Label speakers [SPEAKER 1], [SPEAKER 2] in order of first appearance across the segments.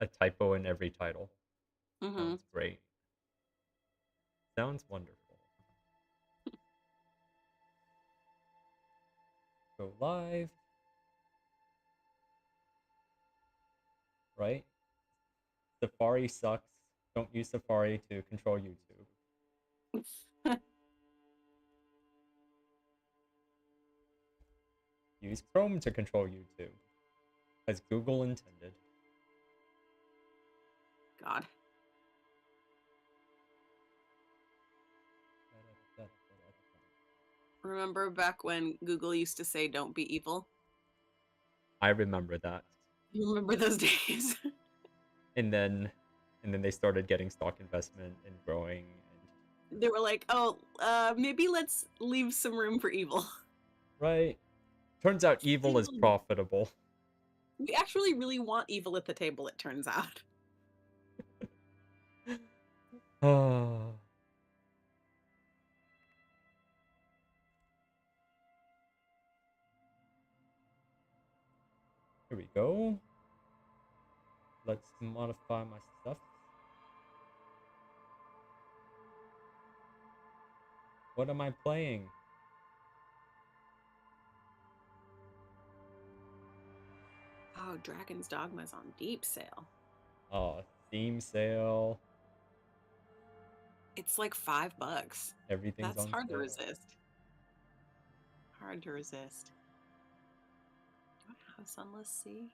[SPEAKER 1] a typo in every title.
[SPEAKER 2] Mm-hmm.
[SPEAKER 1] Sounds great. Sounds wonderful. Go live, right? Safari sucks. Don't use Safari to control YouTube. Use Chrome to control YouTube, as Google intended.
[SPEAKER 2] God. Remember back when Google used to say don't be evil?
[SPEAKER 1] I remember that.
[SPEAKER 2] You remember those days?
[SPEAKER 1] And then they started getting stock investment and growing
[SPEAKER 2] They were like, oh, maybe let's leave some room for evil.
[SPEAKER 1] right. Turns out evil is profitable.
[SPEAKER 2] We actually really want evil at the table, it turns out.
[SPEAKER 1] Ah. Here we go. Let's modify my stuff. What am I playing?
[SPEAKER 2] Oh, Dragon's Dogma's on deep sale.
[SPEAKER 1] Oh, theme sale.
[SPEAKER 2] It's like $5.
[SPEAKER 1] Everything's
[SPEAKER 2] That's
[SPEAKER 1] on
[SPEAKER 2] hard to
[SPEAKER 1] sale.
[SPEAKER 2] resist. Hard to resist. Do I have Sunless Sea?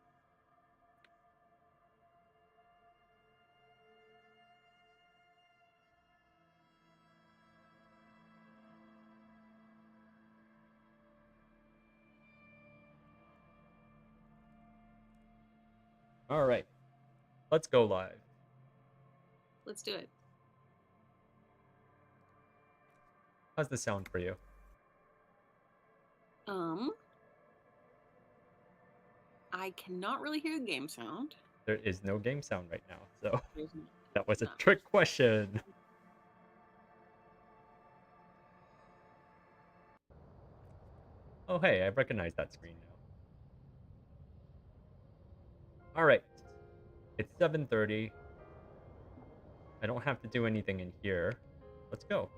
[SPEAKER 1] All right. Let's go live.
[SPEAKER 2] Let's do it.
[SPEAKER 1] How's the sound for you?
[SPEAKER 2] I cannot really hear the game sound.
[SPEAKER 1] There is no game sound right now, so
[SPEAKER 2] There's
[SPEAKER 1] that was a
[SPEAKER 2] not
[SPEAKER 1] trick
[SPEAKER 2] much.
[SPEAKER 1] question. Oh, hey, I recognize that screen now. All right. It's 7:30. I don't have to do anything in here. Let's go.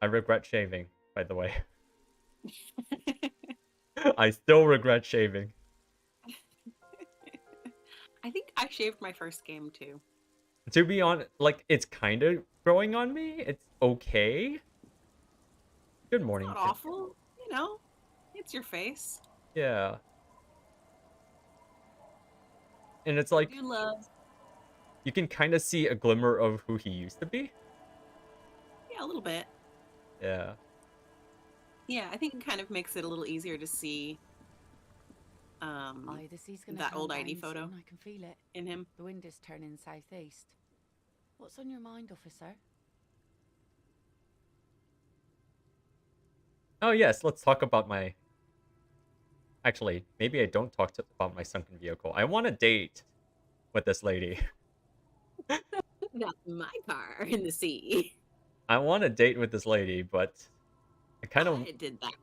[SPEAKER 1] I regret shaving, by the way. I still regret shaving.
[SPEAKER 2] I think I shaved my first game too.
[SPEAKER 1] To be honest, like, it's kind of growing on me. It's okay. Good
[SPEAKER 2] It's
[SPEAKER 1] morning,
[SPEAKER 2] not
[SPEAKER 1] Kit.
[SPEAKER 2] awful, you know. It's your face.
[SPEAKER 1] Yeah. And it's
[SPEAKER 2] I
[SPEAKER 1] like,
[SPEAKER 2] do love,
[SPEAKER 1] you can kind of see a glimmer of who he used to be.
[SPEAKER 2] yeah, a little bit.
[SPEAKER 1] Yeah.
[SPEAKER 2] Yeah, I think it kind of makes it a little easier to see
[SPEAKER 3] Aye, the sea's gonna
[SPEAKER 2] that
[SPEAKER 3] calm
[SPEAKER 2] old ID
[SPEAKER 3] down
[SPEAKER 2] photo
[SPEAKER 3] soon, I can feel it.
[SPEAKER 2] in him.
[SPEAKER 3] The wind is turning southeast. What's on your mind, officer?
[SPEAKER 1] Oh, yes, let's talk about my... Actually, maybe I don't talk about my sunken vehicle. I want a date with this lady.
[SPEAKER 2] That's my car in the sea.
[SPEAKER 1] I want a date with this lady, but I kind of
[SPEAKER 2] I did that.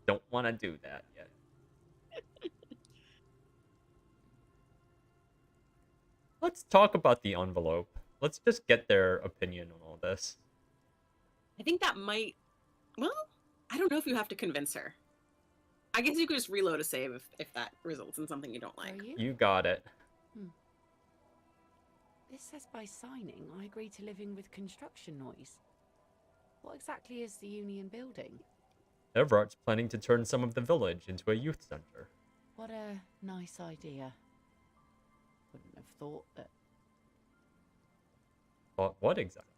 [SPEAKER 1] don't want to do that yet. Let's talk about the envelope. Let's just get their opinion on all this.
[SPEAKER 2] I think that might, well, I don't know if you have to convince her. I guess you could just reload a save if that results in something you don't
[SPEAKER 3] Are
[SPEAKER 2] like.
[SPEAKER 3] you?
[SPEAKER 1] You got it.
[SPEAKER 3] This says by signing, I agree to living with construction noise. What exactly is the Union building?
[SPEAKER 1] Everart's planning to turn some of the village into a youth center.
[SPEAKER 3] What a nice idea. Wouldn't have thought
[SPEAKER 1] But what exactly?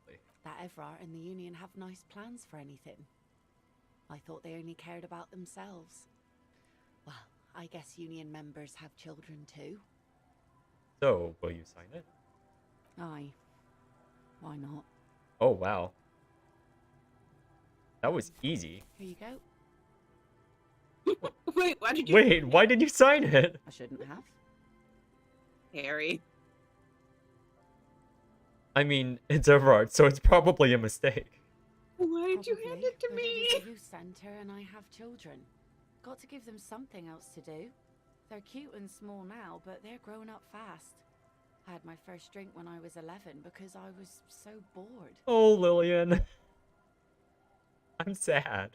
[SPEAKER 3] that Everard and the Union have nice plans for anything. I thought they only cared about themselves. Well, I guess Union members have children too.
[SPEAKER 1] So, will you sign it?
[SPEAKER 3] Aye. Why not?
[SPEAKER 1] Oh, wow. That was easy.
[SPEAKER 3] Here you go.
[SPEAKER 2] Wait, why did you?
[SPEAKER 1] Wait, why did you sign it?
[SPEAKER 3] I shouldn't have.
[SPEAKER 2] Harry.
[SPEAKER 1] I mean, it's Everard, so it's probably a mistake.
[SPEAKER 2] Why did you
[SPEAKER 3] Probably,
[SPEAKER 2] hand it to
[SPEAKER 3] but
[SPEAKER 2] me?
[SPEAKER 3] It is a youth centre and I have children. Got to give them something else to do. They're cute and small now, but they're growing up fast. I had my first drink when I was 11 because I was so bored.
[SPEAKER 1] Oh, Lillian. I'm sad.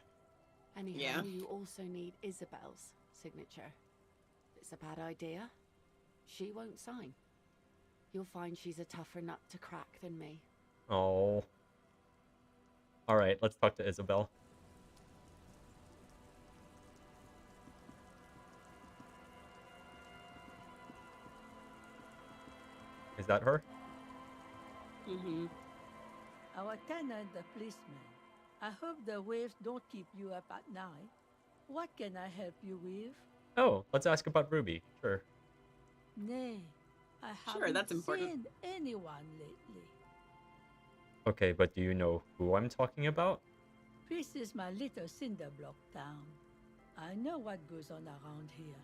[SPEAKER 3] Anyhow,
[SPEAKER 2] Yeah.
[SPEAKER 3] you also need Isabel's signature. It's a bad idea. She won't sign. You'll find she's a tougher nut to crack than me.
[SPEAKER 1] Oh. Alright, let's talk to Isabel. Is that her?
[SPEAKER 2] Mm-hmm.
[SPEAKER 4] Our tenant, the policeman. I hope the waves don't keep you up at night. What can I help you with?
[SPEAKER 1] Oh, let's ask about Ruby. Sure.
[SPEAKER 4] Nay, I
[SPEAKER 2] Sure,
[SPEAKER 4] haven't
[SPEAKER 2] that's important.
[SPEAKER 4] seen anyone lately.
[SPEAKER 1] Okay, but do you know who I'm talking about?
[SPEAKER 4] This is my little cinder block town. I know what goes on around here.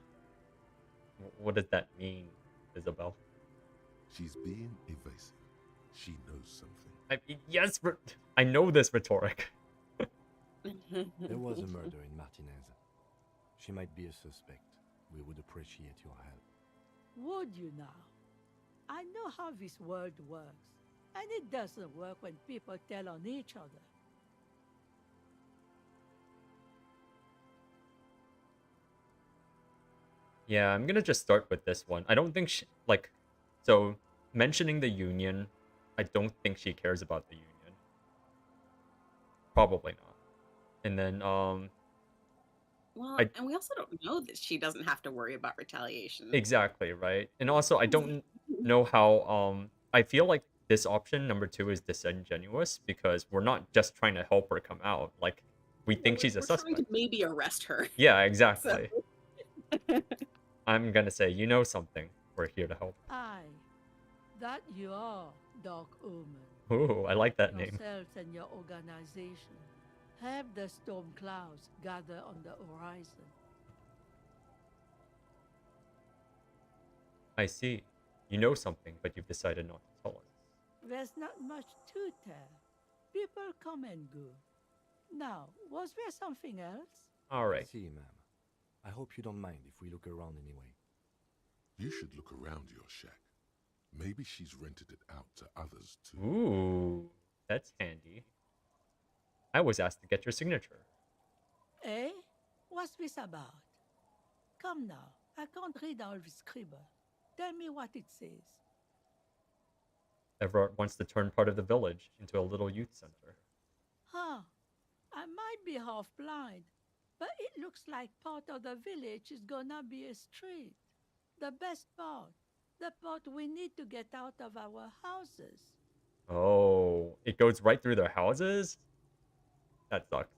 [SPEAKER 1] What does that mean, Isabel?
[SPEAKER 5] She's being evasive. She knows something.
[SPEAKER 1] I mean, yes, I know this rhetoric.
[SPEAKER 6] There was a murder in Martinez. She might be a suspect. We would appreciate your help.
[SPEAKER 4] Would you now? I know how this world works, and it doesn't work when people tell on each other.
[SPEAKER 1] Yeah, I'm gonna just start with this one. I don't think she, like, so mentioning the union, I don't think she cares about the union. Probably not. And then,
[SPEAKER 2] Well,
[SPEAKER 1] I-
[SPEAKER 2] and we also don't know that she doesn't have to worry about retaliation.
[SPEAKER 1] exactly, right? And also, I don't know how, I feel like this option, number 2, is disingenuous because we're not just trying to help her come out. Like, we think she's a
[SPEAKER 2] We're trying
[SPEAKER 1] suspect.
[SPEAKER 2] to maybe arrest her.
[SPEAKER 1] Yeah, exactly. I'm gonna say, you know something. We're here to help.
[SPEAKER 4] Aye, that you are, Dark Omen.
[SPEAKER 1] Ooh, I like that name.
[SPEAKER 4] Yourselves and your organization have the storm clouds gather on the horizon.
[SPEAKER 1] I see. You know something, but you've decided not to tell us.
[SPEAKER 4] There's not much to tell. People come and go. Now, was there something else?
[SPEAKER 1] Alright.
[SPEAKER 6] See, ma'am. I hope you don't mind if we look around anyway.
[SPEAKER 5] You should look around your shack. Maybe she's rented it out to others too.
[SPEAKER 1] Ooh, that's handy. I was asked to get your signature.
[SPEAKER 4] Eh? What's this about? Come now, I can't read all this scribble. Tell me what it says.
[SPEAKER 1] Everett wants to turn part of the village into a little youth center.
[SPEAKER 4] Huh. I might be half blind, but it looks like part of the village is gonna be a street. The best part. The part we need to get out of our houses.
[SPEAKER 1] Oh, it goes right through their houses? That sucks.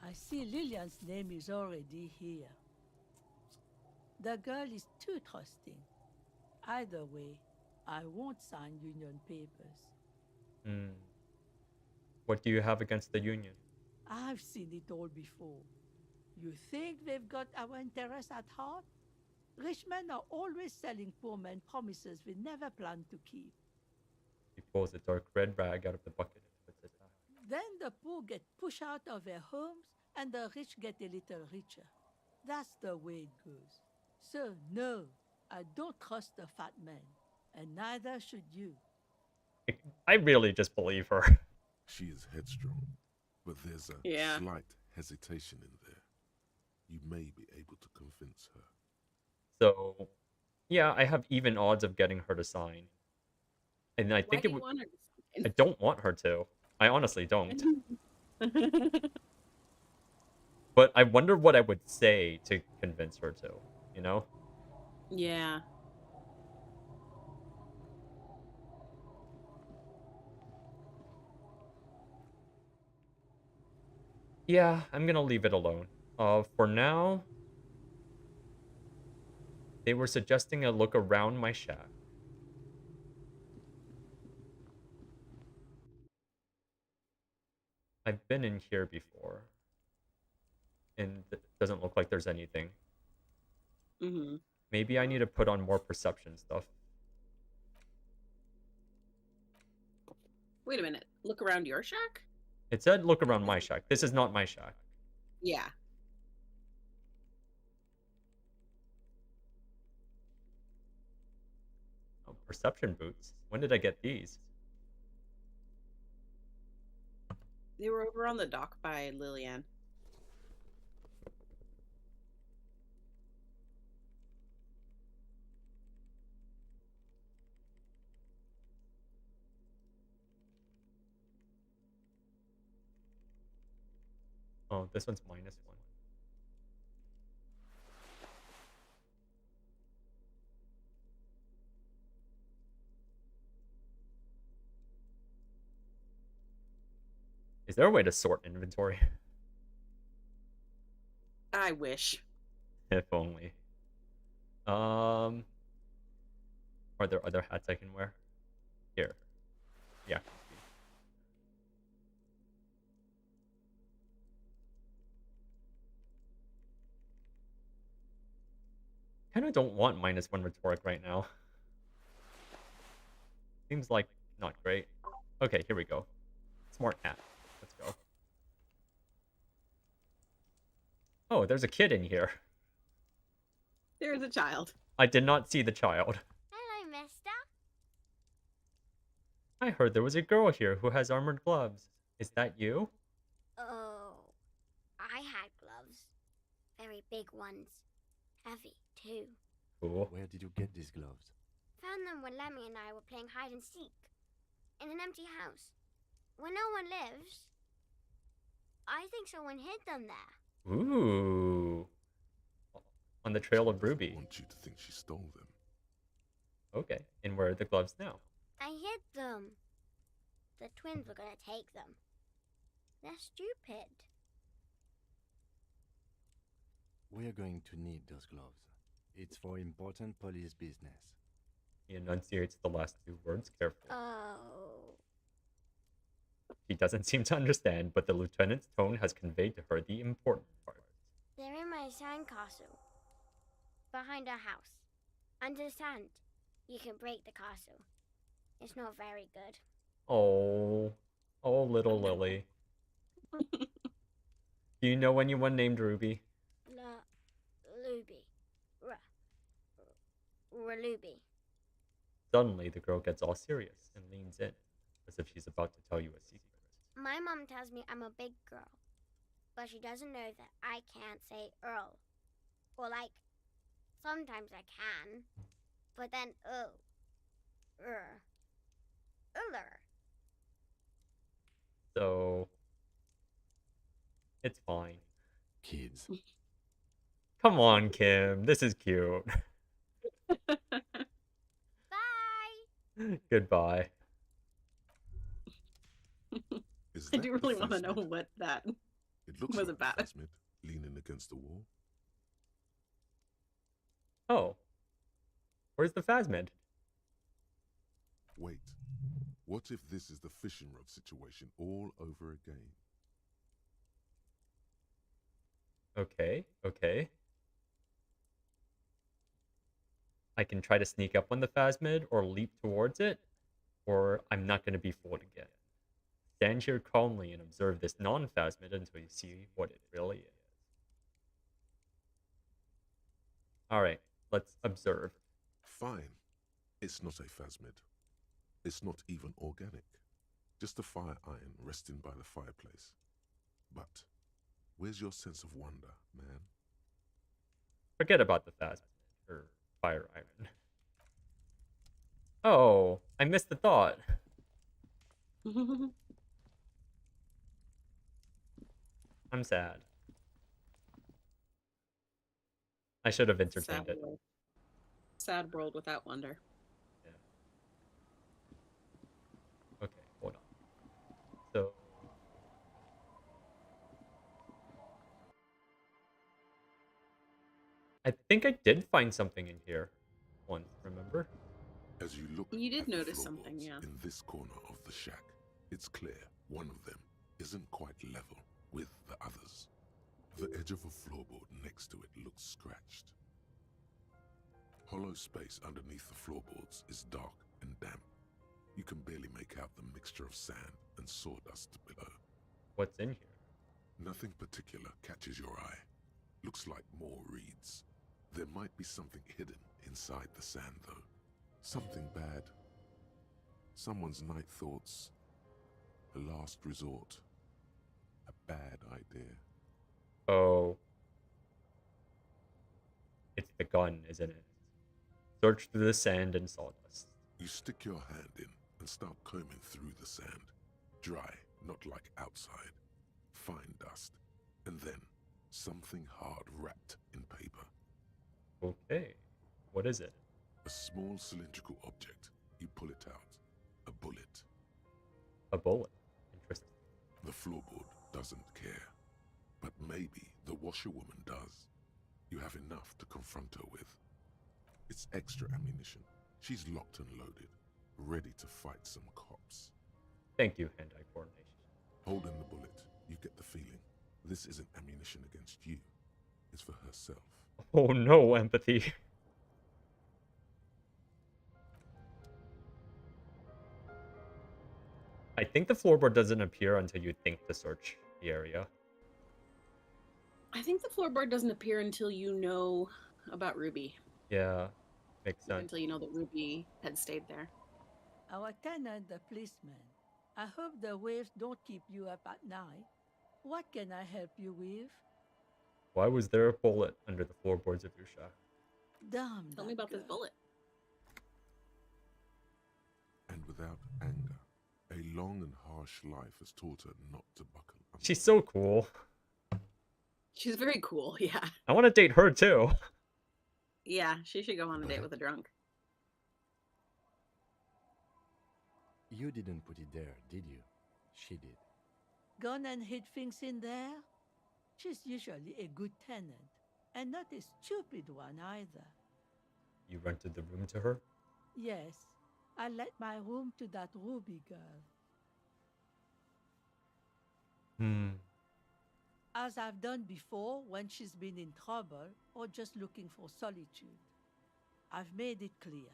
[SPEAKER 4] I see Lillian's name is already here. The girl is too trusting. Either way, I won't sign union papers.
[SPEAKER 1] Hmm. What do you have against the union?
[SPEAKER 4] I've seen it all before. You think they've got our interests at heart? Rich men are always selling poor men promises they never plan to keep.
[SPEAKER 1] He pulls a dark red rag out of the bucket and puts it back.
[SPEAKER 4] Then the poor get pushed out of their homes and the rich get a little richer. That's the way it goes. So, no, I don't trust the fat man, and neither should you.
[SPEAKER 1] I really just believe her.
[SPEAKER 5] She is headstrong, but there's a
[SPEAKER 2] Yeah.
[SPEAKER 5] slight hesitation in there. You may be able to convince her.
[SPEAKER 1] So, yeah, I have even odds of getting her to sign. And I
[SPEAKER 2] Why
[SPEAKER 1] think
[SPEAKER 2] do
[SPEAKER 1] it
[SPEAKER 2] you
[SPEAKER 1] would.
[SPEAKER 2] want her
[SPEAKER 1] I don't want her to. I honestly don't.
[SPEAKER 2] to
[SPEAKER 1] But I wonder what I would say to convince her to, you know?
[SPEAKER 2] Yeah.
[SPEAKER 1] Yeah, I'm gonna leave it alone. For now, they were suggesting a look around my shack. I've been in here before. And it doesn't look like there's anything.
[SPEAKER 2] Mm-hmm.
[SPEAKER 1] Maybe I need to put on more perception stuff.
[SPEAKER 2] Wait a minute. Look around your shack?
[SPEAKER 1] It said look around my shack. This is not my shack.
[SPEAKER 2] Yeah.
[SPEAKER 1] Perception boots. When did I get these?
[SPEAKER 2] They were over on the dock by Lillian.
[SPEAKER 1] Oh, this one's -1. Is there a way to sort inventory?
[SPEAKER 2] I wish.
[SPEAKER 1] If only. Are there other hats I can wear? Here. Yeah. Kind of don't want -1 rhetoric right now. Seems like not great. Okay, here we go. Smart hat. Let's go. Oh, there's a kid in here.
[SPEAKER 2] There's a child.
[SPEAKER 1] I did not see the child.
[SPEAKER 7] Hello, mister.
[SPEAKER 1] I heard there was a girl here who has armored gloves. Is that you?
[SPEAKER 7] Oh, I had gloves. Very big ones. Heavy, too.
[SPEAKER 1] Cool.
[SPEAKER 6] Where did you get these gloves?
[SPEAKER 7] Found them when Lemmy and I were playing hide and seek. In an empty house. Where no one lives. I think someone hid them there.
[SPEAKER 1] Ooh. On the trail of Ruby.
[SPEAKER 5] I want you to think she stole them.
[SPEAKER 1] Okay. And where are the gloves now?
[SPEAKER 7] I hid them. The twins were gonna take them. They're stupid.
[SPEAKER 6] We are going to need those gloves. It's for important police business.
[SPEAKER 1] He enunciates the last 2 words carefully.
[SPEAKER 7] Oh.
[SPEAKER 1] She doesn't seem to understand, but the lieutenant's tone has conveyed to her the important part.
[SPEAKER 7] They're in my sandcastle. Behind our house. Under the sand. You can break the castle. It's not very good.
[SPEAKER 1] Oh. Oh, little Lily. Do you know anyone named Ruby?
[SPEAKER 7] Luby. Raluby.
[SPEAKER 1] Suddenly, the girl gets all serious and leans in, as if she's about to tell you a secret.
[SPEAKER 7] My mom tells me I'm a big girl. But she doesn't know that I can't say Earl. Or like, sometimes I can. But then, Uller.
[SPEAKER 1] So, it's fine.
[SPEAKER 6] Kids.
[SPEAKER 1] Come on, Kim. This is cute.
[SPEAKER 7] Bye!
[SPEAKER 1] Goodbye.
[SPEAKER 5] Is
[SPEAKER 2] I
[SPEAKER 5] that
[SPEAKER 2] do
[SPEAKER 5] the
[SPEAKER 2] really want to know
[SPEAKER 5] phasmid?
[SPEAKER 2] what that
[SPEAKER 5] It looks
[SPEAKER 2] was
[SPEAKER 5] like
[SPEAKER 2] about.
[SPEAKER 5] the phasmid, leaning against the wall.
[SPEAKER 1] Oh. Where's the Phasmid?
[SPEAKER 5] Wait. What if this is the fishing rod situation all over again?
[SPEAKER 1] Okay, okay. I can try to sneak up on the Phasmid or leap towards it, or I'm not going to be fooled again. Stand here calmly and observe this non-Phasmid until you see what it really is. Alright, let's observe.
[SPEAKER 5] Fine. It's not a phasmid. It's not even organic. Just a fire iron resting by the fireplace. But where's your sense of wonder, man?
[SPEAKER 1] Forget about the Phasmid, or fire iron. Oh, I missed the thought. I'm sad. I should have entertained it.
[SPEAKER 2] world. Sad world without wonder.
[SPEAKER 1] Yeah. Okay, hold on. So I think I did find something in here once, remember?
[SPEAKER 5] As you look
[SPEAKER 2] You did
[SPEAKER 5] at the
[SPEAKER 2] notice something,
[SPEAKER 5] floorboards
[SPEAKER 2] yeah.
[SPEAKER 5] in this corner of the shack, it's clear one of them isn't quite level with the others. The edge of a floorboard next to it looks scratched. Hollow space underneath the floorboards is dark and damp. You can barely make out the mixture of sand and sawdust below.
[SPEAKER 1] What's in here?
[SPEAKER 5] Nothing particular catches your eye. Looks like more reeds. There might be something hidden inside the sand, though. Something bad. Someone's night thoughts. A last resort. A bad idea.
[SPEAKER 1] Oh. It's the gun, isn't it? Search through the sand and sawdust.
[SPEAKER 5] You stick your hand in and start combing through the sand. Dry, not like outside. Fine dust. And then something hard wrapped in paper.
[SPEAKER 1] Okay. What is it?
[SPEAKER 5] A small cylindrical object. You pull it out. A bullet.
[SPEAKER 1] A bullet. Interesting.
[SPEAKER 5] The floorboard doesn't care. But maybe the washerwoman does. You have enough to confront her with. It's extra ammunition. She's locked and loaded, ready to fight some cops.
[SPEAKER 1] Thank you, hand-eye coordination.
[SPEAKER 5] Holding the bullet, you get the feeling this isn't ammunition against you. It's for herself.
[SPEAKER 1] Oh no, empathy. I think the floorboard doesn't appear until you think to search the area.
[SPEAKER 2] I think the floorboard doesn't appear until you know about Ruby.
[SPEAKER 1] Yeah, makes sense.
[SPEAKER 2] Until you know that Ruby had stayed there.
[SPEAKER 4] Our tenant, the policeman. I hope the waves don't keep you up at night. What can I help you with?
[SPEAKER 1] Why was there a bullet under the floorboards of your shack?
[SPEAKER 4] Damn.
[SPEAKER 2] Tell me about this bullet.
[SPEAKER 5] And without anger, a long and harsh life has taught her not to buckle under.
[SPEAKER 1] She's so cool.
[SPEAKER 2] She's very cool, yeah.
[SPEAKER 1] I want to date her too.
[SPEAKER 2] Yeah, she should go on a date with a drunk.
[SPEAKER 6] You didn't put it there, did you? She did.
[SPEAKER 4] Gone and hid things in there? She's usually a good tenant, and not a stupid one either.
[SPEAKER 1] You rented the room to her?
[SPEAKER 4] Yes, I let my room to that Ruby girl. As I've done before when she's been in trouble or just looking for solitude. I've made it clear.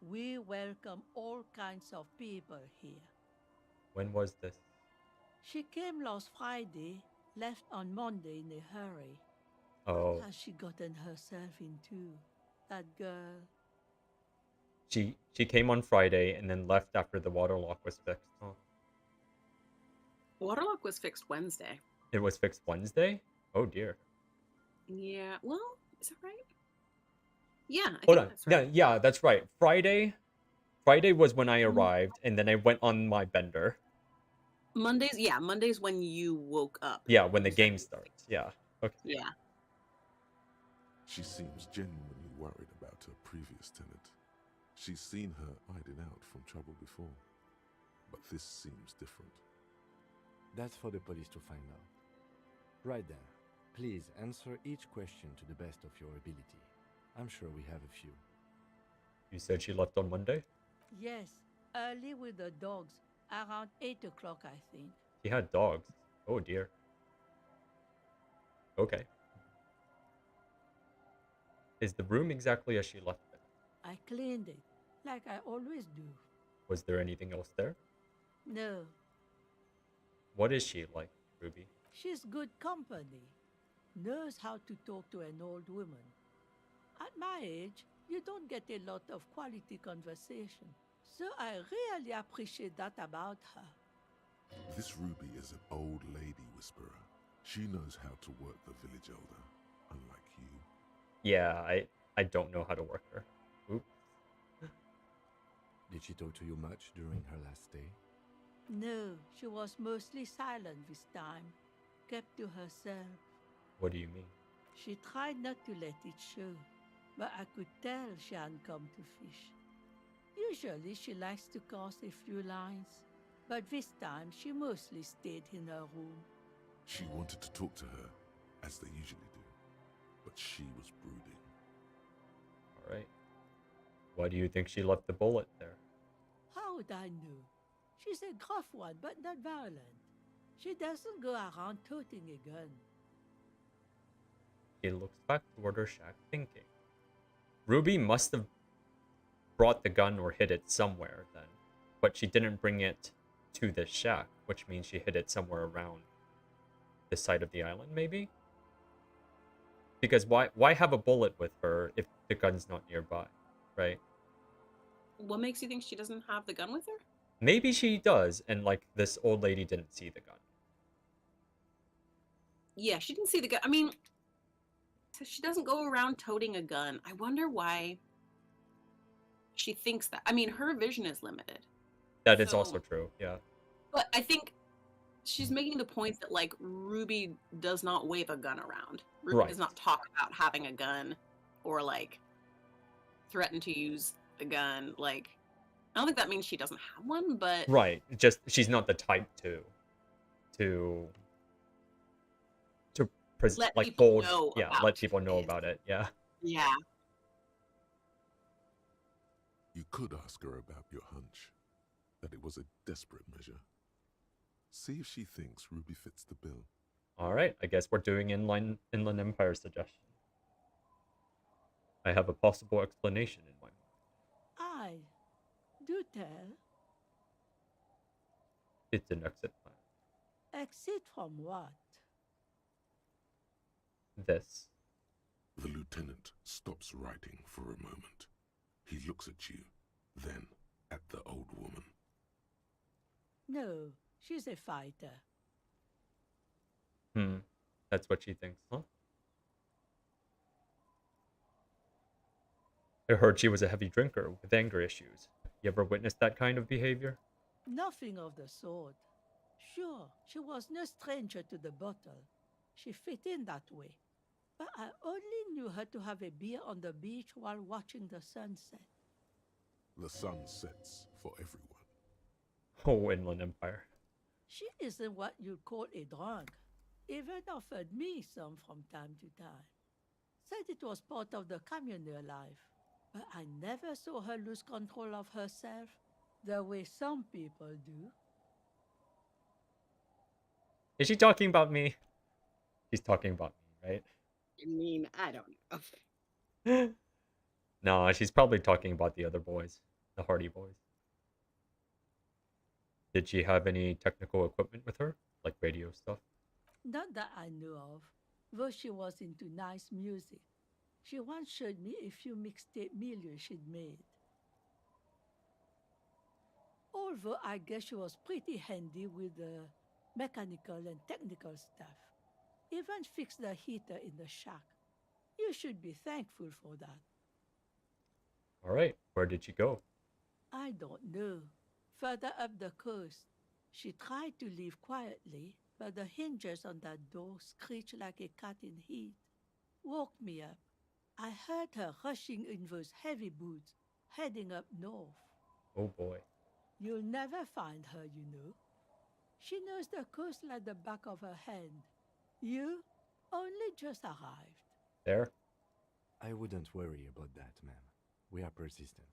[SPEAKER 4] We welcome all kinds of people here.
[SPEAKER 1] When was this?
[SPEAKER 4] She came last Friday, left on Monday in a hurry.
[SPEAKER 1] Oh,
[SPEAKER 4] What has she gotten herself into? That girl.
[SPEAKER 1] she came on Friday and then left after the water lock was fixed. Oh,
[SPEAKER 2] Waterlock was fixed Wednesday.
[SPEAKER 1] it was fixed Wednesday? Oh dear.
[SPEAKER 2] Yeah, well, is that right? Yeah, I
[SPEAKER 1] Hold
[SPEAKER 2] think
[SPEAKER 1] on.
[SPEAKER 2] that's right.
[SPEAKER 1] Yeah, yeah, that's right. Friday was when I arrived, and then I went on my bender.
[SPEAKER 2] Monday's when you woke up.
[SPEAKER 1] Yeah, when the
[SPEAKER 2] You said
[SPEAKER 1] game
[SPEAKER 2] it was
[SPEAKER 1] starts.
[SPEAKER 2] fixed.
[SPEAKER 1] Yeah. Okay.
[SPEAKER 2] Yeah.
[SPEAKER 5] She seems genuinely worried about her previous tenant. She's seen her hiding out from trouble before. But this seems different.
[SPEAKER 6] That's for the police to find out. Right then, please answer each question to the best of your ability. I'm sure we have a few.
[SPEAKER 1] You said she left on Monday?
[SPEAKER 4] Yes, early with the dogs, around 8 o'clock, I think.
[SPEAKER 1] She had dogs. Oh dear. Okay. Is the room exactly as she left it?
[SPEAKER 4] I cleaned it, like I always do.
[SPEAKER 1] Was there anything else there?
[SPEAKER 4] No,
[SPEAKER 1] What is she like, Ruby?
[SPEAKER 4] she's good company. Knows how to talk to an old woman. At my age, you don't get a lot of quality conversation. So I really appreciate that about her.
[SPEAKER 5] This Ruby is an old lady whisperer. She knows how to work the village elder, unlike you.
[SPEAKER 1] Yeah, I don't know how to work her. Oop.
[SPEAKER 6] Did she talk to you much during her last stay?
[SPEAKER 4] No, she was mostly silent this time. Kept to herself.
[SPEAKER 1] What do you mean?
[SPEAKER 4] She tried not to let it show, but I could tell she hadn't come to fish. Usually she likes to cast a few lines, but this time she mostly stayed in her room.
[SPEAKER 5] She wanted to talk to her, as they usually do, but she was brooding.
[SPEAKER 1] Alright. Why do you think she left the bullet there?
[SPEAKER 4] How would I know? She's a gruff one, but not violent. She doesn't go around toting a gun.
[SPEAKER 1] She looks back toward her shack, thinking. Ruby must have brought the gun or hid it somewhere then, but she didn't bring it to this shack, which means she hid it somewhere around this side of the island, maybe? Because why have a bullet with her if the gun's not nearby, right?
[SPEAKER 2] What makes you think she doesn't have the gun with her?
[SPEAKER 1] Maybe she does, and like this old lady didn't see the gun.
[SPEAKER 2] Yeah, she didn't see the gun. I mean, so she doesn't go around toting a gun. I wonder why she thinks that. I mean, her vision is limited.
[SPEAKER 1] That is
[SPEAKER 2] So-
[SPEAKER 1] also true. Yeah.
[SPEAKER 2] But I think she's making the point that like Ruby does not wave a gun around. Ruby
[SPEAKER 1] Right.
[SPEAKER 2] does not talk about having a gun or like threaten to use the gun. Like, I don't think that means she doesn't have one, but
[SPEAKER 1] Right. Just she's not the type to
[SPEAKER 2] let
[SPEAKER 1] like
[SPEAKER 2] people
[SPEAKER 1] hold.
[SPEAKER 2] know
[SPEAKER 1] Yeah,
[SPEAKER 2] about
[SPEAKER 1] let people know
[SPEAKER 2] it.
[SPEAKER 1] about it. Yeah.
[SPEAKER 2] Yeah.
[SPEAKER 5] You could ask her about your hunch, that it was a desperate measure. See if she thinks Ruby fits the bill.
[SPEAKER 1] All right. I guess we're doing Inland Empire suggestion. I have a possible explanation in my mind.
[SPEAKER 4] Aye. Do tell.
[SPEAKER 1] It's an exit plan.
[SPEAKER 4] Exit from what?
[SPEAKER 1] This.
[SPEAKER 5] The lieutenant stops writing for a moment. He looks at you, then at the old woman.
[SPEAKER 4] No, she's a fighter.
[SPEAKER 1] That's what she thinks, huh? I heard she was a heavy drinker with anger issues. You ever witnessed that kind of behavior?
[SPEAKER 4] Nothing of the sort. Sure, she was no stranger to the bottle. She fit in that way. But I only knew her to have a beer on the beach while watching the sunset.
[SPEAKER 5] The sun sets for everyone.
[SPEAKER 1] Oh, Inland Empire.
[SPEAKER 4] She isn't what you'd call a drunk. Even offered me some from time to time. Said it was part of the communal life. But I never saw her lose control of herself the way some people do.
[SPEAKER 1] Is she talking about me? She's talking about me, right?
[SPEAKER 2] I mean, I don't know.
[SPEAKER 1] No, she's probably talking about the other boys, the Hardy boys. Did she have any technical equipment with her, like radio stuff?
[SPEAKER 4] Not that I knew of, though she was into nice music. She once showed me a few mixtape milieux she'd made. Although I guess she was pretty handy with the mechanical and technical stuff. Even fixed the heater in the shack. You should be thankful for that.
[SPEAKER 1] All right, where did she go?
[SPEAKER 4] I don't know. Further up the coast. She tried to leave quietly, but the hinges on that door screeched like a cat in heat. Woke me up. I heard her rushing in those heavy boots, heading up north.
[SPEAKER 1] Oh boy.
[SPEAKER 4] You'll never find her, you know. She knows the coast like the back of her hand. You only just arrived.
[SPEAKER 1] There?
[SPEAKER 6] I wouldn't worry about that, ma'am. We are persistent.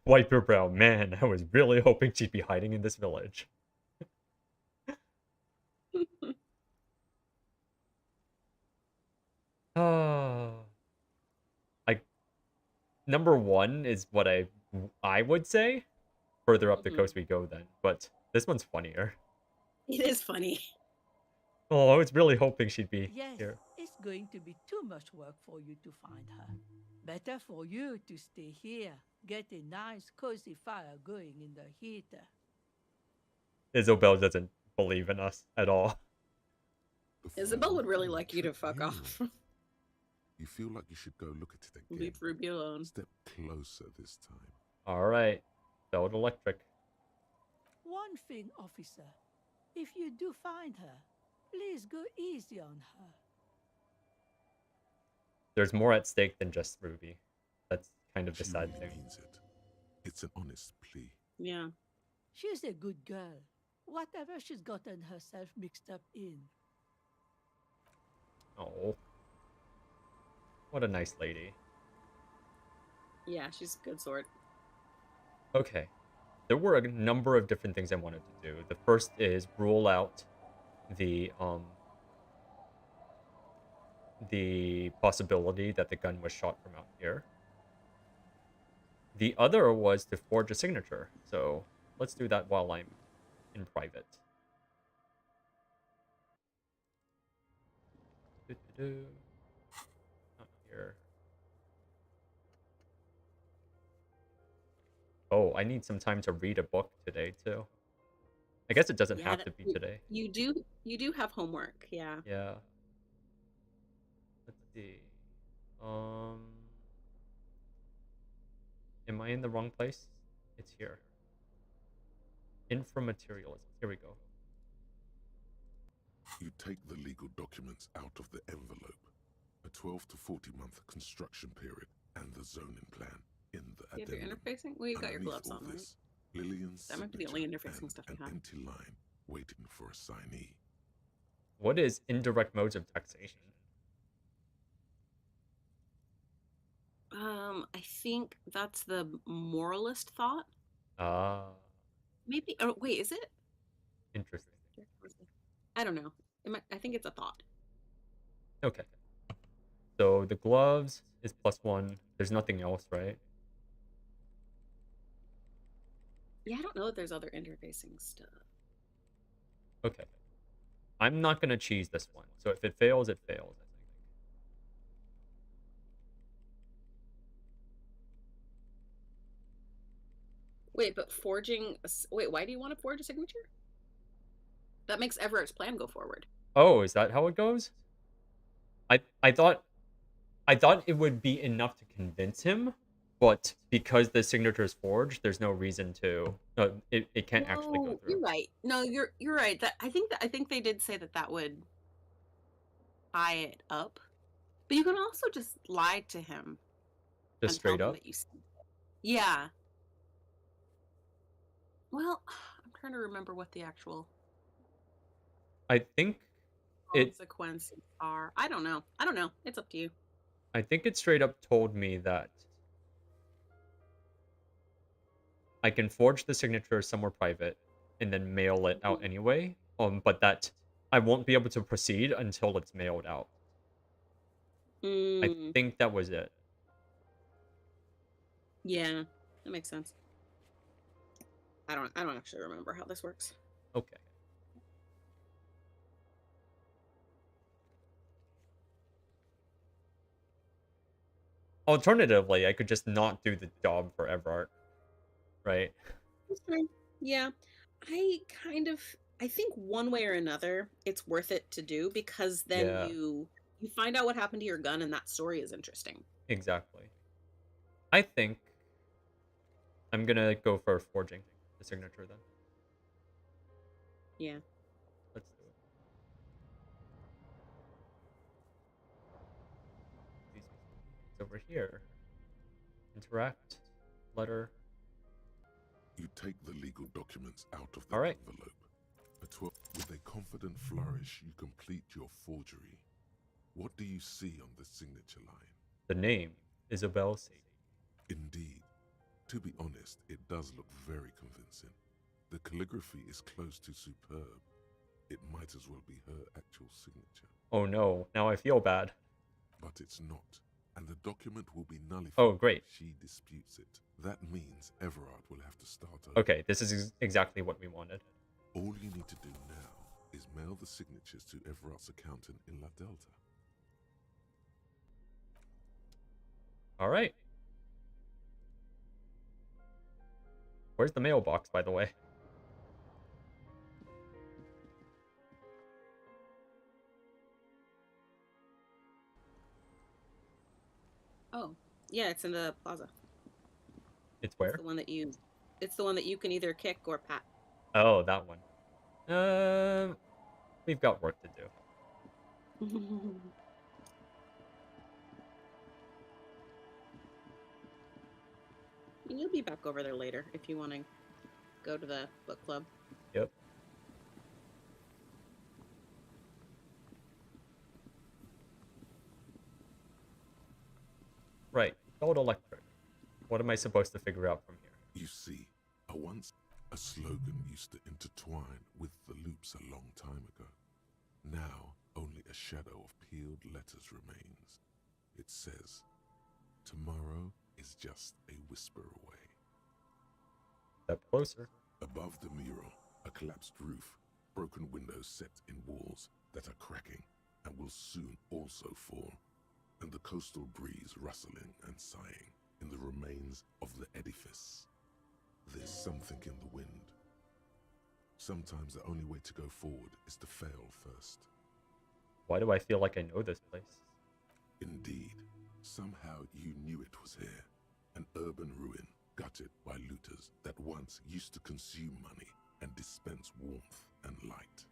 [SPEAKER 1] Wipe your brow. Man, I was really hoping she'd be hiding in this village. I number one is what I would say. Further up the coast we go then, but this one's funnier.
[SPEAKER 2] It is funny.
[SPEAKER 1] Oh, I was really hoping she'd be
[SPEAKER 4] Yes,
[SPEAKER 1] here.
[SPEAKER 4] it's going to be too much work for you to find her. Better for you to stay here, get a nice cozy fire going in the heater.
[SPEAKER 1] Isabel doesn't believe in us at all.
[SPEAKER 5] The
[SPEAKER 2] Isabel would really
[SPEAKER 5] phone
[SPEAKER 2] like you to
[SPEAKER 5] tripped
[SPEAKER 2] fuck
[SPEAKER 5] me
[SPEAKER 2] off.
[SPEAKER 5] You feel like you should go look at it again.
[SPEAKER 2] Leave Ruby alone.
[SPEAKER 5] Step closer this time.
[SPEAKER 1] All right, Belt Electric.
[SPEAKER 4] One thing, officer. If you do find her, please go easy on her.
[SPEAKER 1] There's more at stake than just Ruby. That's kind of the
[SPEAKER 5] She
[SPEAKER 1] sad
[SPEAKER 5] really
[SPEAKER 1] thing.
[SPEAKER 5] means it. It's an honest plea.
[SPEAKER 2] Yeah.
[SPEAKER 4] She's a good girl. Whatever she's gotten herself mixed up in.
[SPEAKER 1] Oh, what a nice lady.
[SPEAKER 2] Yeah, she's a good sort.
[SPEAKER 1] Okay, there were a number of different things I wanted to do. The first is rule out the possibility that the gun was shot from out here. The other was to forge a signature. So let's do that while I'm in private. Not here. Oh, I need some time to read a book today too. I guess it doesn't
[SPEAKER 2] Yeah,
[SPEAKER 1] have to be
[SPEAKER 2] you,
[SPEAKER 1] today.
[SPEAKER 2] you do have homework. Yeah.
[SPEAKER 1] Yeah. Let's see. Um, am I in the wrong place? It's here. Inframaterialism. Here we go.
[SPEAKER 5] You take the legal documents out of the envelope. A 12 to 40-month construction period and the zoning plan in the
[SPEAKER 2] You have your
[SPEAKER 5] addendum.
[SPEAKER 2] interfacing. Well, you got your
[SPEAKER 5] Underneath
[SPEAKER 2] gloves
[SPEAKER 5] all
[SPEAKER 2] on, right?
[SPEAKER 5] this, Lillian's
[SPEAKER 2] That might be the only
[SPEAKER 5] signature
[SPEAKER 2] interfacing
[SPEAKER 5] and
[SPEAKER 2] stuff
[SPEAKER 5] an
[SPEAKER 2] you have.
[SPEAKER 5] empty line waiting for a signee.
[SPEAKER 1] What is indirect modes of taxation?
[SPEAKER 2] I think that's the moralist thought.
[SPEAKER 1] Ah,
[SPEAKER 2] Maybe. Oh, wait, is it?
[SPEAKER 1] interesting.
[SPEAKER 2] I don't know. I think it's a thought.
[SPEAKER 1] Okay. So the gloves is +1. There's nothing else, right?
[SPEAKER 2] Yeah, I don't know if there's other interfacing stuff.
[SPEAKER 1] Okay. I'm not gonna cheese this one. So if it fails, it fails, I think.
[SPEAKER 2] Wait, but forging. Wait, why do you want to forge a signature? That makes Everett's plan go forward.
[SPEAKER 1] Oh, is that how it goes? I thought it would be enough to convince him, but because the signature is forged, there's no reason to. No, it can't actually go
[SPEAKER 2] No,
[SPEAKER 1] through.
[SPEAKER 2] you're right. No, you're right. I think they did say that would tie it up. But you can also just lie to him
[SPEAKER 1] Just
[SPEAKER 2] and tell
[SPEAKER 1] straight
[SPEAKER 2] him
[SPEAKER 1] up.
[SPEAKER 2] that you sent it. Yeah. Well, I'm trying to remember what the actual
[SPEAKER 1] I think it.
[SPEAKER 2] consequences are. I don't know. I don't know. It's up to you.
[SPEAKER 1] I think it straight up told me that I can forge the signature somewhere private and then mail it out anyway. But that I won't be able to proceed until it's mailed out. I
[SPEAKER 2] Mm,
[SPEAKER 1] think that was it.
[SPEAKER 2] yeah, that makes sense. I don't actually remember how this works.
[SPEAKER 1] Okay. Alternatively, I could just not do the job for Everart, right?
[SPEAKER 2] That's fine. Yeah. I kind of I think one way or another it's worth it to do because then
[SPEAKER 1] Yeah,
[SPEAKER 2] you find out what happened to your gun and that story is interesting.
[SPEAKER 1] exactly. I think I'm gonna go for forging the signature then.
[SPEAKER 2] Yeah.
[SPEAKER 1] Let's do it. It's over here. Interact. Letter.
[SPEAKER 5] You take the legal documents out of the
[SPEAKER 1] All right.
[SPEAKER 5] envelope. With a confident flourish, you complete your forgery. What do you see on the signature line?
[SPEAKER 1] The name, Isabel Sadie.
[SPEAKER 5] Indeed. To be honest, it does look very convincing. The calligraphy is close to superb. It might as well be her actual signature.
[SPEAKER 1] Oh no, now I feel bad.
[SPEAKER 5] But it's not, and the document will be nullified
[SPEAKER 1] Oh, great.
[SPEAKER 5] if she disputes it. That means Everard will have to start over.
[SPEAKER 1] Okay, this is exactly what we wanted.
[SPEAKER 5] All you need to do now is mail the signatures to Everard's accountant in La Delta.
[SPEAKER 1] All right. Where's the mailbox, by the way?
[SPEAKER 2] Oh. Yeah, it's in the plaza.
[SPEAKER 1] It's where?
[SPEAKER 2] It's the one that you can either kick or pat.
[SPEAKER 1] Oh, that one. We've got work to do.
[SPEAKER 2] You'll be back over there later if you want to go to the book club.
[SPEAKER 1] Yep. Right. Old electric. What am I supposed to figure out from here?
[SPEAKER 5] You see, a slogan used to intertwine with the loops a long time ago. Now, only a shadow of peeled letters remains. It says, "Tomorrow is just a whisper away."
[SPEAKER 1] Step closer.
[SPEAKER 5] Above the mural, a collapsed roof, broken windows set in walls that are cracking and will soon also fall, and the coastal breeze rustling and sighing in the remains of the edifice. something in the wind. Sometimes the only way to go forward is to fail first.
[SPEAKER 1] Why do I feel like I know this place?
[SPEAKER 5] Indeed, somehow you knew it was here. An urban ruin gutted by looters that once used to consume money and dispense warmth and light.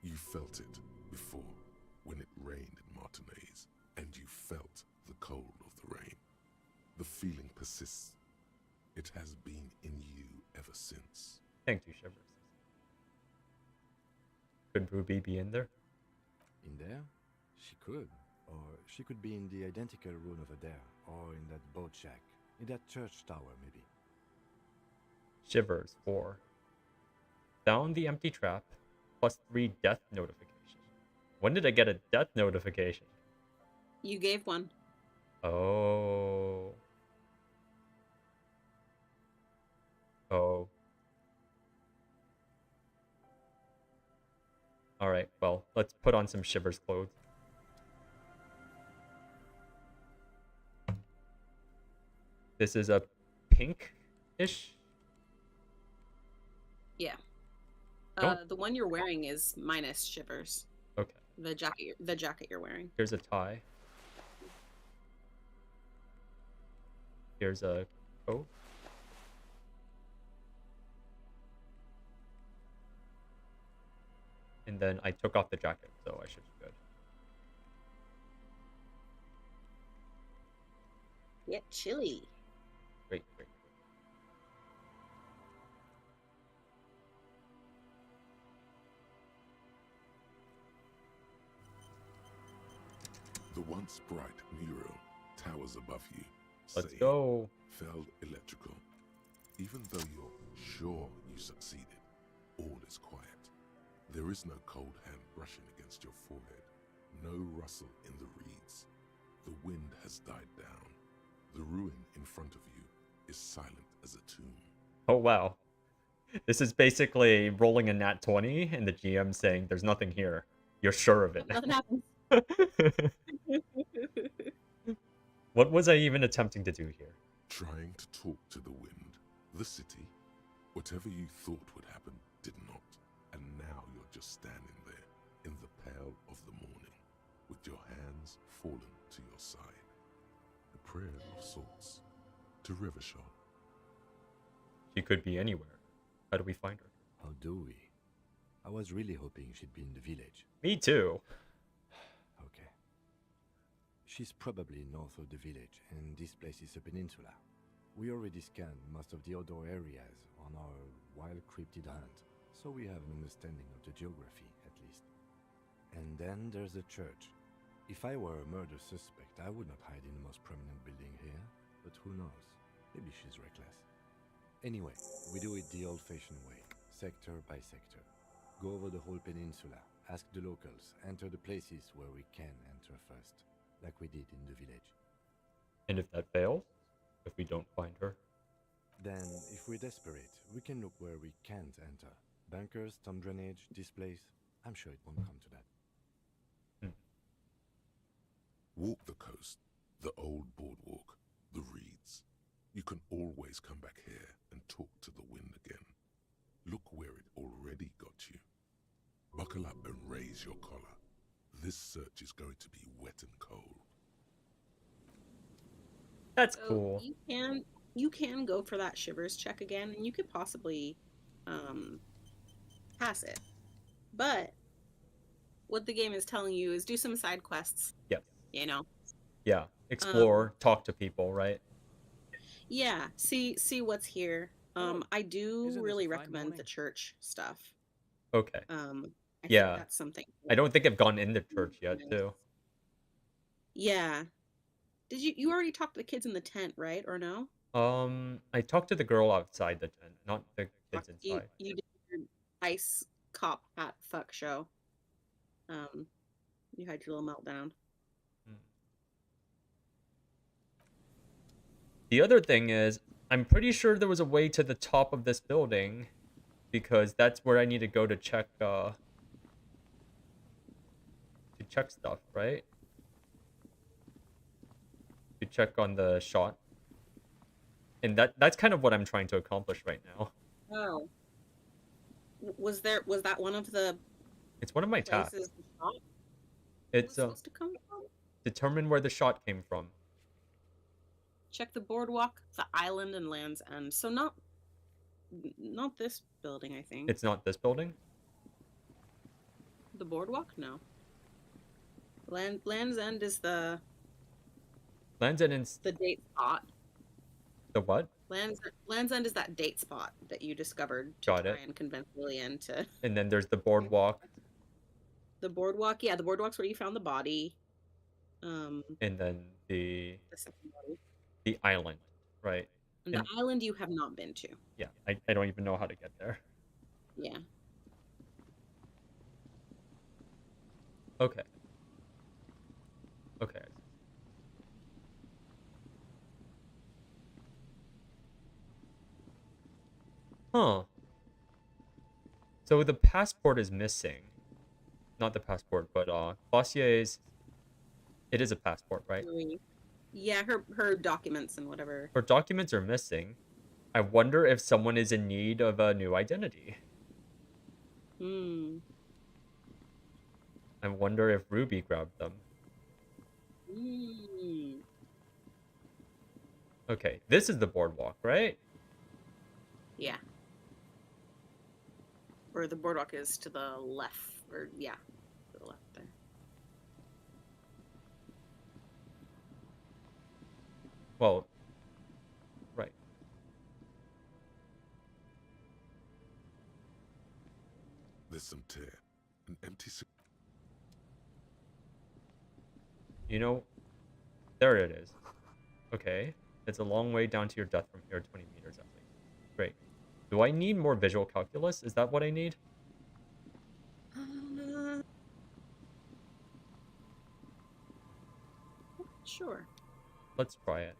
[SPEAKER 5] You felt it before, when it rained in Martinez, and you felt the cold of the rain. The feeling persists. It has been in you ever since.
[SPEAKER 1] Thank you, Shivers. Could Ruby be in there?
[SPEAKER 6] In there? She could. Or she could be in the identical room over there, or in that boat shack, in that church tower, maybe.
[SPEAKER 1] Shivers 4. Found the empty trap, plus 3 death notification. When did I get a death notification?
[SPEAKER 2] You gave one.
[SPEAKER 1] Oh. Oh. Alright, well, let's put on some Shivers clothes. This is a pink-ish?
[SPEAKER 2] Yeah.
[SPEAKER 1] Don't-
[SPEAKER 2] The one you're wearing is minus Shivers.
[SPEAKER 1] Okay.
[SPEAKER 2] The jacket you're wearing.
[SPEAKER 1] Here's a tie. Here's a coat. And then I took off the jacket, so I should be good.
[SPEAKER 2] Get chilly.
[SPEAKER 1] Great, great.
[SPEAKER 5] The once bright mural towers above you.
[SPEAKER 1] Let's
[SPEAKER 5] saying,
[SPEAKER 1] go.
[SPEAKER 5] Felled electrical. Even though you're sure you succeeded, all is quiet. There is no cold hand brushing against your forehead, no rustle in the reeds. The wind has died down. The ruin in front of you is silent as a tomb.
[SPEAKER 1] Oh, wow. This is basically rolling a nat 20 and the GM saying there's nothing here. You're sure of it.
[SPEAKER 2] Nothing happens.
[SPEAKER 1] What was I even attempting to do here?
[SPEAKER 5] Trying to talk to the wind, the city. Whatever you thought would happen did not. And now you're just standing there in the pale of the morning, with your hands fallen to your side. A prayer of sorts to Rivershaw.
[SPEAKER 1] She could be anywhere. How do we find her?
[SPEAKER 6] How do we? I was really hoping she'd be in the village.
[SPEAKER 1] Me too.
[SPEAKER 6] Okay. She's probably north of the village, and this place is a peninsula. We already scanned most of the outdoor areas on our wild cryptid hunt, so we have an understanding of the geography, at least. And then there's the church. If I were a murder suspect, I would not hide in the most prominent building here, but who knows? Maybe she's reckless. Anyway, we do it the old-fashioned way, sector by sector. Go over the whole peninsula, ask the locals, enter the places where we can enter first, like we did in the village.
[SPEAKER 1] And if that fails? If we don't find her?
[SPEAKER 6] Then, if we're desperate, we can look where we can't enter. Bunkers, storm drainage, this place. I'm sure it won't come to that.
[SPEAKER 5] Walk the coast, the old boardwalk, the reeds. You can always come back here and talk to the wind again. Look where it already got you. Buckle up and raise your collar. This search is going to be wet and cold.
[SPEAKER 1] That's
[SPEAKER 2] So
[SPEAKER 1] cool.
[SPEAKER 2] you can go for that Shivers check again, and you could possibly pass it. But what the game is telling you is do some side quests.
[SPEAKER 1] Yes.
[SPEAKER 2] You know.
[SPEAKER 1] Yeah. Explore, talk to people, right?
[SPEAKER 2] Yeah. See what's here. I do
[SPEAKER 8] Isn't this
[SPEAKER 2] really
[SPEAKER 8] a fine
[SPEAKER 2] recommend
[SPEAKER 8] morning?
[SPEAKER 2] the church stuff.
[SPEAKER 1] Okay.
[SPEAKER 2] I
[SPEAKER 1] Yeah.
[SPEAKER 2] think that's something.
[SPEAKER 1] I don't think I've gone in the church yet, too.
[SPEAKER 2] Yeah. Did you already talked to the kids in the tent, right? Or no?
[SPEAKER 1] I talked to the girl outside the tent, not the kids
[SPEAKER 2] You
[SPEAKER 1] inside.
[SPEAKER 2] you did your ice cop hat fuck show. You had your little meltdown.
[SPEAKER 1] The other thing is, I'm pretty sure there was a way to the top of this building, because that's where I need to go to check stuff, right? To check on the shot. And that's kind of what I'm trying to accomplish right now.
[SPEAKER 2] Oh. Was that one of the
[SPEAKER 1] It's one of my tasks.
[SPEAKER 2] places the shot was
[SPEAKER 1] It's
[SPEAKER 2] supposed to come from?
[SPEAKER 1] determine where the shot came from.
[SPEAKER 2] Check the boardwalk, the island, and Land's End. So not this building, I think.
[SPEAKER 1] It's not this building?
[SPEAKER 2] The boardwalk? No. Land's End is the
[SPEAKER 1] Land's End is
[SPEAKER 2] date spot.
[SPEAKER 1] the what?
[SPEAKER 2] Land's End is that date spot that you discovered to
[SPEAKER 1] Got
[SPEAKER 2] try
[SPEAKER 1] it.
[SPEAKER 2] and convince Lillian to.
[SPEAKER 1] And then there's the boardwalk.
[SPEAKER 2] The boardwalk, yeah, the boardwalk's where you found the body.
[SPEAKER 1] And then the
[SPEAKER 2] second body.
[SPEAKER 1] the island, right?
[SPEAKER 2] And the island you have not been to.
[SPEAKER 1] Yeah, I don't even know how to get there.
[SPEAKER 2] Yeah.
[SPEAKER 1] Okay. Okay. Huh. So the passport is missing. Not the passport, but Bossier's. It is a passport, right?
[SPEAKER 2] Yeah, her documents and whatever.
[SPEAKER 1] Her documents are missing. I wonder if someone is in need of a new identity.
[SPEAKER 2] Hmm.
[SPEAKER 1] I wonder if Ruby grabbed them.
[SPEAKER 2] Hmm.
[SPEAKER 1] Okay, this is the boardwalk, right?
[SPEAKER 2] Yeah. Or the boardwalk is to the left. Or, yeah, to the left there.
[SPEAKER 1] Well, right.
[SPEAKER 5] There's some tear. An empty...
[SPEAKER 1] You know, there it is. Okay, it's a long way down to your death from here, 20 meters at least. Great. Do I need more visual calculus? Is that what I need?
[SPEAKER 2] Sure.
[SPEAKER 1] Let's try it.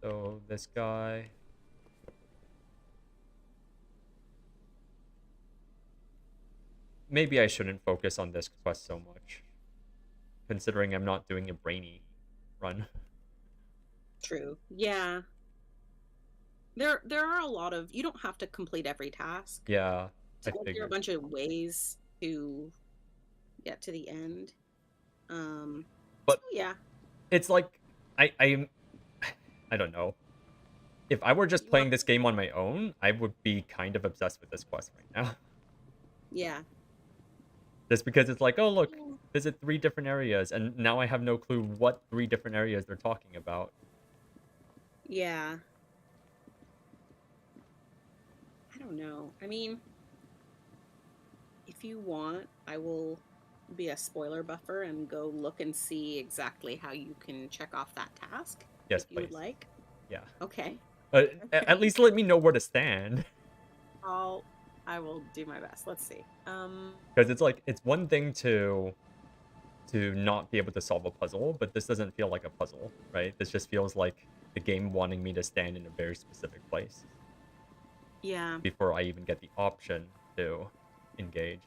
[SPEAKER 1] So, this guy... Maybe I shouldn't focus on this quest so much, considering I'm not doing a brainy run.
[SPEAKER 2] True. Yeah. There are a lot of... You don't have to complete every task.
[SPEAKER 1] Yeah, I
[SPEAKER 2] There are a
[SPEAKER 1] figured.
[SPEAKER 2] bunch of ways to get to the end.
[SPEAKER 1] But
[SPEAKER 2] so yeah.
[SPEAKER 1] it's like, I don't know. If I were just playing this game on my own, I would be kind of obsessed with this quest right now.
[SPEAKER 2] Yeah.
[SPEAKER 1] Just because it's like, oh look, visit 3 different areas, and now I have no clue what 3 different areas they're talking about.
[SPEAKER 2] Yeah. I don't know. I mean, if you want, I will be a spoiler buffer and go look and see exactly how you can check off that task.
[SPEAKER 1] Yes,
[SPEAKER 2] if you would
[SPEAKER 1] please.
[SPEAKER 2] like.
[SPEAKER 1] Yeah.
[SPEAKER 2] Okay.
[SPEAKER 1] At least let me know where to stand.
[SPEAKER 2] I will do my best. Let's see.
[SPEAKER 1] Because it's like, it's one thing to not be able to solve a puzzle, but this doesn't feel like a puzzle, right? This just feels like the game wanting me to stand in a very specific place.
[SPEAKER 2] Yeah.
[SPEAKER 1] Before I even get the option to engage.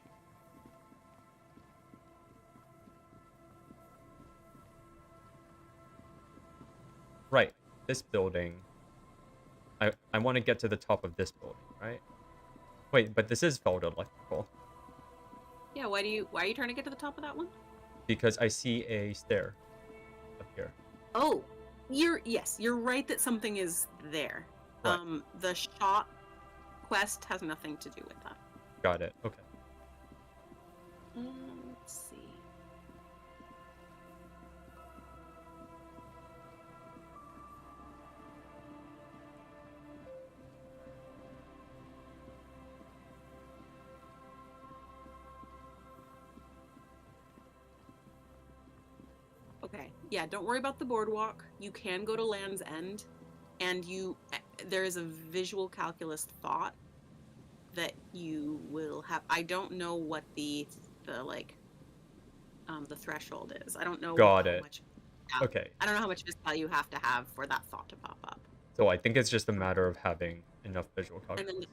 [SPEAKER 1] Right, this building. I want to get to the top of this building, right? Wait, but this is Felder Electrical.
[SPEAKER 2] Yeah, why are you trying to get to the top of that one?
[SPEAKER 1] Because I see a stair up here.
[SPEAKER 2] Oh, you're right that something is there.
[SPEAKER 1] Right.
[SPEAKER 2] The shot quest has nothing to do with that.
[SPEAKER 1] Got it. Okay.
[SPEAKER 2] Let's see. Okay. Yeah, don't worry about the boardwalk. You can go to Land's End, and there is a visual calculus thought that you will have. I don't know what the threshold is. I don't know.
[SPEAKER 1] Got
[SPEAKER 2] how
[SPEAKER 1] it.
[SPEAKER 2] much,
[SPEAKER 1] Okay.
[SPEAKER 2] I don't know how much value you have to have for that thought to pop up.
[SPEAKER 1] So I think it's just a matter of having enough visual
[SPEAKER 2] And
[SPEAKER 1] calculus.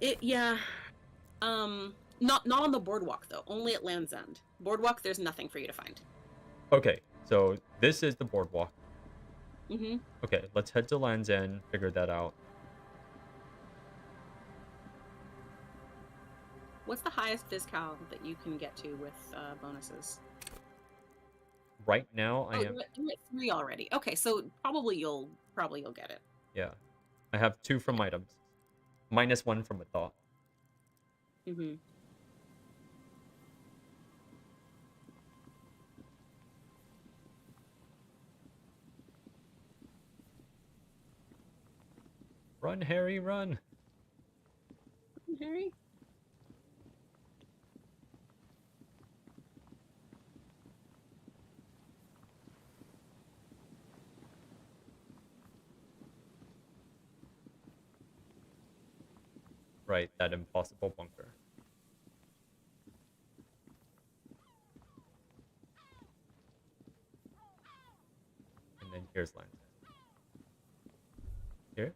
[SPEAKER 2] then Not on the boardwalk though. Only at Land's End. Boardwalk, there's nothing for you to find.
[SPEAKER 1] Okay, so this is the boardwalk.
[SPEAKER 2] Mm-hmm.
[SPEAKER 1] Okay, let's head to Land's End, figure that out.
[SPEAKER 2] What's the highest Viscal that you can get to with bonuses?
[SPEAKER 1] Right now, I
[SPEAKER 2] Oh,
[SPEAKER 1] am...
[SPEAKER 2] you're at 3 already. Okay, so probably you'll get it.
[SPEAKER 1] Yeah. I have 2 from items. -1 from a thought.
[SPEAKER 2] Mm-hmm.
[SPEAKER 1] Run, Harry, run!
[SPEAKER 2] Harry?
[SPEAKER 1] Right, that impossible bunker. And then here's Land's End. Here?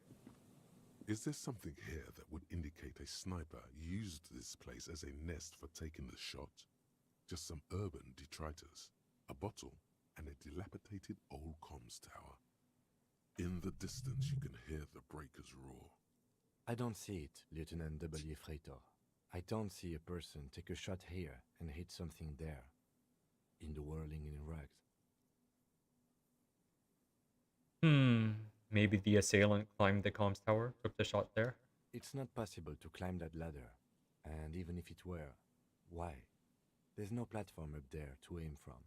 [SPEAKER 5] Is there something here that would indicate a sniper used this place as a nest for taking the shot? Just some urban detritus, a bottle, and a dilapidated old comms tower. In the distance you can hear the breakers roar.
[SPEAKER 6] I don't see it, Lieutenant W. Freighter. I don't see a person take a shot here and hit something there. In the whirling in rags.
[SPEAKER 1] Maybe the assailant climbed the comms tower, took the shot there?
[SPEAKER 6] It's not possible to climb that ladder. And even if it were, why? There's no platform up there to aim from.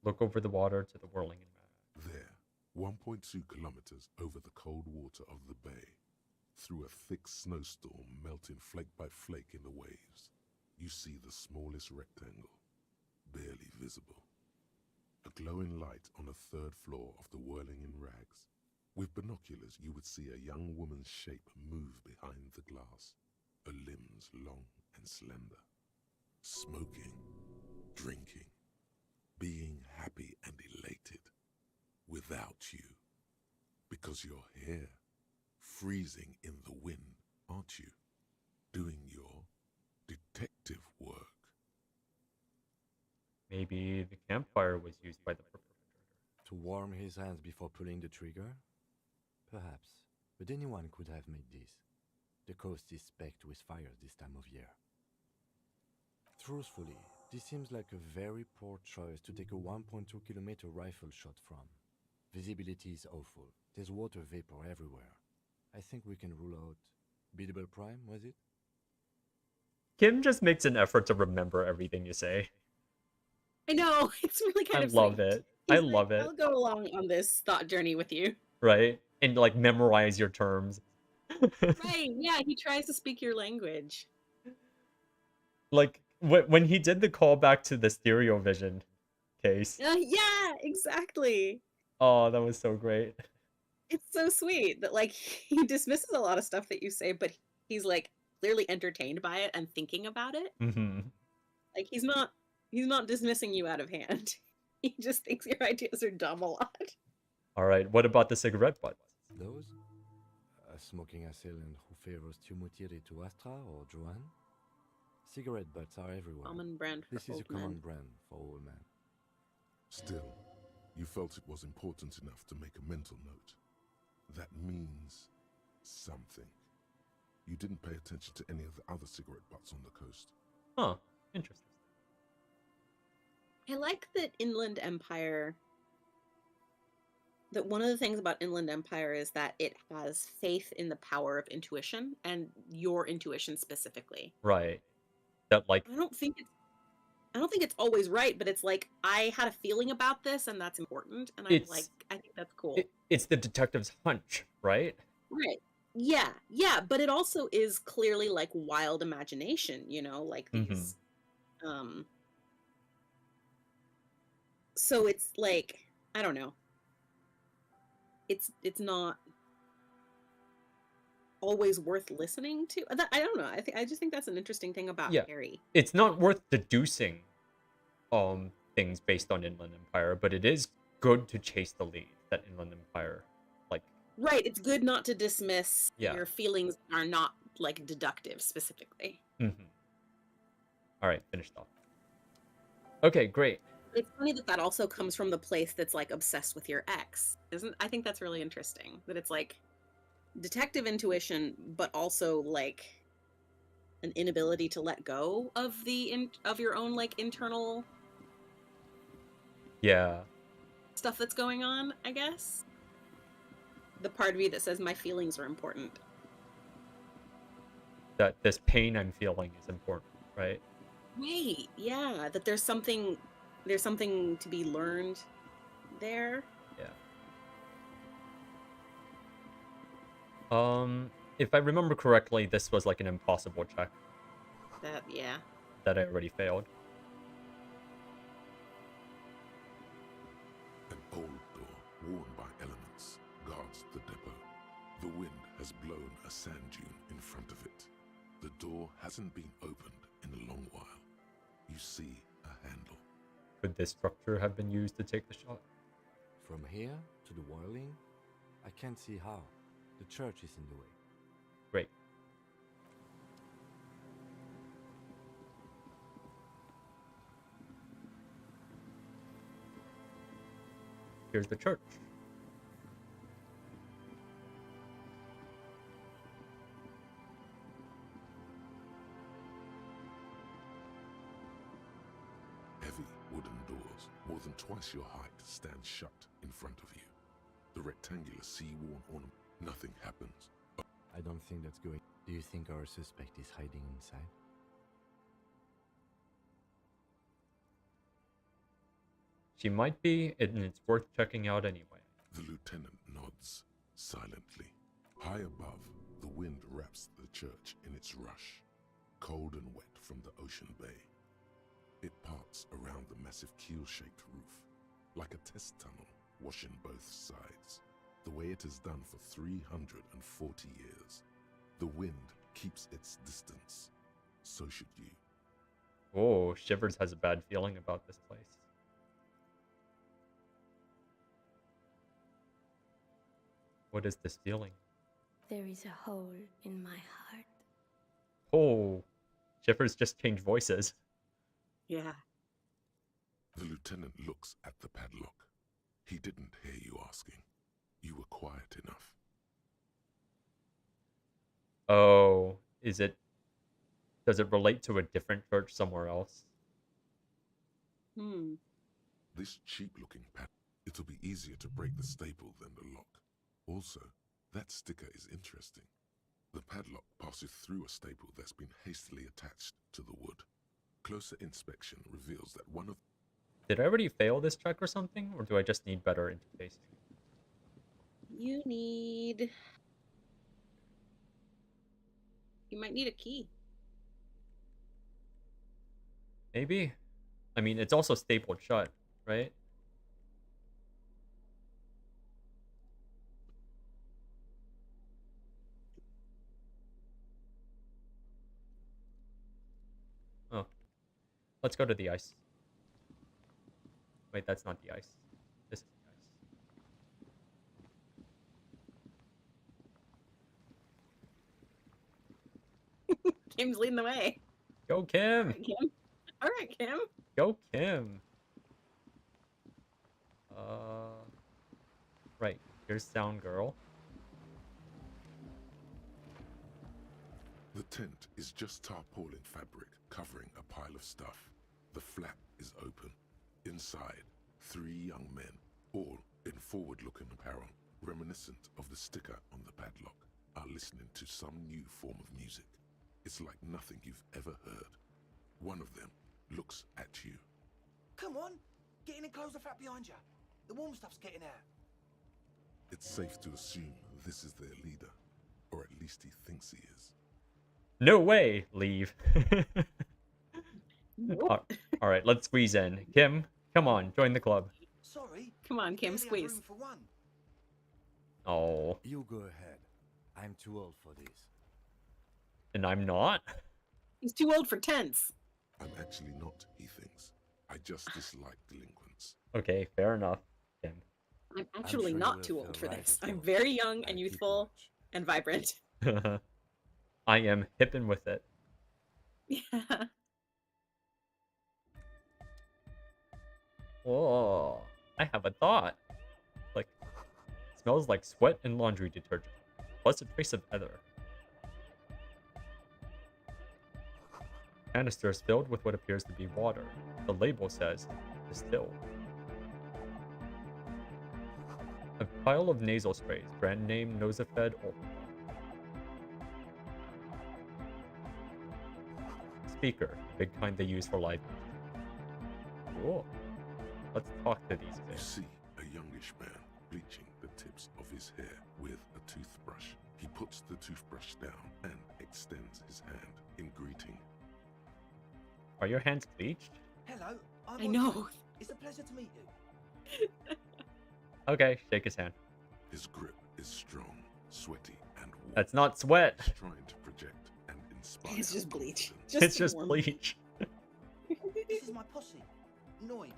[SPEAKER 1] Look over the water to the whirling in rags.
[SPEAKER 5] There, 1.2 kilometers over the cold water of the bay, through a thick snowstorm melting flake by flake in the waves, you see the smallest rectangle, barely visible. A glowing light on the 3rd floor of the whirling in rags. With binoculars, you would see a young woman's shape move behind the glass, her limbs long and slender. Smoking, drinking, being happy and elated. Without you. Because you're here, freezing in the wind, aren't you? Doing your detective work.
[SPEAKER 1] Maybe the campfire was used by the perpetrator.
[SPEAKER 6] To warm his hands before pulling the trigger? Perhaps. But anyone could have made this. The coast is specked with fires this time of year. Truthfully, this seems like a very poor choice to take a 1.2-kilometer rifle shot from. Visibility is awful. There's water vapor everywhere. I think we can rule out Biddable Prime, was it?
[SPEAKER 1] Kim just makes an effort to remember everything you say.
[SPEAKER 2] I know, it's really kind of
[SPEAKER 1] love
[SPEAKER 2] sweet.
[SPEAKER 1] it.
[SPEAKER 2] He's
[SPEAKER 1] I
[SPEAKER 2] like,
[SPEAKER 1] love it.
[SPEAKER 2] I'll go along on this thought journey with you.
[SPEAKER 1] Right? And like memorize your terms.
[SPEAKER 2] Right, yeah, he tries to speak your language.
[SPEAKER 1] Like when he did the callback to the stereo vision case.
[SPEAKER 2] Yeah, exactly.
[SPEAKER 1] Oh, that was so great.
[SPEAKER 2] It's so sweet that like he dismisses a lot of stuff that you say, but he's like clearly entertained by it and thinking about it.
[SPEAKER 1] Mm-hmm.
[SPEAKER 2] Like he's not dismissing you out of hand. He just thinks your ideas are dumb a lot.
[SPEAKER 1] All right, what about the cigarette butts?
[SPEAKER 6] Those? A smoking assailant who favors Tumutiri to Astra or Joanne? Cigarette butts are everywhere.
[SPEAKER 2] Common brand for
[SPEAKER 6] This is a
[SPEAKER 2] old
[SPEAKER 6] common
[SPEAKER 2] men.
[SPEAKER 6] brand for old men.
[SPEAKER 5] Still, you felt it was important enough to make a mental note. That means something. You didn't pay attention to any of the other cigarette butts on the coast.
[SPEAKER 1] Huh, interesting.
[SPEAKER 2] I like that Inland Empire. That one of the things about Inland Empire is that it has faith in the power of intuition and your intuition specifically.
[SPEAKER 1] Right. That like
[SPEAKER 2] I don't think it's always right, but it's like I had a feeling about this and that's important, and I think that's cool.
[SPEAKER 1] it's the detective's hunch, right?
[SPEAKER 2] Right. Yeah, but it also is clearly like wild imagination, you know, like these so it's like, I don't know. It's not always worth listening to. I don't know. I just think that's an interesting thing about Harry.
[SPEAKER 1] It's not worth deducing things based on Inland Empire, but it is good to chase the lead that Inland Empire like.
[SPEAKER 2] Right, it's good not to dismiss your feelings are not like deductive specifically.
[SPEAKER 1] All right, finished off. Okay, great.
[SPEAKER 2] It's funny that that also comes from the place that's like obsessed with your ex, isn't? I think that's really interesting that it's like detective intuition, but also like an inability to let go of of your own like internal
[SPEAKER 1] Yeah.
[SPEAKER 2] stuff that's going on, I guess. The part of you that says my feelings are important.
[SPEAKER 1] That this pain I'm feeling is important, right?
[SPEAKER 2] Right. Yeah, that there's something to be learned there.
[SPEAKER 1] Yeah. If I remember correctly, this was like an impossible check
[SPEAKER 2] Yeah.
[SPEAKER 1] that I already failed.
[SPEAKER 5] An old door, worn by elements, guards the depot. The wind has blown a sand dune in front of it. The door hasn't been opened in a long while. You see a handle.
[SPEAKER 1] Could this structure have been used to take the shot?
[SPEAKER 6] From here to the wiling, I can't see how. The church is in the way.
[SPEAKER 1] Great. Here's the church.
[SPEAKER 5] Heavy wooden doors, more than twice your height, stand shut in front of you. The rectangular sea-worn ornament. Nothing happens.
[SPEAKER 6] I don't think that's going. Do you think our suspect is hiding inside?
[SPEAKER 1] She might be, and it's worth checking out anyway.
[SPEAKER 5] The lieutenant nods silently. High above, the wind wraps the church in its rush, cold and wet from the ocean bay. It parts around the massive keel-shaped roof, like a test tunnel, washing both sides, the way it has done for 340 years. The wind keeps its distance. So should you.
[SPEAKER 1] Oh, Shivers has a bad feeling about this place. What is this feeling?
[SPEAKER 8] There is a hole in my heart.
[SPEAKER 1] Oh, Shivers just changed voices.
[SPEAKER 2] Yeah.
[SPEAKER 5] The lieutenant looks at the padlock. He didn't hear you asking. You were quiet enough.
[SPEAKER 1] Oh, does it relate to a different church somewhere else?
[SPEAKER 5] This cheap-looking padlock, it'll be easier to break the staple than the lock. Also, that sticker is interesting. The padlock passes through a staple that's been hastily attached to the wood. Closer inspection reveals that one of...
[SPEAKER 1] Did I already fail this check or something? Or do I just need better interfacing?
[SPEAKER 2] You might need a key.
[SPEAKER 1] Maybe? I mean, it's also stapled shut, right? Oh. Let's go to the ice. Wait, that's not the ice. This is the ice.
[SPEAKER 2] Kim's leading the way.
[SPEAKER 1] Go, Kim!
[SPEAKER 2] All right, Kim.
[SPEAKER 1] Go, Kim! Right. Here's Sound Girl.
[SPEAKER 5] The tent is just tarpaulin fabric covering a pile of stuff. The flap is open. Inside, 3 young men, all in forward-looking apparel, reminiscent of the sticker on the padlock, are listening to some new form of music. It's like nothing you've ever heard. One of them looks at you.
[SPEAKER 9] Come on, get in and close the flap behind you. The warm stuff's getting out.
[SPEAKER 5] It's safe to assume this is their leader, or at least he thinks he is.
[SPEAKER 1] No way! Leave.
[SPEAKER 2] Nope.
[SPEAKER 1] All right, let's squeeze in. Kim, come on, join the club.
[SPEAKER 9] Sorry.
[SPEAKER 2] Come on, Kim,
[SPEAKER 9] we only have
[SPEAKER 2] squeeze.
[SPEAKER 9] room for one.
[SPEAKER 1] Oh,
[SPEAKER 6] You go ahead. I'm too old for this.
[SPEAKER 1] and I'm not?
[SPEAKER 2] He's too old for tents.
[SPEAKER 5] I'm actually not, he thinks. I just dislike delinquents.
[SPEAKER 1] Okay, fair enough, Kim.
[SPEAKER 2] I'm actually
[SPEAKER 6] sure
[SPEAKER 2] not
[SPEAKER 6] you'll
[SPEAKER 2] too
[SPEAKER 6] feel
[SPEAKER 2] old for
[SPEAKER 6] right
[SPEAKER 2] this.
[SPEAKER 6] as
[SPEAKER 2] I'm
[SPEAKER 6] well.
[SPEAKER 2] very young
[SPEAKER 6] I
[SPEAKER 2] and
[SPEAKER 6] keep
[SPEAKER 2] youthful
[SPEAKER 6] watch.
[SPEAKER 2] and vibrant.
[SPEAKER 1] I am hipping with it.
[SPEAKER 2] Yeah.
[SPEAKER 1] Oh, I have a thought. Like, smells like sweat and laundry detergent, plus a trace of ether. Canister is filled with what appears to be water. The label says, distill. A pile of nasal sprays, brand name Nosafed Ultra. Speaker, big kind they use for live music. Cool. Let's talk to these
[SPEAKER 5] You
[SPEAKER 1] things.
[SPEAKER 5] see a youngish man bleaching the tips of his hair with a toothbrush. He puts the toothbrush down and extends his hand in greeting.
[SPEAKER 1] Are your hands bleached?
[SPEAKER 9] Hello, I'm
[SPEAKER 2] I know.
[SPEAKER 9] Oliver. It's a pleasure to meet you.
[SPEAKER 1] Okay, shake his hand.
[SPEAKER 5] His grip is strong, sweaty, and warm.
[SPEAKER 1] That's not sweat.
[SPEAKER 5] He's trying to project and inspire.
[SPEAKER 2] It's just bleach.
[SPEAKER 5] confidence.
[SPEAKER 1] It's just
[SPEAKER 2] warm.
[SPEAKER 1] bleach.
[SPEAKER 9] This is my posse, Noid.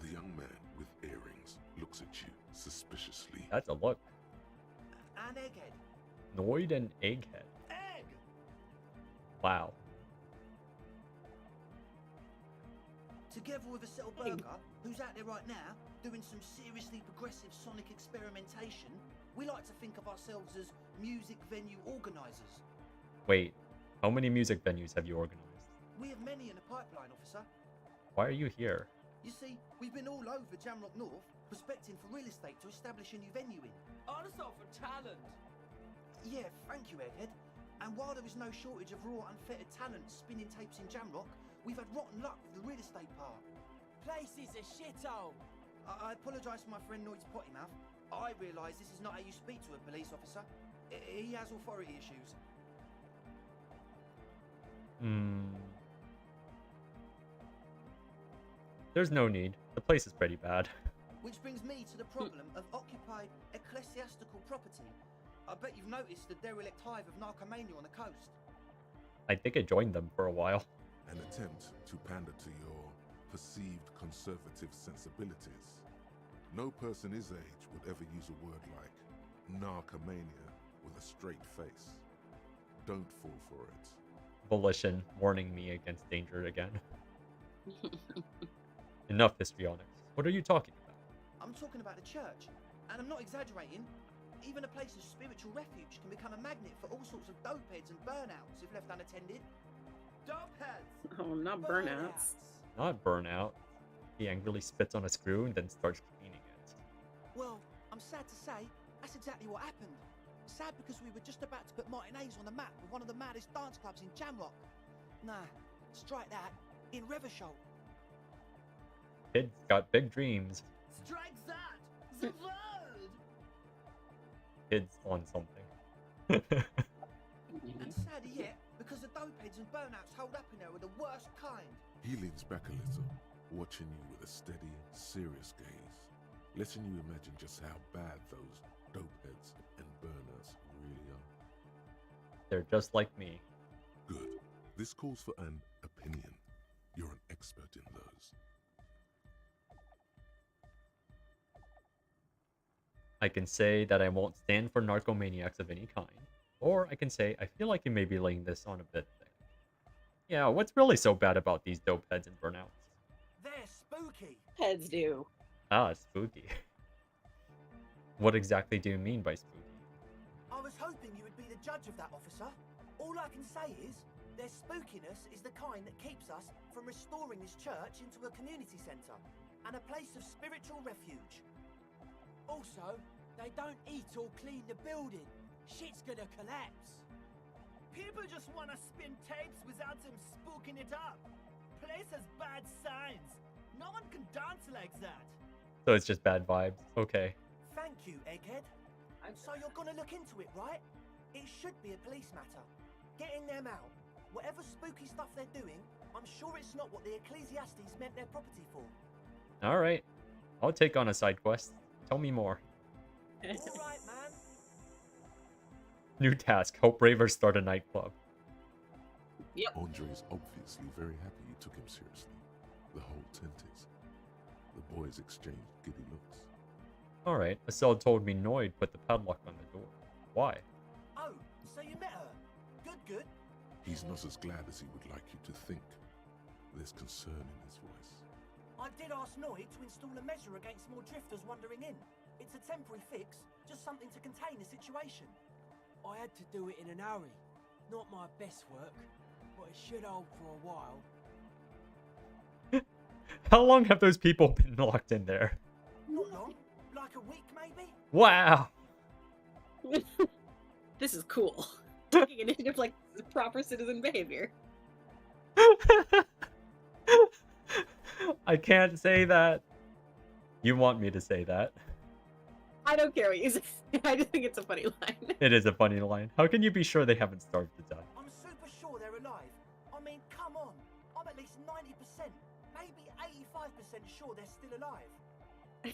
[SPEAKER 5] The young man with earrings looks at you suspiciously.
[SPEAKER 1] That's a look.
[SPEAKER 9] And Egghead.
[SPEAKER 1] Noid and Egghead.
[SPEAKER 9] Egg!
[SPEAKER 1] Wow.
[SPEAKER 9] Together with a Settle Burger, who's out there right now, doing some seriously progressive sonic experimentation, we like to think of ourselves as music venue organisers.
[SPEAKER 1] Wait, how many music venues have you organized?
[SPEAKER 9] We have many in the pipeline, officer.
[SPEAKER 1] Why are you here?
[SPEAKER 9] You see, we've been all over Jamrock North, prospecting for real estate to establish a new venue in.
[SPEAKER 10] Also for talent.
[SPEAKER 9] Yeah, thank you, Egghead. And while there is no shortage of raw, unfettered talent spinning tapes in Jamrock, we've had rotten luck with the real estate part.
[SPEAKER 10] Place is a shithole.
[SPEAKER 9] I apologise for my friend Noid's potty mouth. I realise this is not how you speak to a police officer. He has authority issues.
[SPEAKER 1] There's no need. The place is pretty bad.
[SPEAKER 9] Which brings me to the problem of occupied ecclesiastical property. I bet you've noticed the derelict hive of narcomania on the coast.
[SPEAKER 1] I think I joined them for a while.
[SPEAKER 5] An attempt to pander to your perceived conservative sensibilities. No person his age would ever use a word like narcomania with a straight face. Don't fall for it.
[SPEAKER 1] Volition warning me against danger again. Enough histrionics. What are you talking about?
[SPEAKER 9] I'm talking about the church, and I'm not exaggerating. Even a place of spiritual refuge can become a magnet for all sorts of dopeheads and burnouts if left unattended.
[SPEAKER 10] Dopeheads.
[SPEAKER 2] Oh, not burnouts.
[SPEAKER 1] Not burnout. He angrily spits on a screw and then starts cleaning it.
[SPEAKER 9] Well, I'm sad to say, that's exactly what happened. Sad because we were just about to put Martinez on the map with one of the maddest dance clubs in Jamrock. Nah, strike that, in Reversholt.
[SPEAKER 1] Kid's got big dreams.
[SPEAKER 10] Strike that. The word.
[SPEAKER 1] Kid's on something.
[SPEAKER 9] And sadder yet, because the dopeheads and burnouts holed up in there are the worst kind.
[SPEAKER 5] He leans back a little, watching you with a steady, serious gaze, letting you imagine just how bad those dopeheads and burners really are.
[SPEAKER 1] They're just like me.
[SPEAKER 5] Good. This calls for an opinion. You're an expert in those.
[SPEAKER 1] I can say that I won't stand for narcomaniacs of any kind. Or I can say I feel like you may be laying this on a bit thick. Yeah, what's really so bad about these dope heads and burnouts?
[SPEAKER 9] They're spooky.
[SPEAKER 2] Heads do.
[SPEAKER 1] Ah, spooky. What exactly do you mean by spooky?
[SPEAKER 9] I was hoping you would be the judge of that, officer. All I can say is, their spookiness is the kind that keeps us from restoring this church into a community centre and a place of spiritual refuge.
[SPEAKER 10] Also, they don't eat or clean the building. Shit's gonna collapse. People just wanna spin tapes without them spooking it up. Place has bad signs. No one can dance like that.
[SPEAKER 1] So it's just bad vibes. Okay.
[SPEAKER 9] Thank you, Egghead. And so you're gonna look into it, right? It should be a police matter. Getting them out. Whatever spooky stuff they're doing, I'm sure it's not what the Ecclesiastes meant their property for.
[SPEAKER 1] Alright. I'll take on a side quest. Tell me more.
[SPEAKER 9] Alright, man.
[SPEAKER 1] New task. Help Ravers start a nightclub.
[SPEAKER 2] Yep.
[SPEAKER 5] Andre's obviously very happy you took him seriously. The whole tent is. The boys exchanged giddy looks.
[SPEAKER 1] Alright. Estelle told me Noid put the padlock on the door. Why?
[SPEAKER 9] Oh, so you met her. Good good.
[SPEAKER 5] He's not as glad as he would like you to think. There's concern in his voice.
[SPEAKER 9] I did ask Noid to install a measure against more drifters wandering in. It's a temporary fix, just something to contain the situation.
[SPEAKER 10] I had to do it in an hurry. Not my best work, but it should hold for a while.
[SPEAKER 1] How long have those people been locked in there?
[SPEAKER 9] Not long, like a week maybe?
[SPEAKER 1] Wow.
[SPEAKER 2] This is cool. Taking initiative like proper citizen behavior.
[SPEAKER 1] I can't say that. You want me to say that.
[SPEAKER 2] I don't care what you say. I just think it's a funny line.
[SPEAKER 1] It is a funny line. How can you be sure they haven't starved to death?
[SPEAKER 9] I'm super sure they're alive. I mean, come on. I'm at least 90%, maybe 85% sure they're still alive.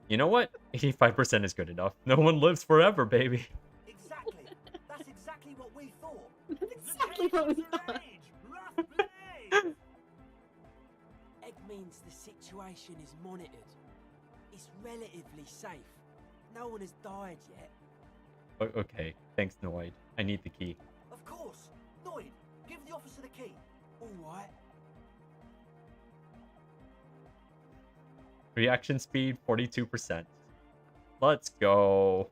[SPEAKER 1] You know what? 85% is good enough. No one lives forever, baby.
[SPEAKER 9] Exactly. That's exactly what we thought.
[SPEAKER 2] Exactly what we thought.
[SPEAKER 9] Rough blade.
[SPEAKER 10] Egg means the situation is monitored. It's relatively safe. No one has died yet.
[SPEAKER 1] Okay, thanks, Noid. I need the key.
[SPEAKER 9] Of course. Noid, give the officer the key.
[SPEAKER 10] All right.
[SPEAKER 1] Reaction speed, 42%. Let's go.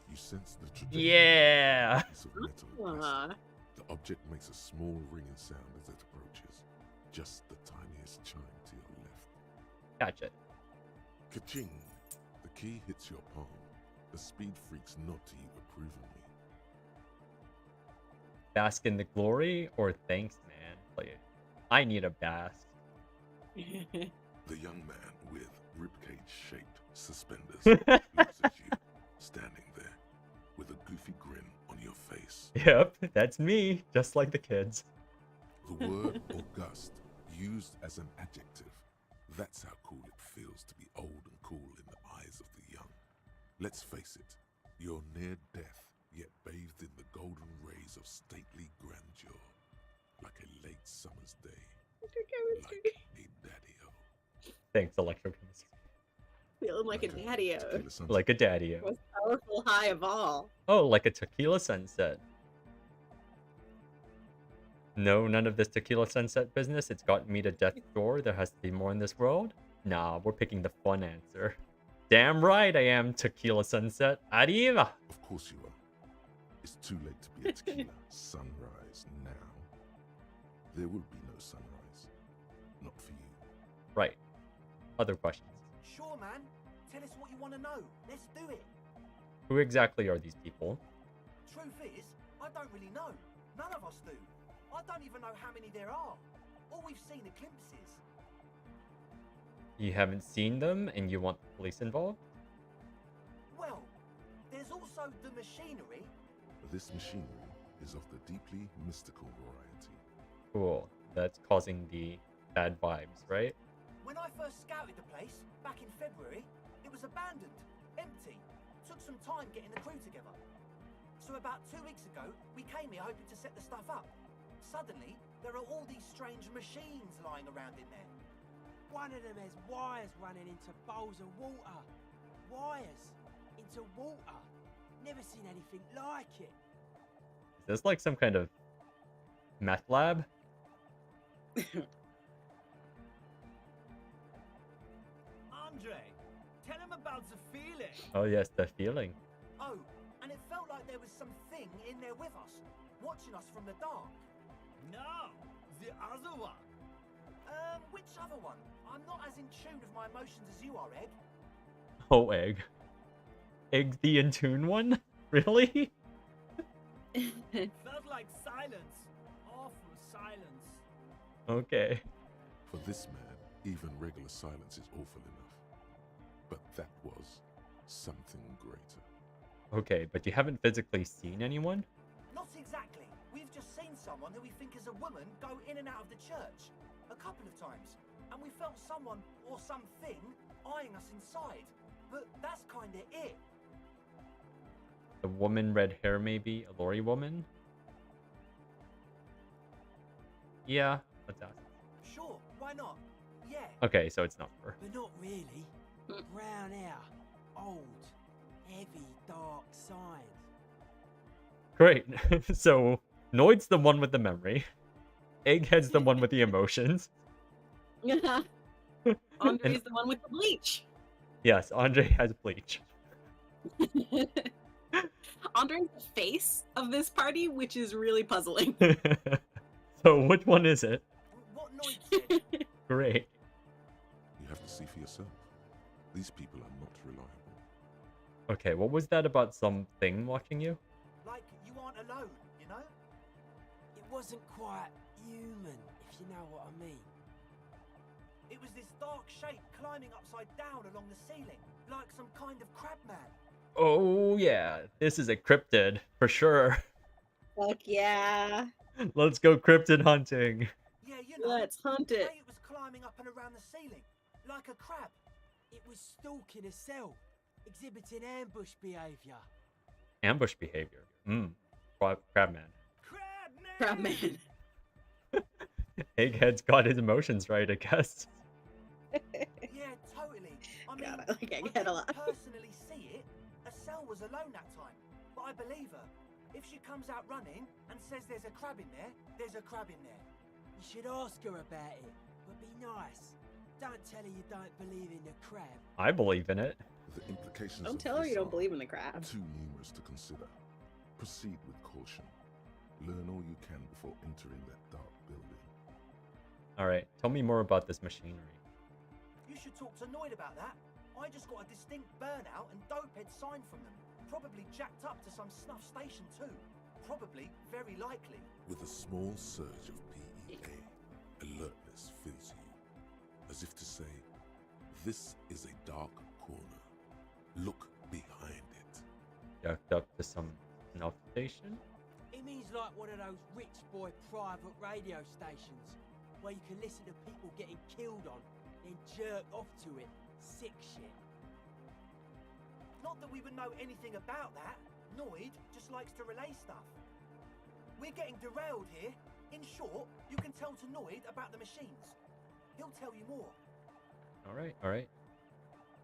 [SPEAKER 5] You sense the trajectory
[SPEAKER 1] Yeah!
[SPEAKER 5] of a piece of metal pressed. The object makes a small ringing sound as it approaches. Just the tiniest chime to your left.
[SPEAKER 1] Gotcha.
[SPEAKER 5] Ka-ching! The key hits your palm. The speed freaks nod to you approvingly.
[SPEAKER 1] Bask in the glory or thanks, man? Like, I need a bask.
[SPEAKER 5] The young man with ribcage-shaped suspenders looks at you, standing there, with a goofy grin on your face.
[SPEAKER 1] Yep, that's me, just like the kids.
[SPEAKER 5] The word august, used as an adjective. That's how cool it feels to be old and cool in the eyes of the young. Let's face it, you're near death, yet bathed in the golden rays of stately grandeur, like a late summer's day, like a daddy-o.
[SPEAKER 1] Thanks, electrochemistry.
[SPEAKER 2] Feeling like a daddy-o.
[SPEAKER 5] Tequila sunset.
[SPEAKER 1] Like a daddy-o.
[SPEAKER 2] Most powerful high of all.
[SPEAKER 1] Oh, like a tequila sunset. No, none of this tequila sunset business. It's gotten me to death's door. There has to be more in this world. Nah, we're picking the fun answer. Damn right I am tequila sunset. Arriba!
[SPEAKER 5] Of course you are. It's too late to be a tequila sunrise now. There will be no sunrise. Not for you.
[SPEAKER 1] Right. Other questions.
[SPEAKER 9] Sure, man. Tell us what you want to know. Let's do it.
[SPEAKER 1] Who exactly are these people?
[SPEAKER 9] Truth is, I don't really know. None of us do. I don't even know how many there are. All we've seen are glimpses.
[SPEAKER 1] You haven't seen them and you want the police involved?
[SPEAKER 9] Well, there's also the machinery.
[SPEAKER 5] This machinery is of the deeply mystical variety.
[SPEAKER 1] Cool. That's causing the bad vibes, right?
[SPEAKER 9] When I first scouted the place, back in February, it was abandoned, empty. Took some time getting the crew together. So about 2 weeks ago, we came here hoping to set the stuff up. Suddenly, there are all these strange machines lying around in there.
[SPEAKER 10] One of them has wires running into bowls of water. Wires into water. Never seen anything like it.
[SPEAKER 1] Is this like some kind of meth lab?
[SPEAKER 10] Andre, tell him about the feeling.
[SPEAKER 1] Oh yes, the feeling.
[SPEAKER 9] Oh, and it felt like there was something in there with us, watching us from the dark.
[SPEAKER 10] No, the other one.
[SPEAKER 9] Which other one? I'm not as in tune with my emotions as you are, Egg.
[SPEAKER 1] Oh, Egg. Egg the in tune one? Really?
[SPEAKER 10] Felt like silence. Awful silence.
[SPEAKER 1] Okay.
[SPEAKER 5] For this man, even regular silence is awful enough. But that was something greater.
[SPEAKER 1] Okay, but you haven't physically seen anyone?
[SPEAKER 9] Not exactly. We've just seen someone who we think is a woman go in and out of the church a couple of times, and we felt someone or something eyeing us inside. But that's kinda it.
[SPEAKER 1] The woman, red hair maybe? A lorry woman? Yeah, let's ask.
[SPEAKER 9] Sure, why not? Yeah.
[SPEAKER 1] Okay, so it's not her.
[SPEAKER 10] But not really. Brown hair. Old. Heavy, dark signs.
[SPEAKER 1] Great. So, Noid's the one with the memory. Egghead's the one with the emotions.
[SPEAKER 2] Andre's the one with the bleach.
[SPEAKER 1] Yes, Andre has bleach.
[SPEAKER 2] Andre's the face of this party, which is really puzzling.
[SPEAKER 1] So, which one is it?
[SPEAKER 9] What Noid said.
[SPEAKER 1] Great.
[SPEAKER 5] You have to see for yourself. These people are not reliable.
[SPEAKER 1] Okay, what was that about something watching you?
[SPEAKER 9] Like, you aren't alone, you know?
[SPEAKER 10] It wasn't quite human, if you know what I mean.
[SPEAKER 9] It was this dark shape climbing upside down along the ceiling, like some kind of crab man.
[SPEAKER 1] Oh, yeah. This is a cryptid, for sure.
[SPEAKER 2] Fuck yeah.
[SPEAKER 1] Let's go cryptid hunting.
[SPEAKER 9] Yeah, you know.
[SPEAKER 2] Let's hunt
[SPEAKER 9] the
[SPEAKER 2] it.
[SPEAKER 9] way it was climbing up and around the ceiling, like a crab.
[SPEAKER 10] It was stalking a cell, exhibiting ambush behavior.
[SPEAKER 1] Ambush behavior. Crabman.
[SPEAKER 2] Crabman.
[SPEAKER 1] Egghead's got his emotions right, I guess.
[SPEAKER 9] Yeah, totally. I mean,
[SPEAKER 2] God, I like
[SPEAKER 9] I
[SPEAKER 2] Egghead a
[SPEAKER 9] didn't
[SPEAKER 2] lot.
[SPEAKER 9] personally see it. Estelle was alone that time, but I believe her. If she comes out running and says there's a crab in there, there's a crab in there.
[SPEAKER 10] You should ask her about it, but be nice. Don't tell her you don't believe in the crab.
[SPEAKER 1] I believe in it.
[SPEAKER 5] The implications
[SPEAKER 2] Don't
[SPEAKER 5] of
[SPEAKER 2] tell her
[SPEAKER 5] this
[SPEAKER 2] you don't
[SPEAKER 5] are
[SPEAKER 2] believe in the crab.
[SPEAKER 5] too numerous to consider. Proceed with caution. Learn all you can before entering that dark building.
[SPEAKER 1] Alright, tell me more about this machinery.
[SPEAKER 9] You should talk to Noid about that. I just got a distinct burnout and dopehead sign from them. Probably jacked up to some snuff station too. Probably, very likely.
[SPEAKER 5] With a small surge of PEA, alertness fills you, as if to say, this is a dark corner. Look behind it.
[SPEAKER 1] Jacked up to some snuff station?
[SPEAKER 10] It means like one of those rich boy private radio stations, where you can listen to people getting killed on, then jerk off to it. Sick shit.
[SPEAKER 9] Not that we would know anything about that. Noid just likes to relay stuff. We're getting derailed here. In short, you can tell to Noid about the machines. He'll tell you more.
[SPEAKER 1] Alright, alright.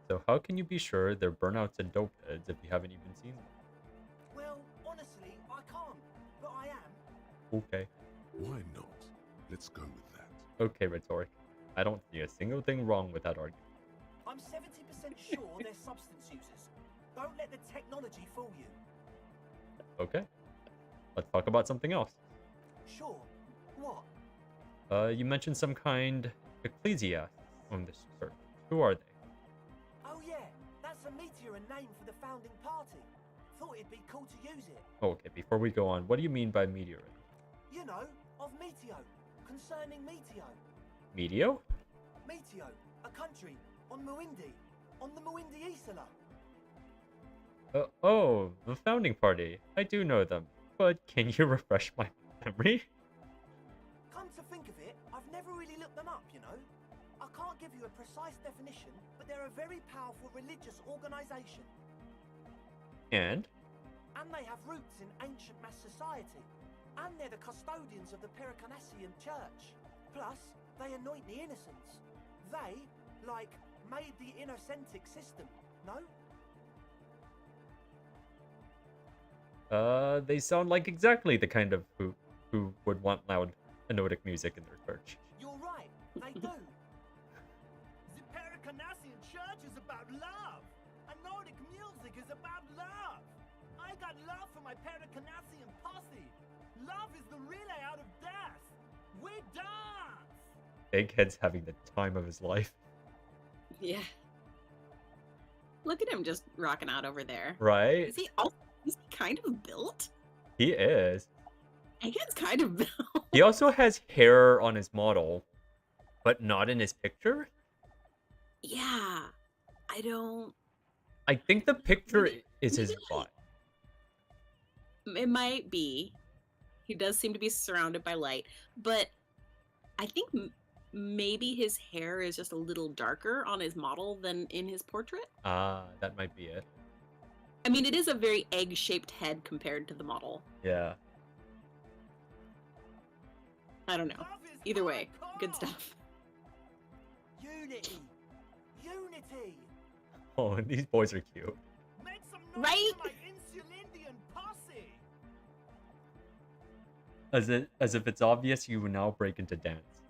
[SPEAKER 1] So how can you be sure they're burnouts and dopeheads if you haven't even seen them?
[SPEAKER 9] Well, honestly, I can't. But I am.
[SPEAKER 1] Okay.
[SPEAKER 5] Why not? Let's go with that.
[SPEAKER 1] Okay, Rhetoric. I don't see a single thing wrong with that argument.
[SPEAKER 9] I'm 70% sure they're substance users. Don't let the technology fool you.
[SPEAKER 1] Okay. Let's talk about something else.
[SPEAKER 9] Sure. What?
[SPEAKER 1] You mentioned some kind ecclesiast on this church. Who are they?
[SPEAKER 9] Oh yeah, that's a meteor name for the founding party. Thought it'd be cool to use it.
[SPEAKER 1] Okay, before we go on, what do you mean by meteorite?
[SPEAKER 9] You know, of Meteo. Concerning Meteo.
[SPEAKER 1] Meteo?
[SPEAKER 9] Meteo, a country on Muindi. On the Muindi Isla.
[SPEAKER 1] Oh, the founding party. I do know them. But can you refresh my memory?
[SPEAKER 9] Come to think of it, I've never really looked them up, you know. I can't give you a precise definition, but they're a very powerful religious organization.
[SPEAKER 1] And?
[SPEAKER 9] And they have roots in ancient mass society. And they're the custodians of the Pericanassian church. Plus, they anoint the innocents. They, like, made the innocentic system, no?
[SPEAKER 1] They sound like exactly the kind of who would want loud anotic music in their church.
[SPEAKER 9] You're right, they do.
[SPEAKER 10] The Pericanassian church is about love. And Nordic music is about love. I got love for my Pericanassian posse. Love is the relay out of death. We dance.
[SPEAKER 1] Egghead's having the time of his life.
[SPEAKER 2] Yeah. Look at him just rocking out over there.
[SPEAKER 1] Right?
[SPEAKER 2] Is he kind of built?
[SPEAKER 1] He is.
[SPEAKER 2] Egghead's kind of built.
[SPEAKER 1] He also has hair on his model, but not in his picture.
[SPEAKER 2] Yeah.
[SPEAKER 1] I think the picture is his butt.
[SPEAKER 2] It might be. He does seem to be surrounded by light, but I think maybe his hair is just a little darker on his model than in his portrait.
[SPEAKER 1] Ah, that might be it.
[SPEAKER 2] I mean, it is a very egg-shaped head compared to the model.
[SPEAKER 1] Yeah.
[SPEAKER 2] I don't know. Either way, good stuff.
[SPEAKER 9] Unity! Unity!
[SPEAKER 1] Oh, and these boys are cute.
[SPEAKER 10] Make some noise
[SPEAKER 2] Right?
[SPEAKER 10] for my Insulindian posse.
[SPEAKER 1] As if it's obvious, you will now break into dance.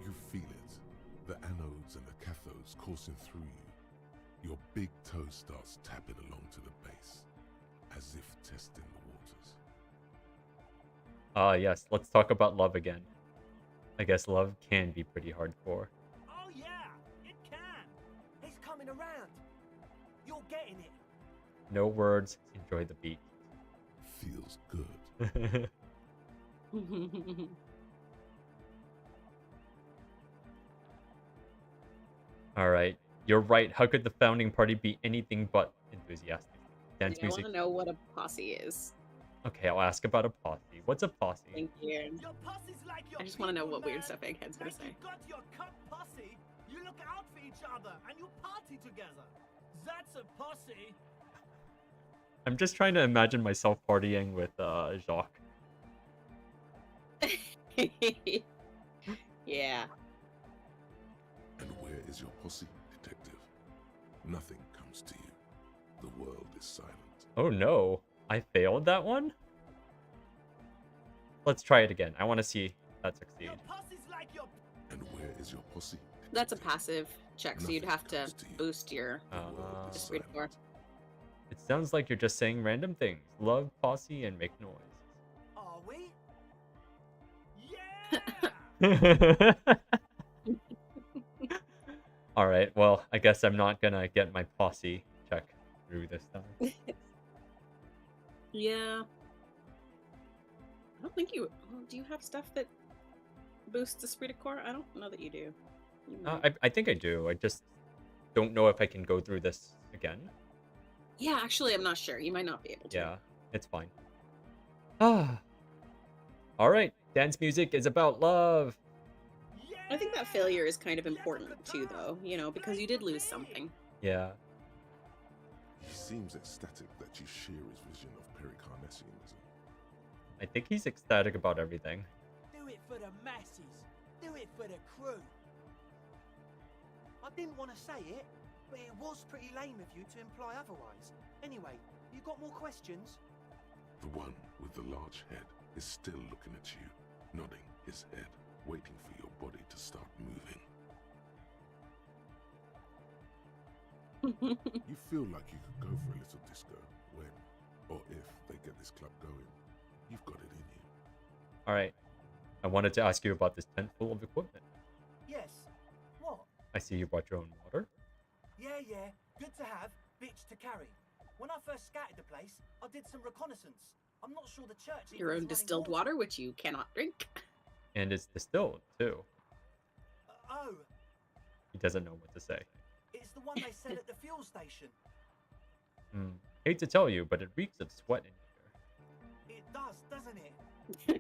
[SPEAKER 5] You feel it. The anodes and the cathodes coursing through you. Your big toe starts tapping along to the base, as if testing the waters.
[SPEAKER 1] Ah, yes, let's talk about love again. I guess love can be pretty hardcore.
[SPEAKER 10] Oh yeah, it can.
[SPEAKER 9] He's coming around. You're getting it.
[SPEAKER 1] No words, enjoy the beat.
[SPEAKER 5] Feels good.
[SPEAKER 1] Alright, you're right. How could the founding party be anything but enthusiastic? Dance
[SPEAKER 2] I want
[SPEAKER 1] music.
[SPEAKER 2] to know what a posse is.
[SPEAKER 1] Okay, I'll ask about a posse. What's a posse?
[SPEAKER 2] Thank you.
[SPEAKER 10] Your posse's like your
[SPEAKER 2] I just want to know
[SPEAKER 10] people,
[SPEAKER 2] what weird
[SPEAKER 10] man.
[SPEAKER 2] stuff Egghead's gonna
[SPEAKER 10] Like
[SPEAKER 2] say.
[SPEAKER 10] you got your cup posse, you look out for each other, and you party together. That's a posse.
[SPEAKER 1] I'm just trying to imagine myself partying with Jacques.
[SPEAKER 2] Yeah.
[SPEAKER 5] And where is your posse, detective? Nothing comes to you. The world is silent.
[SPEAKER 1] Oh no, I failed that one? Let's try it again. I want to see that succeed.
[SPEAKER 10] Your posse's like your
[SPEAKER 5] And where is your posse?
[SPEAKER 2] That's a
[SPEAKER 5] detective?
[SPEAKER 2] passive check, so you'd have to
[SPEAKER 5] Nothing comes to you.
[SPEAKER 2] boost your
[SPEAKER 5] The world is
[SPEAKER 2] esprit de corps.
[SPEAKER 5] silent.
[SPEAKER 1] It sounds like you're just saying random things. Love, posse, and make noise.
[SPEAKER 10] Are we? Yeah.
[SPEAKER 1] Alright, well, I guess I'm not gonna get my posse check through this time.
[SPEAKER 2] Yeah. I don't think you. Well, do you have stuff that boosts esprit de corps? I don't know that you do. You might.
[SPEAKER 1] I think I do. I just don't know if I can go through this again.
[SPEAKER 2] Yeah, actually, I'm not sure. You might not be able to.
[SPEAKER 1] Yeah, it's fine. Ah. Alright, dance music is about love.
[SPEAKER 2] I think that failure is kind of important too, though. You know, because you did lose something.
[SPEAKER 1] Yeah.
[SPEAKER 5] He seems ecstatic that you share his vision of pericarnassianism.
[SPEAKER 1] I think he's ecstatic about everything.
[SPEAKER 10] Do it for the masses. Do it for the crew.
[SPEAKER 9] I didn't want to say it, but it was pretty lame of you to imply otherwise. Anyway, you got more questions?
[SPEAKER 5] The one with the large head is still looking at you, nodding his head, waiting for your body to start moving. You feel like you could go for a little disco when, or if they get this club going. You've got it in you.
[SPEAKER 1] Alright. I wanted to ask you about this tent full of equipment.
[SPEAKER 9] Yes. What?
[SPEAKER 1] I see you brought your own water.
[SPEAKER 9] Yeah, yeah. Good to have, bitch to carry. When I first scattered the place, I did some reconnaissance. I'm not sure the church. even
[SPEAKER 2] Your
[SPEAKER 9] is
[SPEAKER 2] own
[SPEAKER 9] running
[SPEAKER 2] distilled water, which you cannot drink.
[SPEAKER 1] And it's distilled, too.
[SPEAKER 9] Oh,
[SPEAKER 1] He doesn't know what to say.
[SPEAKER 9] it's the one they sell at the fuel station.
[SPEAKER 1] Hate to tell you, but it reeks of sweat in here.
[SPEAKER 9] It does, doesn't it?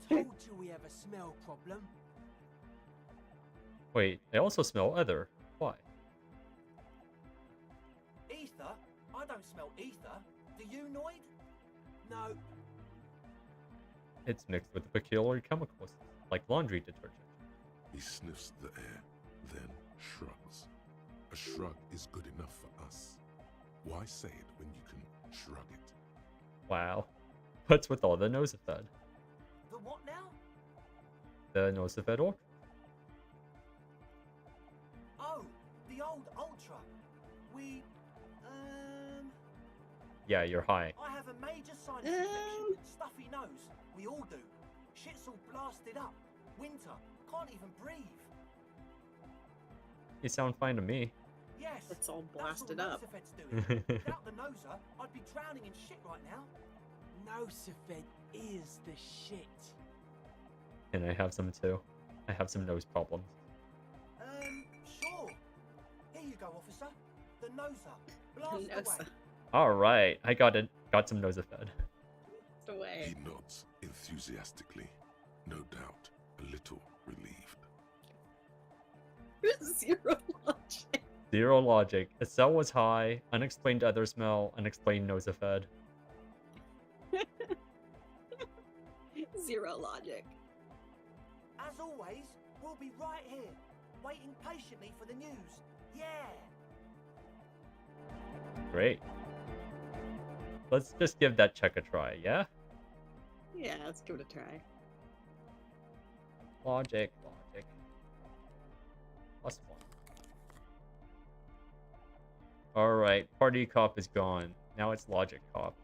[SPEAKER 10] Told you we have a smell problem.
[SPEAKER 1] Wait, I also smell other. Why?
[SPEAKER 9] Ether? I don't smell ether. Do you, Noid?
[SPEAKER 10] No,
[SPEAKER 1] It's mixed with peculiar chemicals, like laundry detergent.
[SPEAKER 5] He sniffs the air, then shrugs. A shrug is good enough for us. Why say it when you can shrug it?
[SPEAKER 1] Wow. What's with all the Nosafed?
[SPEAKER 9] The what now?
[SPEAKER 1] The Nosafed Ultra.
[SPEAKER 9] Oh, the old Ultra. We,
[SPEAKER 1] Yeah, you're high.
[SPEAKER 9] I have a major sinus infection, stuffy nose. We all do. Shit's all blasted up. Winter. Can't even breathe.
[SPEAKER 1] You sound fine to me.
[SPEAKER 9] Yes.
[SPEAKER 2] It's all
[SPEAKER 9] that's
[SPEAKER 2] blasted
[SPEAKER 9] all
[SPEAKER 2] up.
[SPEAKER 9] Nosafed's doing. Without the noser, I'd be drowning in shit right now.
[SPEAKER 10] Nosafed is the shit.
[SPEAKER 1] And I have some too. I have some nose problems.
[SPEAKER 9] Sure. Here you go, officer. The noser. Blast
[SPEAKER 2] Noser.
[SPEAKER 9] away.
[SPEAKER 1] Alright, I got it. Got some Nosafed.
[SPEAKER 2] It's away.
[SPEAKER 5] He nods enthusiastically, no doubt a little relieved.
[SPEAKER 2] Zero logic.
[SPEAKER 1] Zero logic. A cell was high, unexplained other smell, unexplained Nosafed.
[SPEAKER 2] Zero logic.
[SPEAKER 9] As always, we'll be right here, waiting patiently for the news. Yeah.
[SPEAKER 1] Great. Let's just give that check a try, yeah?
[SPEAKER 2] Yeah, let's give it a try.
[SPEAKER 1] Logic. +1. Alright, party cop is gone. Now it's logic cop.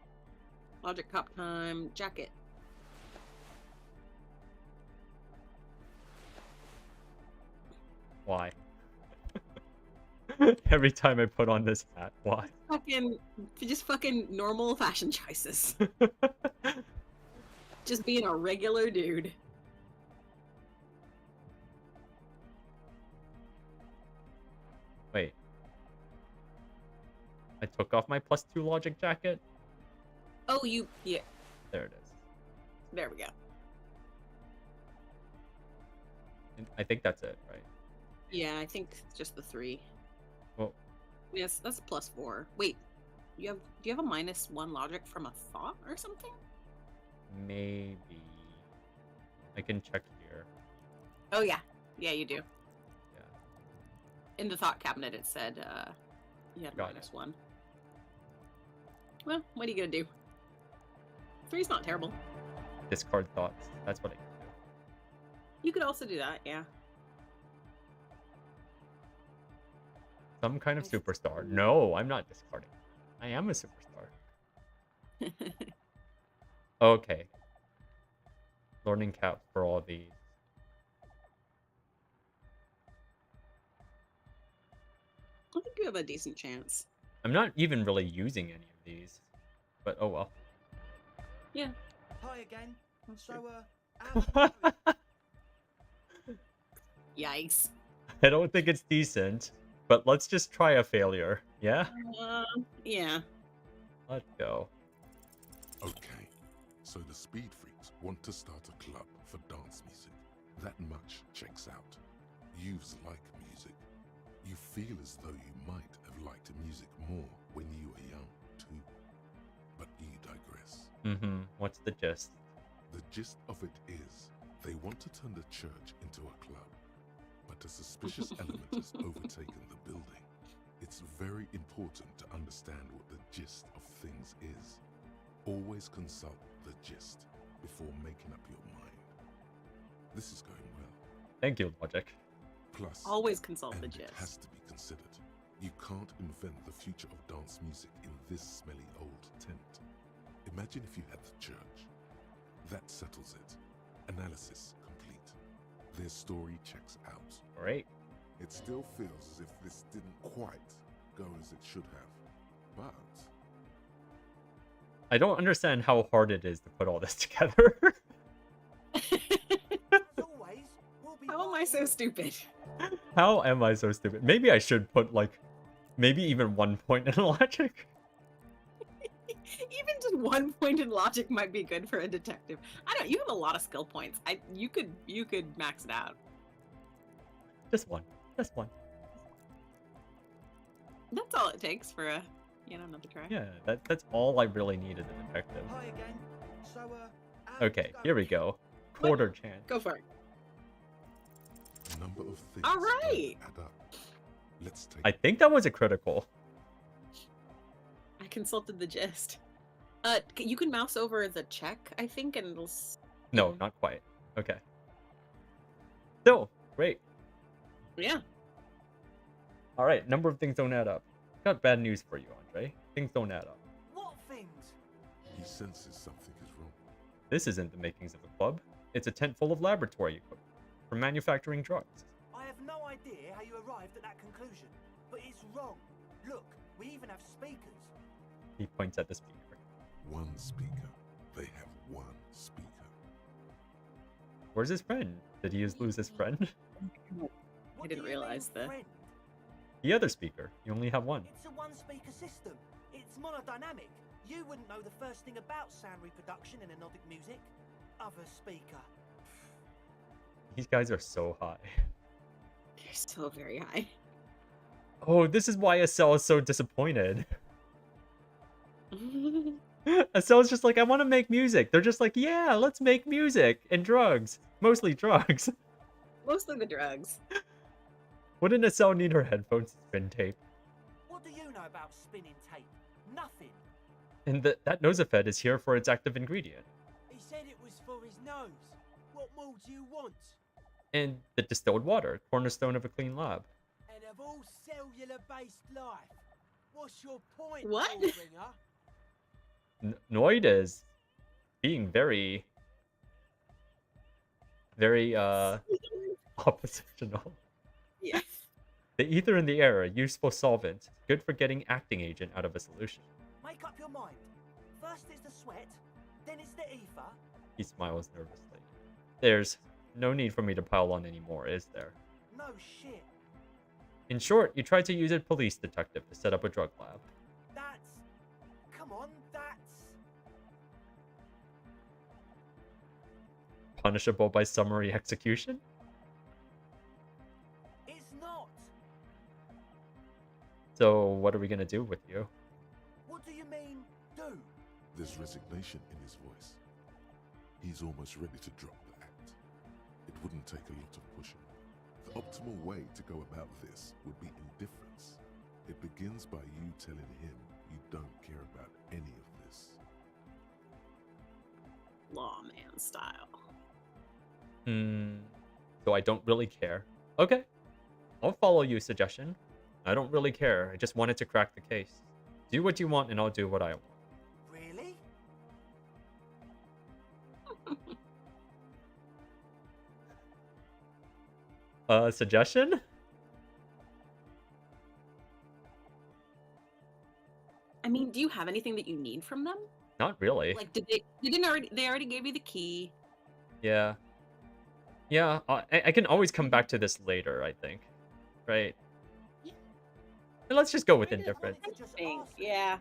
[SPEAKER 2] Logic cop time. Jacket.
[SPEAKER 1] Why? Every time I put on this hat, why?
[SPEAKER 2] Just fucking normal fashion choices. Just being a regular dude.
[SPEAKER 1] Wait. I took off my +2 logic jacket?
[SPEAKER 2] Oh, yeah.
[SPEAKER 1] There it is.
[SPEAKER 2] There we go.
[SPEAKER 1] I think that's it, right?
[SPEAKER 2] Yeah, I think just the 3.
[SPEAKER 1] Well,
[SPEAKER 2] Yes, that's +4. Wait, do you have a -1 logic from a thought or something?
[SPEAKER 1] maybe. I can check here.
[SPEAKER 2] Oh yeah, yeah, you do.
[SPEAKER 1] Yeah.
[SPEAKER 2] In the thought cabinet, it said you had
[SPEAKER 1] Got it.
[SPEAKER 2] -1. Well, what are you gonna do? 3's not terrible.
[SPEAKER 1] Discard thoughts. That's what I can do.
[SPEAKER 2] You could also do that, yeah.
[SPEAKER 1] Some kind of superstar. No, I'm not discarding. I am a superstar. Okay. Learning cap for all these.
[SPEAKER 2] I think you have a decent chance.
[SPEAKER 1] I'm not even really using any of these. But oh well.
[SPEAKER 2] Yeah.
[SPEAKER 9] Hi again. So,
[SPEAKER 2] Yikes.
[SPEAKER 1] I don't think it's decent. But let's just try a failure. Yeah?
[SPEAKER 2] Yeah.
[SPEAKER 1] Let's go.
[SPEAKER 5] Okay, so the Speed Freaks want to start a club for dance music. That much checks out. Youths like music. You feel as though you might have liked music more when you were young, too. But you digress.
[SPEAKER 1] What's the gist?
[SPEAKER 5] The gist of it is, they want to turn the church into a club. But a suspicious element has overtaken the building. It's very important to understand what the gist of things is. Always consult the gist before making up your mind. This is going well.
[SPEAKER 1] Thank you, Logic.
[SPEAKER 5] Plus,
[SPEAKER 2] Always consult the
[SPEAKER 5] and
[SPEAKER 2] gist.
[SPEAKER 5] it has to be considered. You can't invent the future of dance music in this smelly old tent. Imagine if you had the church. That settles it. Analysis complete. Their story checks out.
[SPEAKER 1] Great.
[SPEAKER 5] It still feels as if this didn't quite go as it should have. But
[SPEAKER 1] I don't understand how hard it is to put all this together.
[SPEAKER 2] How am I so stupid?
[SPEAKER 1] How am I so stupid? Maybe I should put, like, maybe even 1 point in logic.
[SPEAKER 2] Even just 1 point in logic might be good for a detective. I don't. You have a lot of skill points. You could max it out.
[SPEAKER 1] Just one. Just one.
[SPEAKER 2] That's all it takes for a another try.
[SPEAKER 1] Yeah, that's all I really need as a detective.
[SPEAKER 9] Hi again. So,
[SPEAKER 1] Okay, here we go. Quarter chance.
[SPEAKER 2] Go for it.
[SPEAKER 5] number of things
[SPEAKER 2] All right.
[SPEAKER 5] don't add up. Let's take
[SPEAKER 1] I think that was a critical.
[SPEAKER 2] I consulted the gist. You can mouse over the check, I think, and it'll.
[SPEAKER 1] No, not quite. Okay. So, great.
[SPEAKER 2] Yeah.
[SPEAKER 1] All right, number of things don't add up. Got bad news for you, Andre. Things don't add up.
[SPEAKER 9] What things?
[SPEAKER 5] He senses something is wrong.
[SPEAKER 1] This isn't the makings of a club. It's a tent full of laboratory equipment for manufacturing drugs.
[SPEAKER 9] I have no idea how you arrived at that conclusion, but it's wrong. Look, we even have speakers.
[SPEAKER 1] He points at the speaker.
[SPEAKER 5] One speaker. They have one speaker.
[SPEAKER 1] Where's his friend? Did he just lose his friend?
[SPEAKER 2] I didn't realize that.
[SPEAKER 9] Friend?
[SPEAKER 1] The other speaker. You only have one.
[SPEAKER 9] It's a one-speaker system. It's monodynamic. You wouldn't know the first thing about sound reproduction in anodic music. Other speaker.
[SPEAKER 1] These guys are so high.
[SPEAKER 2] They're so very high.
[SPEAKER 1] Oh, this is why Estelle is so disappointed. Estelle's just like, I want to make music. They're just like, yeah, let's make music and drugs. Mostly drugs.
[SPEAKER 2] Mostly the drugs.
[SPEAKER 1] Wouldn't Estelle need her headphones to spin tape?
[SPEAKER 9] What do you know about spinning tape? Nothing.
[SPEAKER 1] And that Nosafed is here for its active ingredient.
[SPEAKER 9] He said it was
[SPEAKER 10] knows. What more do you want?
[SPEAKER 1] And the distilled water, cornerstone of a clean lab.
[SPEAKER 10] And of all cellular-based life, what's your point,
[SPEAKER 2] What?
[SPEAKER 10] Bullringer?
[SPEAKER 1] Noid is being very, very oppositional.
[SPEAKER 2] Yeah.
[SPEAKER 1] The ether in the air, a useful solvent, good for getting acting agent out of a solution.
[SPEAKER 9] Make up your mind. First it's the sweat, then it's the ether.
[SPEAKER 1] He smiles nervously. There's no need for me to pile on anymore, is there?
[SPEAKER 9] No shit.
[SPEAKER 1] In short, you tried to use a police detective to set up a drug lab.
[SPEAKER 9] That's... Come on, that's...
[SPEAKER 1] Punishable by summary execution?
[SPEAKER 9] It's not.
[SPEAKER 1] So what are we gonna do with you?
[SPEAKER 9] What do you mean, do?
[SPEAKER 5] There's resignation in his voice. He's almost ready to drop the act. It wouldn't take a lot of pushing. The optimal way to go about this would be indifference. It begins by you telling him you don't care about any of this.
[SPEAKER 2] Lawman style.
[SPEAKER 1] So I don't really care. Okay. I'll follow your suggestion. I don't really care. I just wanted to crack the case. Do what you want and I'll do what I want.
[SPEAKER 9] Really?
[SPEAKER 1] Suggestion?
[SPEAKER 2] I mean, do you have anything that you need from them?
[SPEAKER 1] Not really.
[SPEAKER 2] Like, they already gave you the key.
[SPEAKER 1] Yeah. Yeah, I can always come back to this later, I think. Right? And let's just go with
[SPEAKER 9] Maybe I
[SPEAKER 1] indifferent.
[SPEAKER 9] wanted to just
[SPEAKER 2] Think,
[SPEAKER 9] ask
[SPEAKER 2] yeah.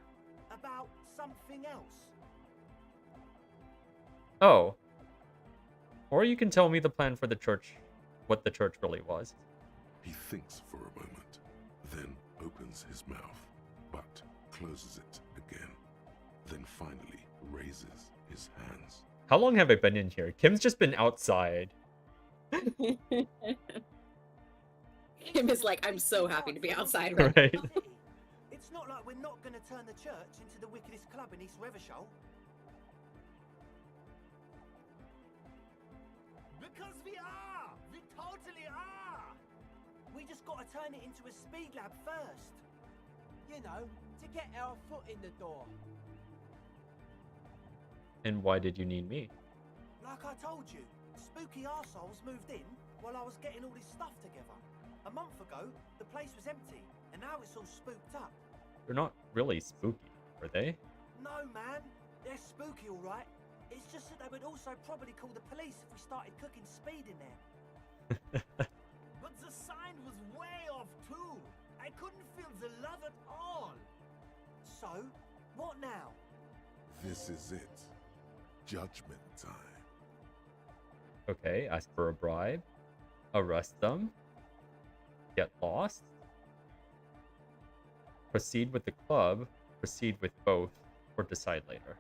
[SPEAKER 9] about something else.
[SPEAKER 1] Oh. Or you can tell me the plan for the church, what the church really was.
[SPEAKER 5] He thinks for a moment, then opens his mouth, but closes it again. Then finally raises his hands.
[SPEAKER 1] How long have I been in here? Kim's just been outside.
[SPEAKER 2] Kim is like, I'm so happy to be outside.
[SPEAKER 1] Right.
[SPEAKER 9] It's not like we're not going to turn the church into the wickedest club in East Revachol.
[SPEAKER 10] Because we are! We totally are!
[SPEAKER 9] We just got to turn it into a speed lab first.
[SPEAKER 10] You know, to get our foot in the door.
[SPEAKER 1] And why did you need me?
[SPEAKER 9] Like I told you, spooky arseholes moved in while I was getting all this stuff together. A month ago, the place was empty, and now it's all spooked up.
[SPEAKER 1] They're not really spooky, are they?
[SPEAKER 9] No, man. They're spooky, all right. It's just that they would also probably call the police if we started cooking speed in there.
[SPEAKER 10] But the sign was way off too. I couldn't feel the love at all.
[SPEAKER 9] So, what now?
[SPEAKER 5] This is it. Judgment time.
[SPEAKER 1] Okay, ask for a bribe. Arrest them. Get lost. Proceed with the club. Proceed with both. Or decide later.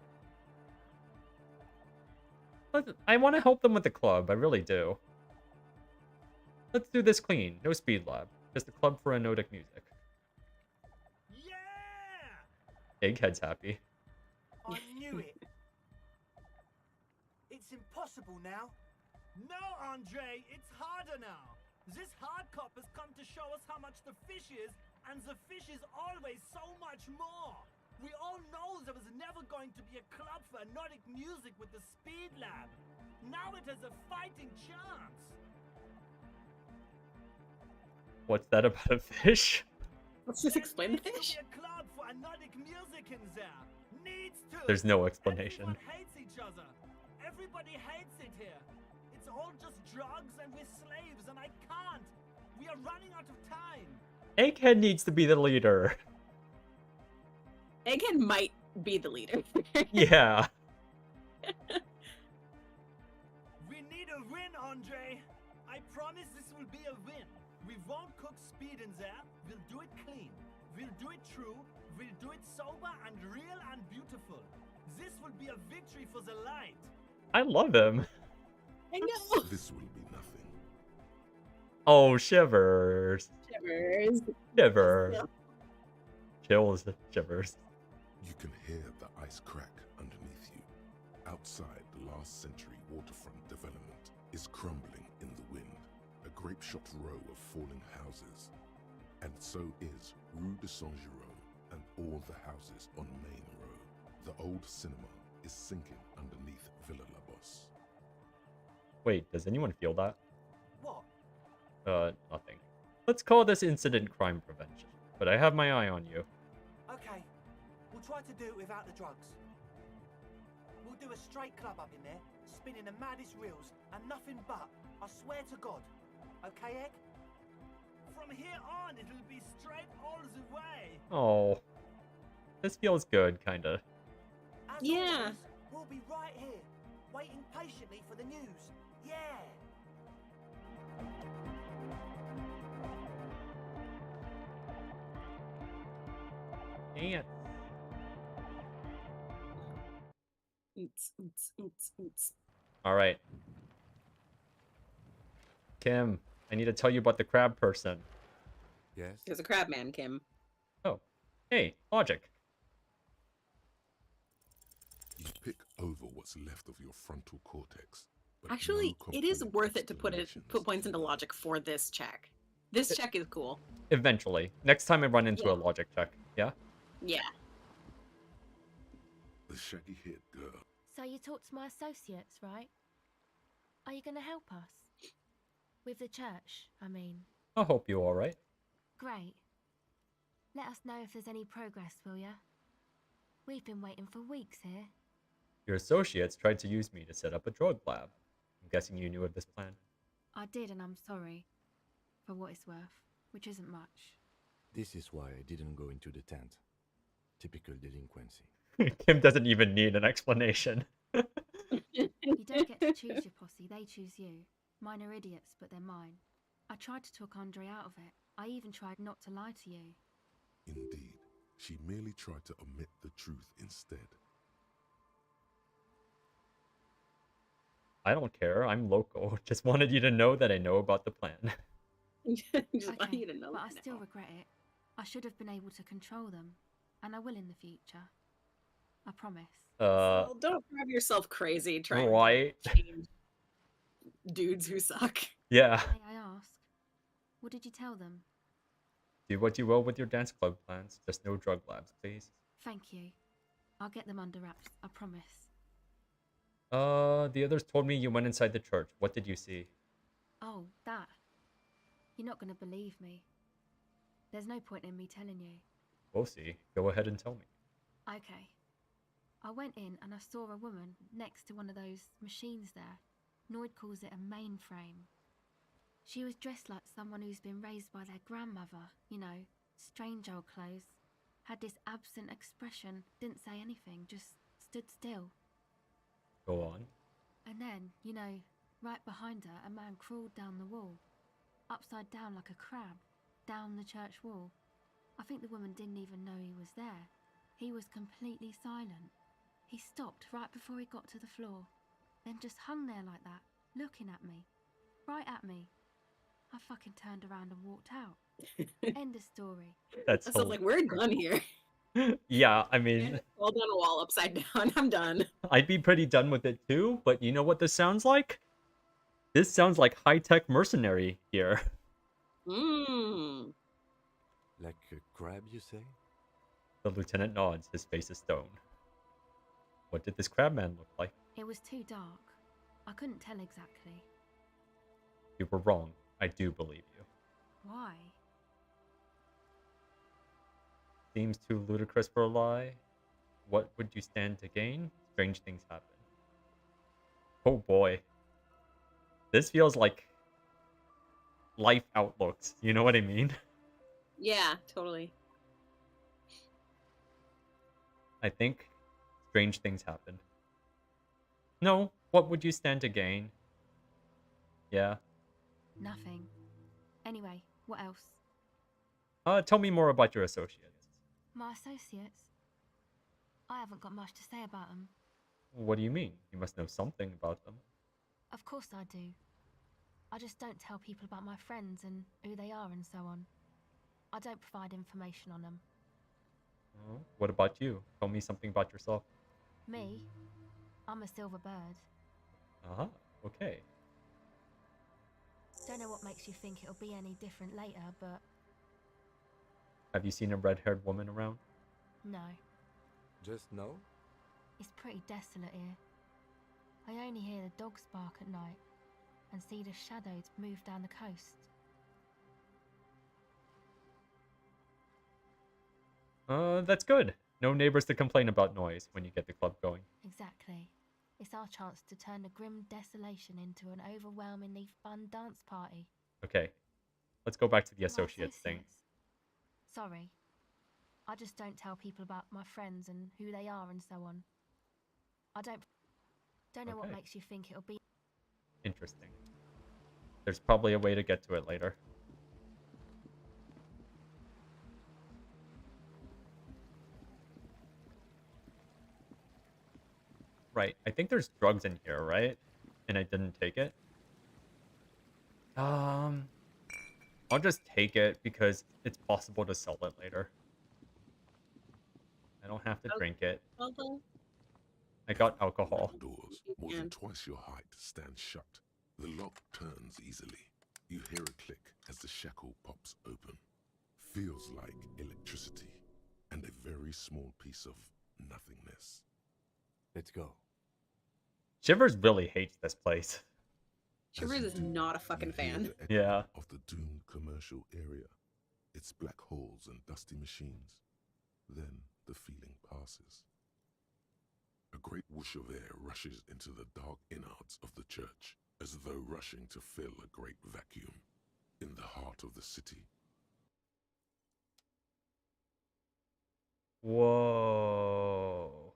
[SPEAKER 1] I want to help them with the club. I really do. Let's do this clean. No speed lab. Just a club for anodic music.
[SPEAKER 10] Yeah!
[SPEAKER 1] Egghead's happy.
[SPEAKER 9] I knew it. It's impossible now.
[SPEAKER 10] No, Andre, it's harder now. This hard cop has come to show us how much the fish is, and the fish is always so much more. We all know there was never going to be a club for anodic music with the Speed Lab. Now it has a fighting chance.
[SPEAKER 1] What's that about a fish?
[SPEAKER 2] Let's just explain the
[SPEAKER 10] There needs
[SPEAKER 2] fish.
[SPEAKER 10] to be a club for anodic music in there. Needs to.
[SPEAKER 1] There's no explanation.
[SPEAKER 10] Everyone hates each other. Everybody hates it here. It's all just drugs and we're slaves and I can't. We are running out of time.
[SPEAKER 1] Egghead needs to be the leader.
[SPEAKER 2] Egghead might be the leader.
[SPEAKER 1] Yeah.
[SPEAKER 10] We need a win, Andre. I promise this will be a win. We won't cook speed in there. We'll do it clean. We'll do it true. We'll do it sober and real and beautiful. This will be a victory for the light.
[SPEAKER 1] I love him.
[SPEAKER 2] I know.
[SPEAKER 5] This will be nothing.
[SPEAKER 1] Oh, shivers.
[SPEAKER 2] Shivers.
[SPEAKER 1] Shiver. Chills, shivers.
[SPEAKER 5] You can hear the ice crack underneath you. Outside, last century waterfront development is crumbling in the wind, a grape-shot row of falling houses. And so is Rue de Saint-Jérôme and all the houses on Main Row. The old cinema is sinking underneath Villa La Bosse.
[SPEAKER 1] Wait, does anyone feel that?
[SPEAKER 9] What?
[SPEAKER 1] Nothing. Let's call this incident crime prevention. But I have my eye on you.
[SPEAKER 9] Okay, we'll try to do it without the drugs. We'll do a straight club up in there, spinning the maddest reels, and nothing but, I swear to God. Okay, Egg?
[SPEAKER 10] From here on, it'll be straight all the way.
[SPEAKER 1] Oh. This feels good, kinda.
[SPEAKER 9] As
[SPEAKER 2] Yeah.
[SPEAKER 9] always, we'll be right here, waiting patiently for the news. Yeah!
[SPEAKER 1] Dance. Alright. Kim, I need to tell you about the crab person.
[SPEAKER 6] Yes?
[SPEAKER 2] There's a crab man, Kim.
[SPEAKER 1] Oh. Hey, logic.
[SPEAKER 5] You pick over what's left of your frontal cortex. But
[SPEAKER 2] Actually,
[SPEAKER 5] no
[SPEAKER 2] it is
[SPEAKER 5] compelling
[SPEAKER 2] worth it to put
[SPEAKER 5] explanations
[SPEAKER 2] points into
[SPEAKER 5] emerge.
[SPEAKER 2] logic for this check. This check is cool.
[SPEAKER 1] Eventually. Next time I run into a
[SPEAKER 2] Yeah.
[SPEAKER 1] logic check. Yeah?
[SPEAKER 2] Yeah.
[SPEAKER 5] The shaggy-haired girl.
[SPEAKER 8] So you talked to my associates, right? Are you going to help us? With the church, I mean.
[SPEAKER 1] I hope you're alright.
[SPEAKER 8] Great. Let us know if there's any progress, will ya? We've been waiting for weeks here.
[SPEAKER 1] Your associates tried to use me to set up a drug lab. I'm guessing you knew of this plan.
[SPEAKER 8] I did, and I'm sorry. For what it's worth, which isn't much.
[SPEAKER 6] This is why I didn't go into the tent. Typical delinquency.
[SPEAKER 1] Kim doesn't even need an explanation.
[SPEAKER 8] You don't get to choose your posse, they choose you. Mine are idiots, but they're mine. I tried to talk Andre out of it. I even tried not to lie to you.
[SPEAKER 5] Indeed, she merely tried to omit the truth instead.
[SPEAKER 1] I don't care. I'm local. Just wanted you to know that I know about the plan.
[SPEAKER 2] Just want you to know
[SPEAKER 8] but I
[SPEAKER 2] that
[SPEAKER 8] still
[SPEAKER 2] now.
[SPEAKER 8] regret it. I should have been able to control them, and I will in the future. I promise.
[SPEAKER 2] Well, don't drive yourself crazy trying
[SPEAKER 1] Right.
[SPEAKER 2] to change dudes who suck.
[SPEAKER 1] Yeah.
[SPEAKER 8] May I ask, what did you tell them?
[SPEAKER 1] Do what you will with your dance club plans. Just no drug labs, please.
[SPEAKER 8] Thank you. I'll get them under wraps, I promise.
[SPEAKER 1] The others told me you went inside the church. What did you see?
[SPEAKER 8] Oh, that. You're not going to believe me. There's no point in me telling you.
[SPEAKER 1] We'll see. Go ahead and tell me.
[SPEAKER 8] Okay. I went in and I saw a woman next to one of those machines there. Noid calls it a mainframe. She was dressed like someone who's been raised by their grandmother, you know, strange old clothes. Had this absent expression, didn't say anything, just stood still.
[SPEAKER 1] Go on.
[SPEAKER 8] And then, you know, right behind her, a man crawled down the wall. Upside down like a crab, down the church wall. I think the woman didn't even know he was there. He was completely silent. He stopped right before he got to the floor, then just hung there like that, looking at me. Right at me. I fucking turned around and walked out. End of story.
[SPEAKER 1] That's
[SPEAKER 2] So like, we're done here.
[SPEAKER 1] Yeah, I mean,
[SPEAKER 2] Fall down a wall upside down. I'm done.
[SPEAKER 1] I'd be pretty done with it too, but you know what this sounds like? This sounds like high-tech mercenary here.
[SPEAKER 2] Mmm.
[SPEAKER 6] Like a crab, you say?
[SPEAKER 1] The lieutenant nods, his face is stone. What did this crabman look like?
[SPEAKER 8] It was too dark. I couldn't tell exactly.
[SPEAKER 1] You were wrong. I do believe you.
[SPEAKER 8] Why?
[SPEAKER 1] Seems too ludicrous for a lie. What would you stand to gain? Strange things happen. Oh boy. This feels like life outlooks. You know what I mean?
[SPEAKER 2] Yeah, totally.
[SPEAKER 1] I think strange things happen. No, what would you stand to gain? Yeah.
[SPEAKER 8] Nothing. Anyway, what else?
[SPEAKER 1] Tell me more about your associates.
[SPEAKER 8] My associates? I haven't got much to say about them.
[SPEAKER 1] What do you mean? You must know something about them.
[SPEAKER 8] Of course I do. I just don't tell people about my friends and who they are and so on. I don't provide information on them.
[SPEAKER 1] What about you? Tell me something about yourself.
[SPEAKER 8] Me? I'm a silver bird.
[SPEAKER 1] Ah, okay.
[SPEAKER 8] Don't know what makes you think it'll be any different later, but
[SPEAKER 1] Have you seen a red-haired woman around?
[SPEAKER 8] no.
[SPEAKER 6] Just no?
[SPEAKER 8] It's pretty desolate here. I only hear the dogs bark at night and see the shadows move down the coast.
[SPEAKER 1] That's good. No neighbors to complain about noise when you get the club going.
[SPEAKER 8] Exactly. It's our chance to turn the grim desolation into an overwhelmingly fun dance party.
[SPEAKER 1] Okay, let's go back to the
[SPEAKER 8] My
[SPEAKER 1] associates thing.
[SPEAKER 8] Sorry. I just don't tell people about my friends and who they are and so on. I don't know what
[SPEAKER 1] Okay.
[SPEAKER 8] makes you think it'll be.
[SPEAKER 1] Interesting. There's probably a way to get to it later. Right, I think there's drugs in here, right? And I didn't take it. I'll just take it because it's possible to sell it later. I don't have to drink it.
[SPEAKER 2] Although,
[SPEAKER 1] I got alcohol.
[SPEAKER 5] Metal doors, more than twice your height, stand shut. The lock turns easily. You hear a click as the shackle pops open. Feels like electricity and a very small piece of nothingness.
[SPEAKER 6] Let's go.
[SPEAKER 1] Shivers really hates this place.
[SPEAKER 2] Shivers is not a fucking fan.
[SPEAKER 1] Yeah.
[SPEAKER 5] Of the doomed commercial area. Its black holes and dusty machines. Then the feeling passes. A great whoosh of air rushes into the dark innards of the church, as though rushing to fill a great vacuum in the heart of the city.
[SPEAKER 1] Whoa.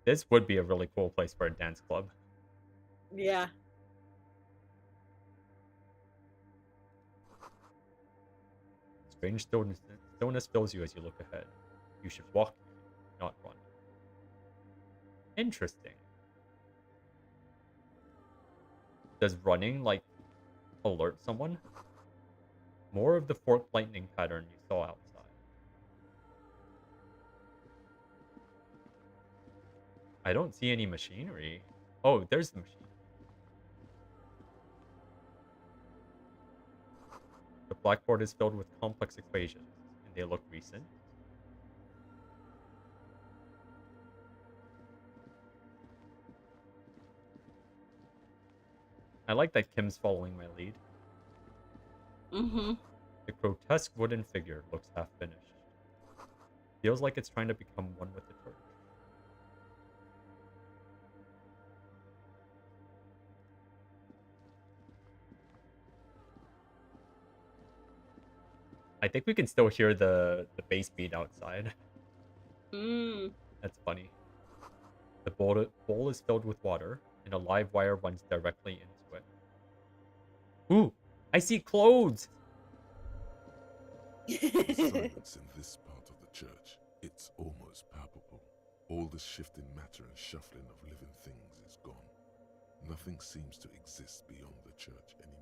[SPEAKER 1] This would be a really cool place for a dance club.
[SPEAKER 2] Yeah.
[SPEAKER 1] Strange stillness fills you as you look ahead. You should walk, not run. Interesting. Does running, like, alert someone? More of the forked lightning pattern you saw outside. I don't see any machinery. Oh, there's the machine. The blackboard is filled with complex equations, and they look recent. I like that Kim's following my lead.
[SPEAKER 2] Mm-hmm.
[SPEAKER 1] The grotesque wooden figure looks half finished. Feels like it's trying to become one with the church. I think we can still hear the bass beat outside.
[SPEAKER 2] Mm.
[SPEAKER 1] That's funny. The bowl is filled with water, and a live wire runs directly into it. Ooh! I see clothes!
[SPEAKER 5] Silence in this part of the church, it's almost palpable. All the shifting matter and shuffling of living things is gone. Nothing seems to exist beyond the church anymore.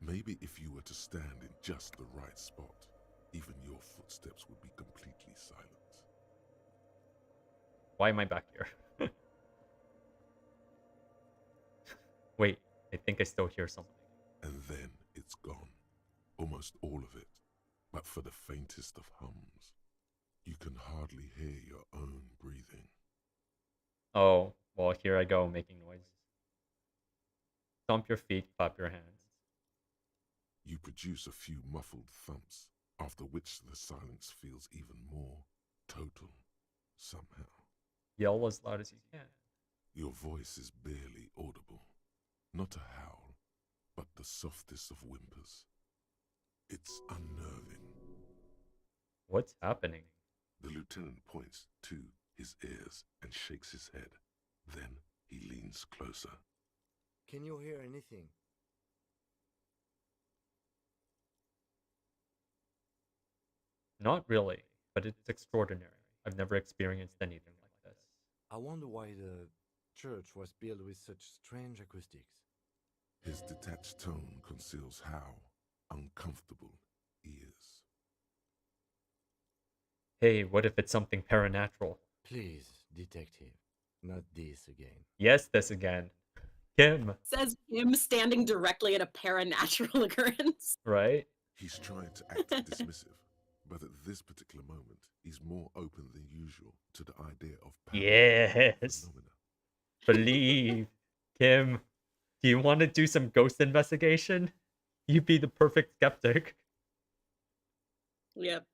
[SPEAKER 5] Maybe if you were to stand in just the right spot, even your footsteps would be completely silent.
[SPEAKER 1] Why am I back here? Wait, I think I still hear something.
[SPEAKER 5] And then it's gone. Almost all of it. But for the faintest of hums, you can hardly hear your own breathing.
[SPEAKER 1] Oh, well, here I go making noises. Stomp your feet, clap your hands.
[SPEAKER 5] You produce a few muffled thumps, after which the silence feels even more total, somehow.
[SPEAKER 1] Yell as loud as you can.
[SPEAKER 5] Your voice is barely audible. Not a howl, but the softest of whimpers. It's unnerving.
[SPEAKER 1] What's happening?
[SPEAKER 5] The lieutenant points to his ears and shakes his head. Then he leans closer.
[SPEAKER 6] Can you hear anything?
[SPEAKER 1] Not really, but it's extraordinary. I've never experienced anything like this.
[SPEAKER 6] I wonder why the church was built with such strange acoustics.
[SPEAKER 5] His detached tone conceals how uncomfortable he is.
[SPEAKER 1] Hey, what if it's something paranatural?
[SPEAKER 6] Please, detective, not this again.
[SPEAKER 1] Yes, this again. Kim,
[SPEAKER 2] Says him standing directly at a paranatural occurrence.
[SPEAKER 1] right?
[SPEAKER 5] He's trying to act dismissive, but at this particular moment, he's more open than usual to the idea of paranormal
[SPEAKER 1] Yes.
[SPEAKER 5] phenomena.
[SPEAKER 1] Believe. Kim, do you want to do some ghost investigation? You'd be the perfect skeptic.
[SPEAKER 2] Yep.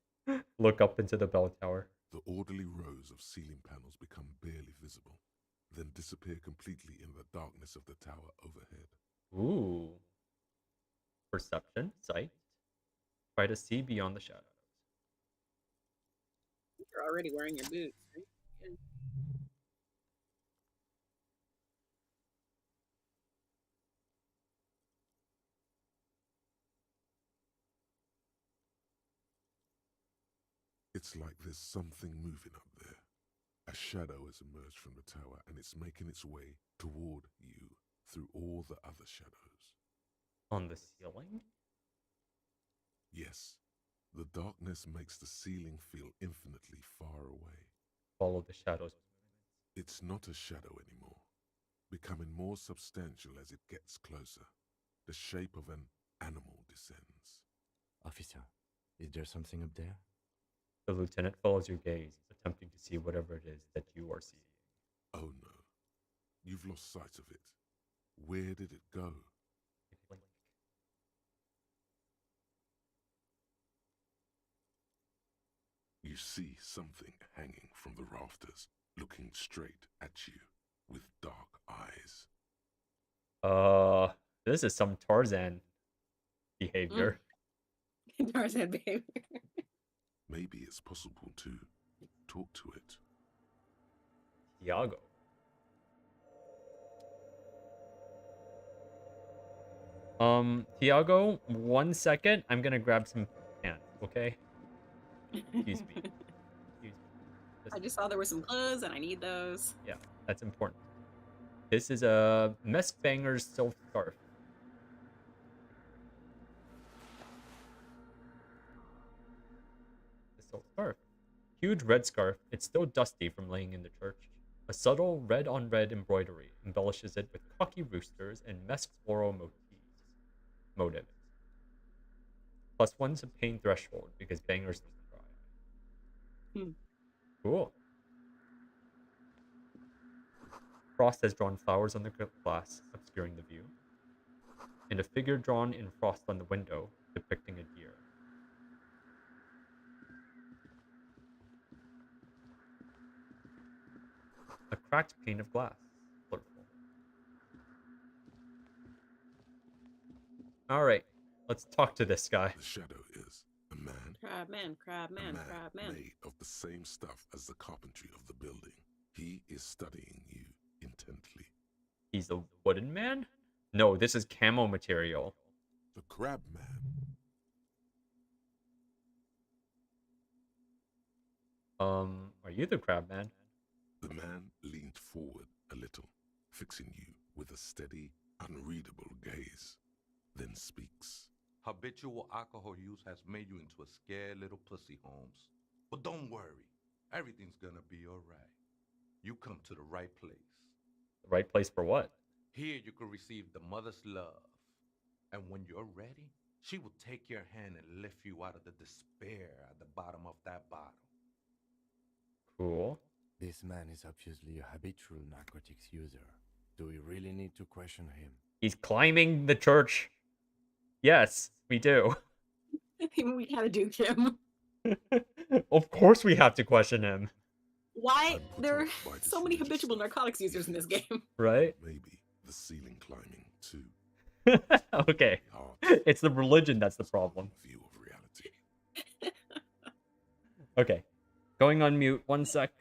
[SPEAKER 1] Look up into the bell tower.
[SPEAKER 5] The orderly rows of ceiling panels become barely visible, then disappear completely in the darkness of the tower overhead.
[SPEAKER 1] Ooh. Perception, sight. Try to see beyond the shadows.
[SPEAKER 2] You're already wearing your boots, right? Yeah.
[SPEAKER 5] It's like there's something moving up there. A shadow has emerged from the tower and it's making its way toward you through all the other shadows.
[SPEAKER 1] On the ceiling?
[SPEAKER 5] Yes, the darkness makes the ceiling feel infinitely far away.
[SPEAKER 1] Follow the shadows.
[SPEAKER 5] It's not a shadow anymore, becoming more substantial as it gets closer. The shape of an animal descends.
[SPEAKER 6] Officer, is there something up there?
[SPEAKER 1] The lieutenant follows your gaze, attempting to see whatever it is that you are seeing.
[SPEAKER 5] Oh no, you've lost sight of it. Where did it go?
[SPEAKER 1] Blink.
[SPEAKER 5] You see something hanging from the rafters, looking straight at you with dark eyes.
[SPEAKER 1] This is some Tarzan behavior.
[SPEAKER 2] Tarzan behavior.
[SPEAKER 5] Maybe it's possible to talk to it.
[SPEAKER 1] Tiago. Tiago, 1 second. I'm gonna grab some pants, okay? Excuse me.
[SPEAKER 2] I just saw there were some clothes and I need those.
[SPEAKER 1] Yeah, that's important. This is a Mess Banger's silk scarf. The silk scarf. Huge red scarf. It's still dusty from laying in the church. A subtle red on red embroidery embellishes it with cocky roosters and mess floral motifs. +1 to pain threshold because Banger's dry. Cool. Frost has drawn flowers on the glass, obscuring the view, and a figure drawn in frost on the window, depicting a deer. A cracked pane of glass. Colorful. Alright, let's talk to this guy.
[SPEAKER 5] The shadow is a man.
[SPEAKER 2] Crab man, crab
[SPEAKER 5] A
[SPEAKER 2] man,
[SPEAKER 5] man
[SPEAKER 2] crab man.
[SPEAKER 5] made of the same stuff as the carpentry of the building. He is studying you intently.
[SPEAKER 1] He's a wooden man? No, this is camo material.
[SPEAKER 5] The crab man.
[SPEAKER 1] Are you the crab man?
[SPEAKER 5] The man leaned forward a little, fixing you with a steady, unreadable gaze, then speaks.
[SPEAKER 11] Habitual alcohol use has made you into a scared little pussy, Holmes. But don't worry, everything's gonna be alright. You come to the right place.
[SPEAKER 1] The right place for what?
[SPEAKER 11] Here you can receive the mother's love. And when you're ready, she will take your hand and lift you out of the despair at the bottom of that bottle.
[SPEAKER 1] Cool.
[SPEAKER 6] This man is obviously a habitual narcotics user. Do we really need to question him?
[SPEAKER 1] He's climbing the church. Yes, we do.
[SPEAKER 2] We gotta do Kim.
[SPEAKER 1] Of course we have to question him.
[SPEAKER 2] Why
[SPEAKER 5] I'm put
[SPEAKER 2] there are
[SPEAKER 5] off by this
[SPEAKER 2] so many
[SPEAKER 5] religious
[SPEAKER 2] habitual
[SPEAKER 5] stuff.
[SPEAKER 2] narcotics users in this game?
[SPEAKER 1] Right?
[SPEAKER 5] Maybe the ceiling climbing too.
[SPEAKER 1] Okay.
[SPEAKER 5] Hard
[SPEAKER 1] It's the religion that's the problem.
[SPEAKER 5] view of reality.
[SPEAKER 1] Okay. Going on mute. 1 sec.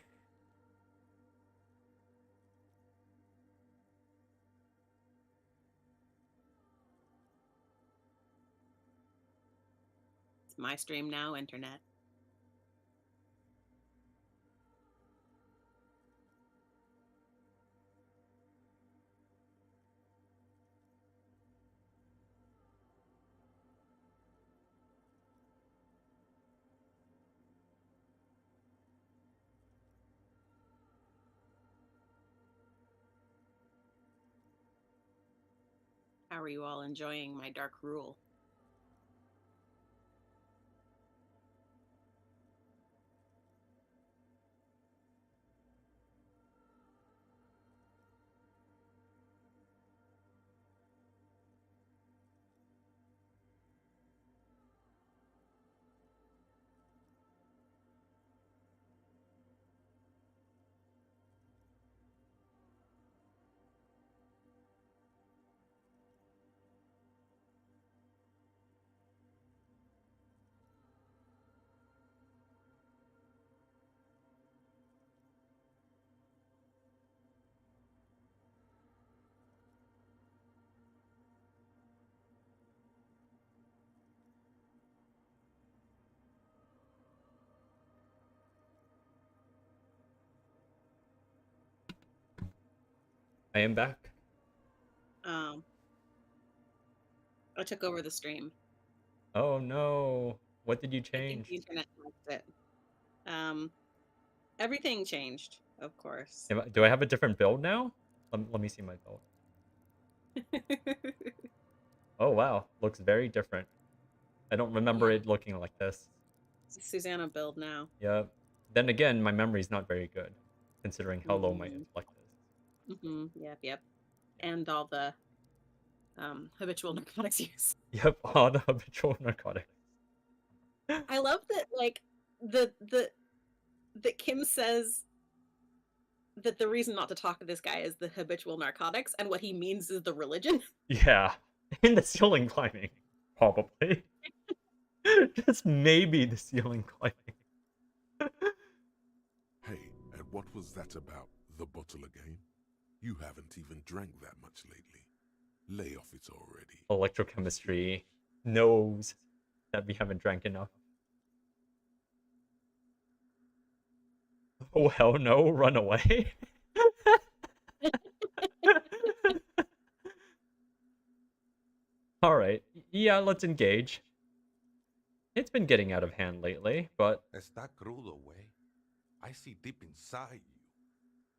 [SPEAKER 2] It's my stream now, internet. How are you all enjoying my dark rule?
[SPEAKER 1] I am back.
[SPEAKER 2] I took over the stream.
[SPEAKER 1] Oh no. What did you
[SPEAKER 2] I think
[SPEAKER 1] change?
[SPEAKER 2] the internet liked it. Everything changed, of course.
[SPEAKER 1] Do I have a different build now? Let me see my build. Oh wow, looks very different. I don't remember it looking like this.
[SPEAKER 2] It's a Susanna build now.
[SPEAKER 1] Yep. Then again, my memory's not very good, considering how low my intellect is.
[SPEAKER 2] Yep. And all the habitual narcotics use.
[SPEAKER 1] Yep, all the habitual narcotics.
[SPEAKER 2] I love that, like, that Kim says that the reason not to talk to this guy is the habitual narcotics, and what he means is the religion.
[SPEAKER 1] Yeah, in the ceiling climbing, probably. Just maybe the ceiling climbing.
[SPEAKER 5] Hey, and what was that about? The bottle again? You haven't even drank that much lately. Lay off it already.
[SPEAKER 1] Electrochemistry knows that we haven't drank enough. Oh hell no, run away. Alright, yeah, let's engage. It's been getting out of hand lately, but...
[SPEAKER 11] Está crudo, way. I see deep inside you.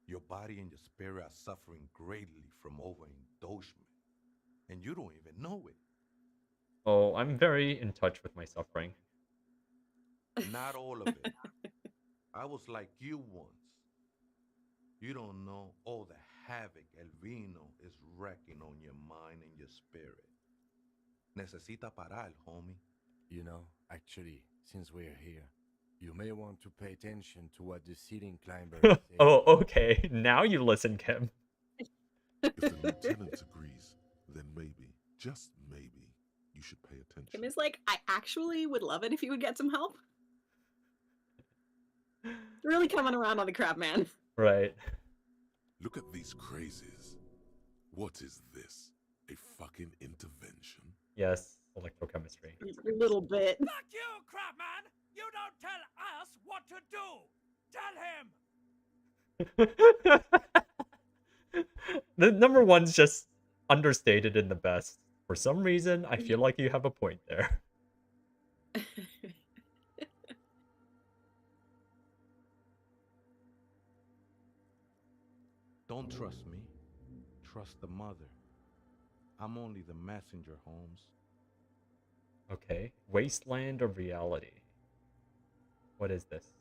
[SPEAKER 11] Your body and your spirit are suffering greatly from overindulgence, and you don't even know it.
[SPEAKER 1] Oh, I'm very in touch with my suffering.
[SPEAKER 11] Not all of it. I was like you once. You don't know all the havoc El Vino is wrecking on your mind and your spirit. Necesita parar, homie.
[SPEAKER 6] You know, actually, since we're here, you may want to pay attention to what the ceiling climber is saying.
[SPEAKER 1] Oh, okay. Now you listen, Kim.
[SPEAKER 5] If the lieutenant agrees, then maybe, just maybe, you should pay attention.
[SPEAKER 2] Kim is like, I actually would love it if you would get some help. Really coming around on the crap, man.
[SPEAKER 1] Right.
[SPEAKER 5] Look at these crazies. What is this? A fucking intervention?
[SPEAKER 1] Yes, electrochemistry.
[SPEAKER 2] A little bit.
[SPEAKER 10] Fuck you, Crabman! You don't tell us what to do! Tell him!
[SPEAKER 1] The number one's just understated in the best. For some reason, I feel like you have a point there.
[SPEAKER 11] Don't trust me. Trust the mother. I'm only the messenger, Holmes.
[SPEAKER 1] Okay. Wasteland of reality. What is this?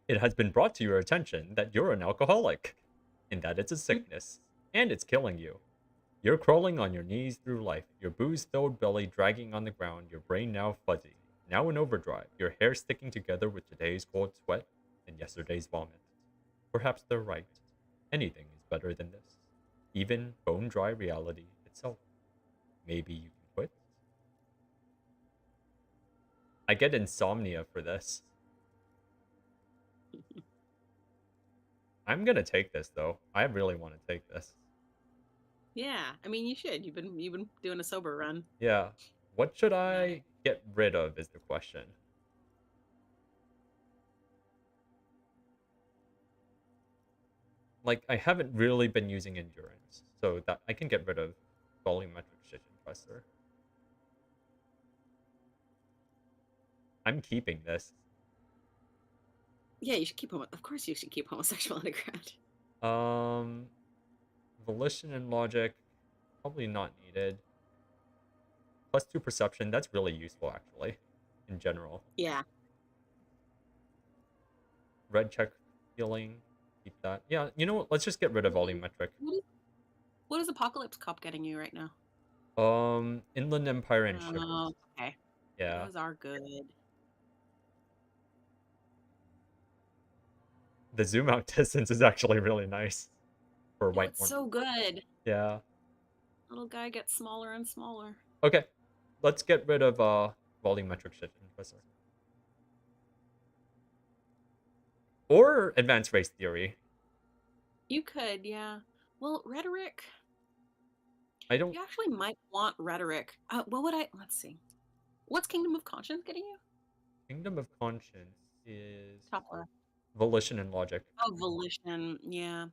[SPEAKER 1] It has been brought to your attention that you're an alcoholic, and that it's a sickness, and it's killing you. You're crawling on your knees through life, your booze-filled belly dragging on the ground, your brain now fuzzy, now in overdrive, your hair sticking together with today's cold sweat and yesterday's vomit. Perhaps they're right. Anything is better than this. Even bone-dry reality itself. Maybe you can quit? I get insomnia for this. I'm gonna take this though. I really want to take this.
[SPEAKER 2] Yeah, I mean you should. You've been doing a sober run.
[SPEAKER 1] Yeah. What should I get rid of is the question. Like, I haven't really been using endurance, so that I can get rid of volumetric shit compressor. I'm keeping this.
[SPEAKER 2] Yeah, you should keep of course you should keep homosexual underground.
[SPEAKER 1] Volition and logic, probably not needed. +2 perception, that's really useful actually, in general.
[SPEAKER 2] Yeah.
[SPEAKER 1] Red check healing, keep that. Yeah, you know what? Let's just get rid of volumetric.
[SPEAKER 2] What is Apocalypse Cup getting you right now?
[SPEAKER 1] Inland Empire and Shivers.
[SPEAKER 2] Oh, okay.
[SPEAKER 1] Yeah.
[SPEAKER 2] Those are good.
[SPEAKER 1] The zoom out distance is actually really nice for
[SPEAKER 2] Oh,
[SPEAKER 1] white
[SPEAKER 2] it's so good.
[SPEAKER 1] Yeah.
[SPEAKER 2] Little guy gets smaller and smaller.
[SPEAKER 1] Okay. Let's get rid of volumetric shit professor. Or advanced race theory.
[SPEAKER 2] You could, yeah. Well, rhetoric.
[SPEAKER 1] I don't.
[SPEAKER 2] You actually might want rhetoric. What would I? Let's see. What's Kingdom of Conscience getting you?
[SPEAKER 1] Kingdom of Conscience is
[SPEAKER 2] Top left.
[SPEAKER 1] Volition and logic.
[SPEAKER 2] Oh, volition. Yeah.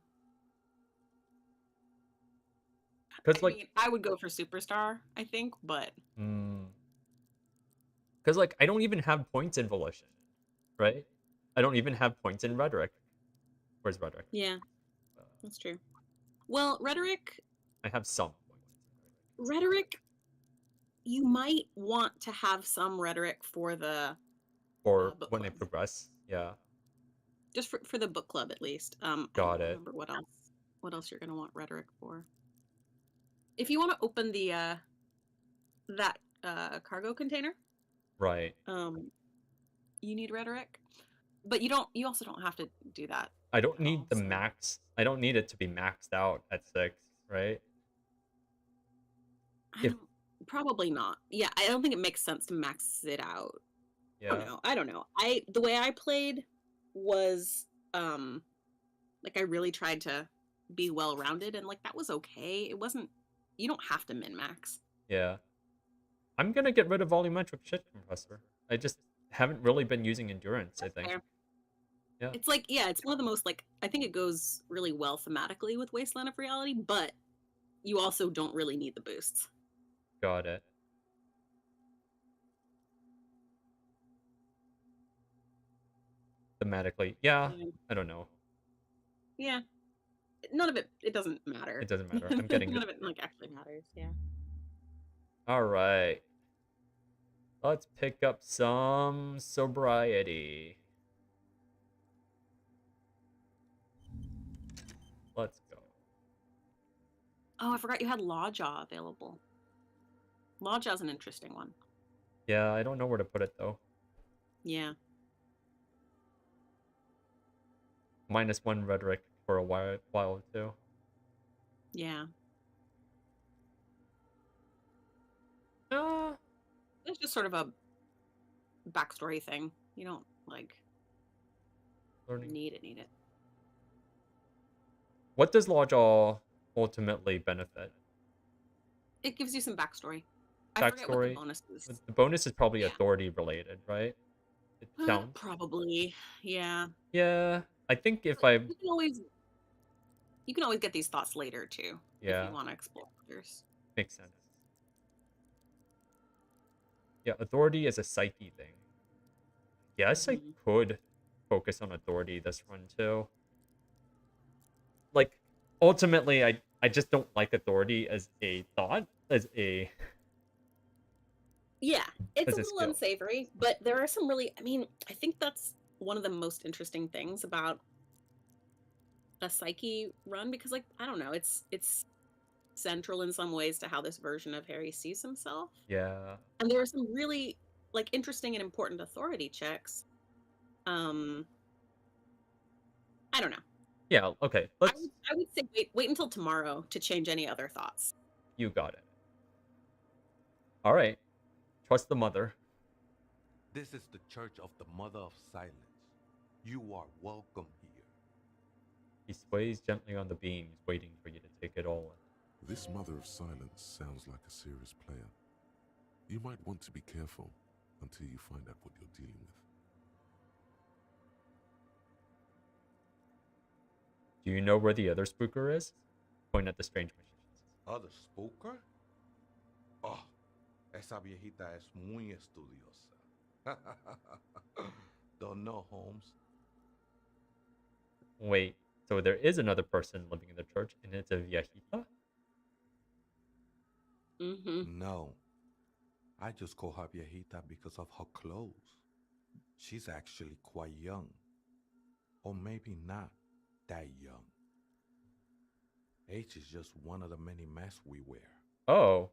[SPEAKER 1] Because
[SPEAKER 2] I mean, I would go for superstar, I think, but
[SPEAKER 1] because like I don't even have points in volition, right? I don't even have points in rhetoric. Where's rhetoric?
[SPEAKER 2] yeah, that's true. Well, rhetoric.
[SPEAKER 1] I have some.
[SPEAKER 2] Rhetoric. You might want to have some rhetoric for the
[SPEAKER 1] Or
[SPEAKER 2] book
[SPEAKER 1] when I
[SPEAKER 2] club.
[SPEAKER 1] progress. Yeah.
[SPEAKER 2] Just for the book club at least. I
[SPEAKER 1] Got
[SPEAKER 2] don't
[SPEAKER 1] it.
[SPEAKER 2] remember what else. What else you're gonna want rhetoric for? If you want to open the that cargo container,
[SPEAKER 1] Right.
[SPEAKER 2] you need rhetoric, but you don't. You also don't have to do that.
[SPEAKER 1] I don't need
[SPEAKER 2] all,
[SPEAKER 1] the
[SPEAKER 2] so-
[SPEAKER 1] max. I don't need it to be maxed out at 6, right?
[SPEAKER 2] Probably not. Yeah, I don't think it makes sense to max it out.
[SPEAKER 1] Yeah.
[SPEAKER 2] I don't know. The way I played was like I really tried to be well rounded, and like that was okay. It wasn't. You don't have to min max.
[SPEAKER 1] Yeah. I'm gonna get rid of volumetric shit compressor. I just haven't really been using endurance, I think.
[SPEAKER 2] Fair.
[SPEAKER 1] Yeah.
[SPEAKER 2] It's like, yeah, it's one of the most like I think it goes really well thematically with Wasteland of Reality, but you also don't really need the boosts.
[SPEAKER 1] Got it. Thematically. Yeah. I don't know.
[SPEAKER 2] Yeah. None of it doesn't matter.
[SPEAKER 1] It doesn't matter. I'm getting
[SPEAKER 2] none of it like actually matters, yeah.
[SPEAKER 1] Alright. Let's pick up some sobriety. Let's go.
[SPEAKER 2] Oh, I forgot you had Lawjaw available. Lawjaw's an interesting one.
[SPEAKER 1] Yeah, I don't know where to put it though.
[SPEAKER 2] Yeah.
[SPEAKER 1] -1 rhetoric for a while too.
[SPEAKER 2] Yeah.
[SPEAKER 1] Uh,
[SPEAKER 2] It's just sort of a backstory thing. You don't like
[SPEAKER 1] learning.
[SPEAKER 2] need it.
[SPEAKER 1] What does Lawjaw ultimately benefit?
[SPEAKER 2] It gives you some backstory. I forget what the
[SPEAKER 1] Backstory?
[SPEAKER 2] bonus is.
[SPEAKER 1] The bonus is probably
[SPEAKER 2] Yeah.
[SPEAKER 1] authority related, right? It sounds.
[SPEAKER 2] Probably. Yeah.
[SPEAKER 1] Yeah, I think if
[SPEAKER 2] You can always get these thoughts later too. If
[SPEAKER 1] Yeah.
[SPEAKER 2] you want to explore others.
[SPEAKER 1] Makes sense. Yeah, authority is a psyche thing. Yes, I could focus on authority this run too. Like, ultimately, I just don't like authority as a thought, as a...
[SPEAKER 2] Yeah, it's
[SPEAKER 1] As
[SPEAKER 2] a
[SPEAKER 1] a
[SPEAKER 2] little
[SPEAKER 1] skill.
[SPEAKER 2] unsavory, but there are some really, I mean, I think that's one of the most interesting things about a psyche run because like, I don't know, it's central in some ways to how this version of Harry sees himself.
[SPEAKER 1] Yeah.
[SPEAKER 2] And there are some really like interesting and important authority checks. I don't know.
[SPEAKER 1] Yeah, okay.
[SPEAKER 2] I would say wait until tomorrow to change any other thoughts.
[SPEAKER 1] You got it. Alright. Trust the mother.
[SPEAKER 11] This is the Church of the Mother of Silence. You are welcome here.
[SPEAKER 1] He sways gently on the beams, waiting for you to take it all in.
[SPEAKER 5] This Mother of Silence sounds like a serious player. You might want to be careful until you find out what you're dealing with.
[SPEAKER 1] Do you know where the other spooker is? Point at the strange magicians.
[SPEAKER 11] Other spooker? Oh, esa viejita es muy estudiosa. Don't know, Holmes.
[SPEAKER 1] Wait, So there is another person living in the church, and it's a viejita?
[SPEAKER 2] Mm-hmm.
[SPEAKER 11] No, I just call her viejita because of her clothes. She's actually quite young. Or maybe not that young. Age is just one of the many masks we wear.
[SPEAKER 1] Oh,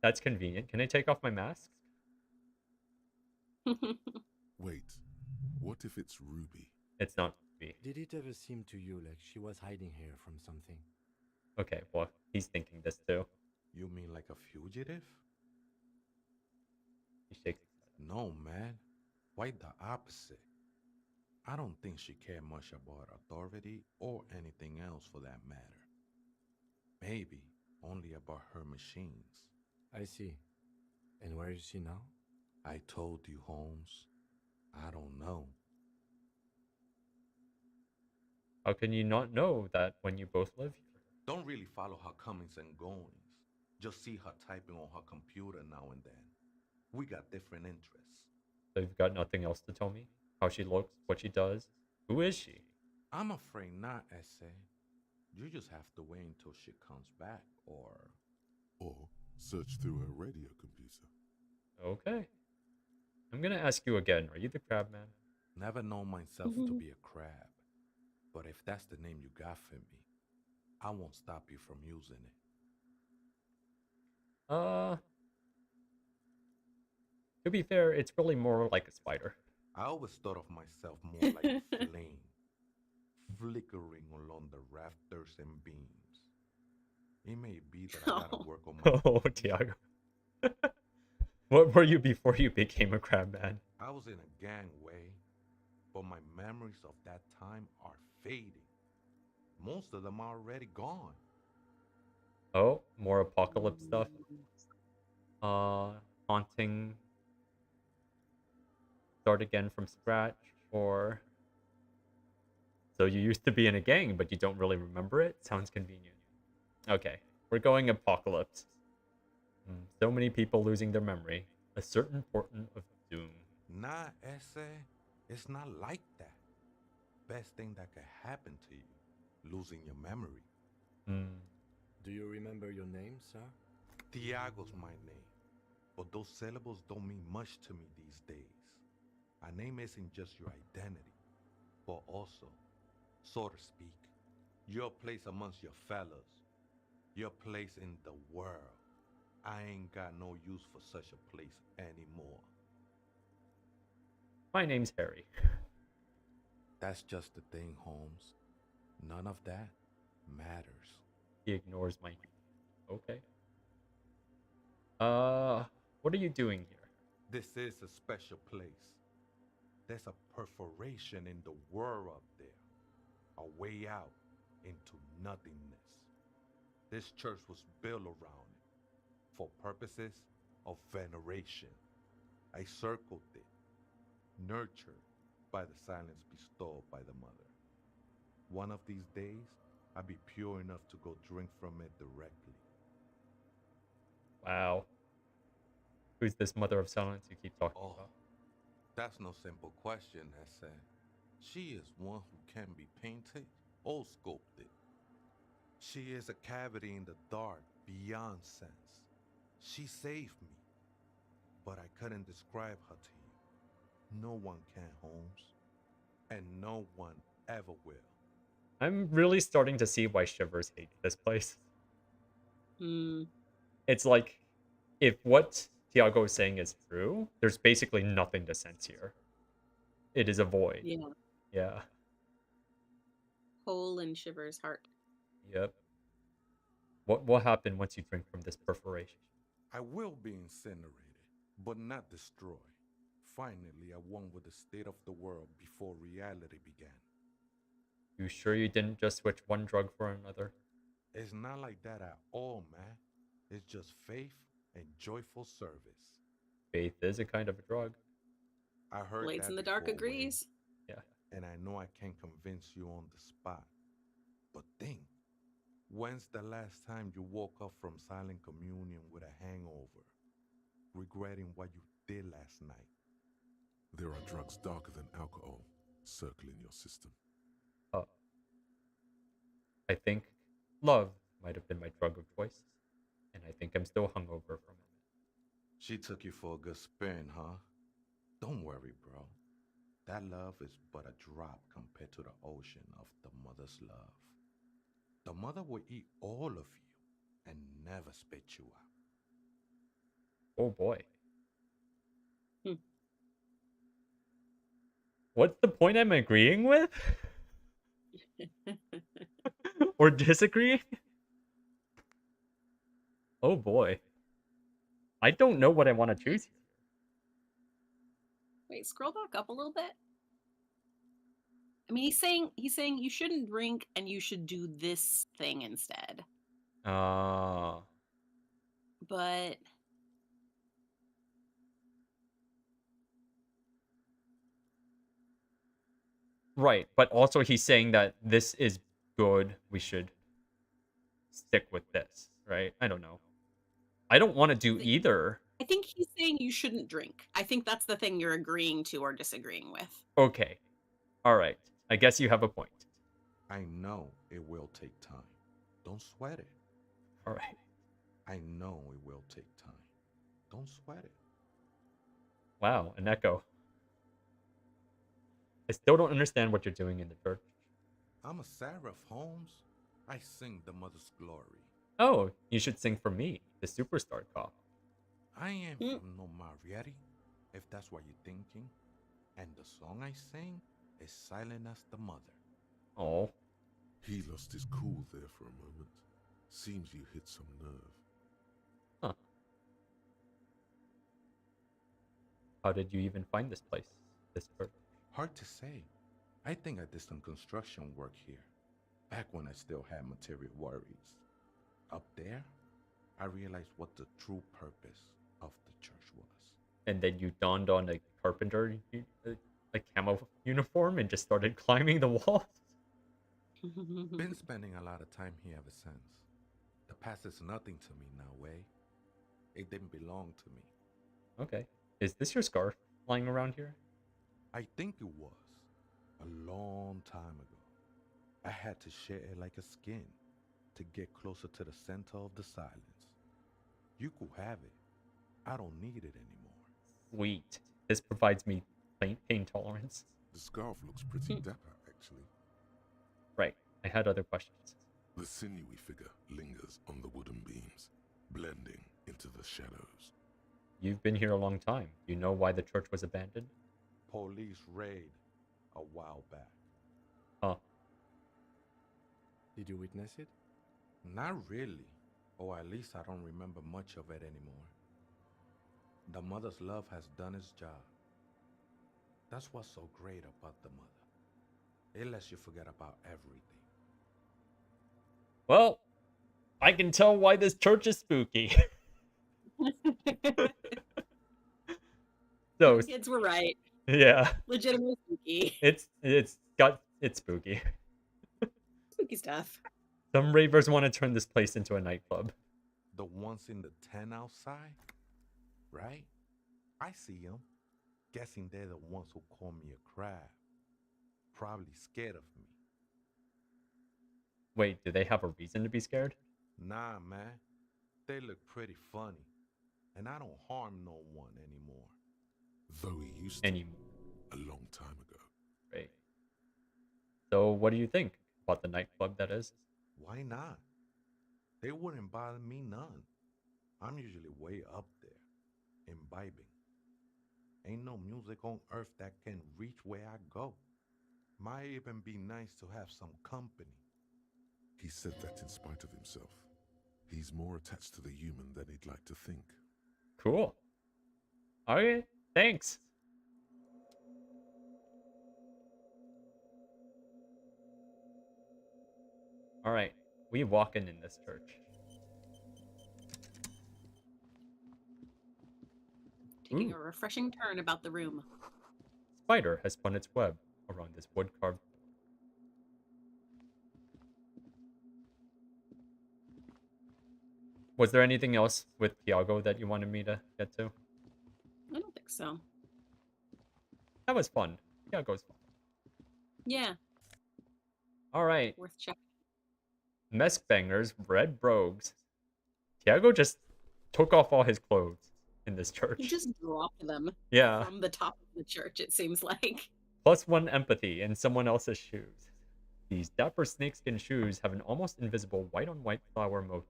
[SPEAKER 1] that's convenient. Can I take off my mask?
[SPEAKER 5] Wait, what if it's Ruby?
[SPEAKER 1] It's not me.
[SPEAKER 6] Did it ever seem to you like she was hiding here from something?
[SPEAKER 1] Okay, well, he's thinking this too.
[SPEAKER 11] You mean like a fugitive?
[SPEAKER 1] He shakes his head.
[SPEAKER 11] No, man. Quite the opposite. I don't think she cared much about authority or anything else for that matter. Maybe only about her machines.
[SPEAKER 6] I see. And where is she now?
[SPEAKER 11] I told you, Holmes. I don't know.
[SPEAKER 1] How can you not know that when you both live here?
[SPEAKER 11] Don't really follow her comings and goings. Just see her typing on her computer now and then. We got different interests.
[SPEAKER 1] So you've got nothing else to tell me? How she looks, what she does? Who is she?
[SPEAKER 11] I'm afraid not, Essay. You just have to wait until she comes back, or...
[SPEAKER 5] Or search through her radio computer.
[SPEAKER 1] Okay. I'm gonna ask you again. Are you the crab man?
[SPEAKER 11] Never known myself to be a crab. But if that's the name you got for me, I won't stop you from using it.
[SPEAKER 1] To be fair, it's really more like a spider.
[SPEAKER 11] I always thought of myself more like a flame, flickering along the rafters and beams. It may be that I gotta work on my...
[SPEAKER 1] Oh, Tiago. What were you before you became a crab man?
[SPEAKER 11] I was in a gangway, but my memories of that time are fading. Most of them are already gone.
[SPEAKER 1] Oh, more apocalypse stuff. Haunting. Start again from scratch, or... So you used to be in a gang, but you don't really remember it? Sounds convenient. Okay, we're going apocalypse. So many people losing their memory. A certain portent of doom.
[SPEAKER 11] Nah, Essay, it's not like that. Best thing that could happen to you, losing your memory.
[SPEAKER 6] Do you remember your name, sir?
[SPEAKER 11] Tiago's my name, but those syllables don't mean much to me these days. A name isn't just your identity, but also, so to speak, your place amongst your fellows, your place in the world. I ain't got no use for such a place anymore.
[SPEAKER 1] My name's Harry.
[SPEAKER 11] That's just the thing, Holmes. None of that matters.
[SPEAKER 1] He ignores my... Okay. What are you doing here?
[SPEAKER 11] This is a special place. There's a perforation in the world up there. A way out into nothingness. This church was built around it for purposes of veneration. I circled it, nurtured by the silence bestowed by the mother. One of these days, I'll be pure enough to go drink from it directly.
[SPEAKER 1] Wow. Who's this mother of silence you keep talking about?
[SPEAKER 11] That's no simple question, Essay. She is one who can be painted or sculpted. She is a cavity in the dark beyond sense. She saved me, but I couldn't describe her to you. No one can, Holmes, and no one ever will.
[SPEAKER 1] I'm really starting to see why Shivers hates this place. It's like, if what Tiago is saying is true, there's basically nothing to sense here. It is a void.
[SPEAKER 2] Yeah.
[SPEAKER 1] Yeah.
[SPEAKER 2] Hole in Shiver's heart.
[SPEAKER 1] Yep. What will happen once you drink from this perforation?
[SPEAKER 11] I will be incinerated, but not destroyed. Finally, I won with the state of the world before reality began.
[SPEAKER 1] You sure you didn't just switch one drug for another?
[SPEAKER 11] It's not like that at all, man. It's just faith and joyful service.
[SPEAKER 1] Faith is a kind of a drug.
[SPEAKER 11] I heard
[SPEAKER 2] Blades
[SPEAKER 11] that
[SPEAKER 2] in the Dark
[SPEAKER 11] before,
[SPEAKER 2] agrees.
[SPEAKER 1] Yeah.
[SPEAKER 11] And I know I can't convince you on the spot. But think, when's the last time you woke up from silent communion with a hangover, regretting what you did last night?
[SPEAKER 5] There are drugs darker than alcohol circling your system.
[SPEAKER 1] I think love might have been my drug of choice, and I think I'm still hungover from it.
[SPEAKER 11] She took you for a good spin, huh? Don't worry, bro. That love is but a drop compared to the ocean of the mother's love. The mother will eat all of you and never spit you out.
[SPEAKER 1] Oh boy.
[SPEAKER 2] Hmm.
[SPEAKER 1] What's the point I'm agreeing with? Or disagreeing? Oh boy. I don't know what I want to choose here.
[SPEAKER 2] Wait, scroll back up a little bit. I mean, he's saying you shouldn't drink and you should do this thing instead.
[SPEAKER 1] Ah.
[SPEAKER 2] But
[SPEAKER 1] Right, but also he's saying that this is good. We should stick with this, right? I don't know. I don't want to do either.
[SPEAKER 2] I think he's saying you shouldn't drink. I think that's the thing you're agreeing to or disagreeing with.
[SPEAKER 1] Okay. All right. I guess you have a point.
[SPEAKER 11] I know it will take time. Don't sweat it.
[SPEAKER 1] All right.
[SPEAKER 11] I know it will take time. Don't sweat it.
[SPEAKER 1] Wow, an echo. I still don't understand what you're doing in the church.
[SPEAKER 11] I'm a seraph, Holmes. I sing the mother's glory.
[SPEAKER 1] Oh, you should sing for me, the superstar cop.
[SPEAKER 11] I ain't from no Marietta, if that's what you're thinking. And the song I sing is silent as the mother.
[SPEAKER 1] Oh.
[SPEAKER 5] He lost his cool there for a moment. Seems you hit some nerve.
[SPEAKER 1] Huh. How did you even find this place? This church?
[SPEAKER 11] Hard to say. I think I did some construction work here, back when I still had material worries. Up there, I realized what the true purpose of the church was.
[SPEAKER 1] And then you donned on a carpenter, a camo uniform, and just started climbing the walls?
[SPEAKER 11] Been spending a lot of time here ever since. The past is nothing to me now, Way. It didn't belong to me.
[SPEAKER 1] Okay. Is this your scarf lying around here?
[SPEAKER 11] I think it was. A long time ago. I had to share it like a skin to get closer to the center of the silence. You could have it. I don't need it anymore.
[SPEAKER 1] Sweet. This provides me pain tolerance.
[SPEAKER 5] The scarf looks pretty dapper, actually.
[SPEAKER 1] Right. I had other questions.
[SPEAKER 5] The sinewy figure lingers on the wooden beams, blending into the shadows.
[SPEAKER 1] You've been here a long time. You know why the church was abandoned?
[SPEAKER 11] Police raid a while back.
[SPEAKER 1] Huh.
[SPEAKER 6] Did you witness it?
[SPEAKER 11] Not really. Or at least I don't remember much of it anymore. The mother's love has done its job. That's what's so great about the mother. It lets you forget about everything.
[SPEAKER 1] Well, I can tell why this church is spooky. So
[SPEAKER 2] Kids were right.
[SPEAKER 1] Yeah.
[SPEAKER 2] Legitimately spooky.
[SPEAKER 1] It's spooky.
[SPEAKER 2] Spooky stuff.
[SPEAKER 1] Some ravers want to turn this place into a nightclub.
[SPEAKER 11] The ones in the tent outside, right? I see them. Guessing they're the ones who call me a crab. Probably scared of me.
[SPEAKER 1] Wait, do they have a reason to be scared?
[SPEAKER 11] Nah, man. They look pretty funny. And I don't harm no one anymore.
[SPEAKER 5] Though he used to
[SPEAKER 1] Anymore.
[SPEAKER 5] a long time ago.
[SPEAKER 1] Right. So what do you think about the nightclub that is?
[SPEAKER 11] Why not? They wouldn't bother me none. I'm usually way up there, imbibing. Ain't no music on earth that can reach where I go. Might even be nice to have some company.
[SPEAKER 5] He said that in spite of himself. He's more attached to the human than he'd like to think.
[SPEAKER 1] Cool. Okay, thanks. Alright, we walking in this church.
[SPEAKER 2] Taking a refreshing turn about the room.
[SPEAKER 1] Spider has spun its web around this wood-carved. Was there anything else with Tiago that you wanted me to get to?
[SPEAKER 2] I don't think so.
[SPEAKER 1] That was fun. Tiago's fun.
[SPEAKER 2] Yeah.
[SPEAKER 1] Alright.
[SPEAKER 2] Worth checking.
[SPEAKER 1] Mess bangers, red brogues. Tiago just took off all his clothes in this church.
[SPEAKER 2] He just dropped them
[SPEAKER 1] Yeah.
[SPEAKER 2] from the top of the church, it seems like.
[SPEAKER 1] +1 empathy in someone else's shoes. These dapper snakeskin shoes have an almost invisible white-on-white flower motif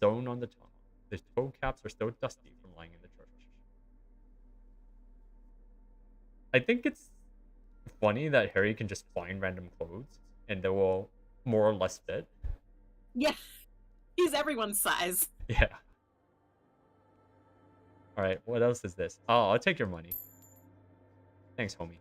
[SPEAKER 1] sewn on the tongue. The toe caps are still dusty from lying in the church. I think it's funny that Harry can just find random clothes and they will more or less fit.
[SPEAKER 2] Yeah. He's everyone's size.
[SPEAKER 1] Yeah. Alright, what else is this? Oh, I'll take your money. Thanks, homie.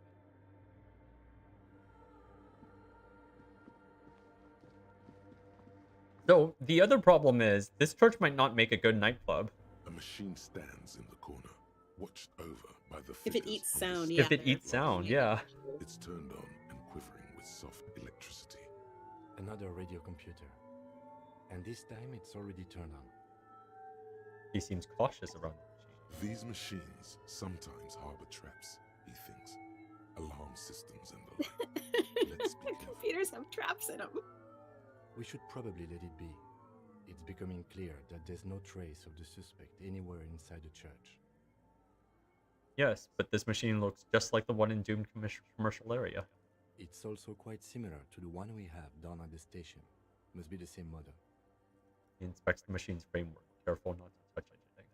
[SPEAKER 1] So, the other problem is, this church might not make a good nightclub.
[SPEAKER 5] A machine stands in the corner, watched over by the
[SPEAKER 2] If it
[SPEAKER 5] figures
[SPEAKER 2] eats
[SPEAKER 5] on the
[SPEAKER 2] sound,
[SPEAKER 5] stage.
[SPEAKER 2] yeah.
[SPEAKER 1] If it eats sound, yeah.
[SPEAKER 5] It's turned on and quivering with soft electricity.
[SPEAKER 6] Another radio computer. And this time it's already turned on.
[SPEAKER 1] He seems cautious around the machine.
[SPEAKER 5] These machines sometimes harbor traps, he thinks. Alarm systems and the like. Let's be careful.
[SPEAKER 2] Computers have traps in them.
[SPEAKER 6] We should probably let it be. It's becoming clear that there's no trace of the suspect anywhere inside the church.
[SPEAKER 1] Yes, but this machine looks just like the one in Doomed commercial area.
[SPEAKER 6] It's also quite similar to the one we have down at the station. Must be the same model.
[SPEAKER 1] He inspects the machine's framework, careful not to touch anything.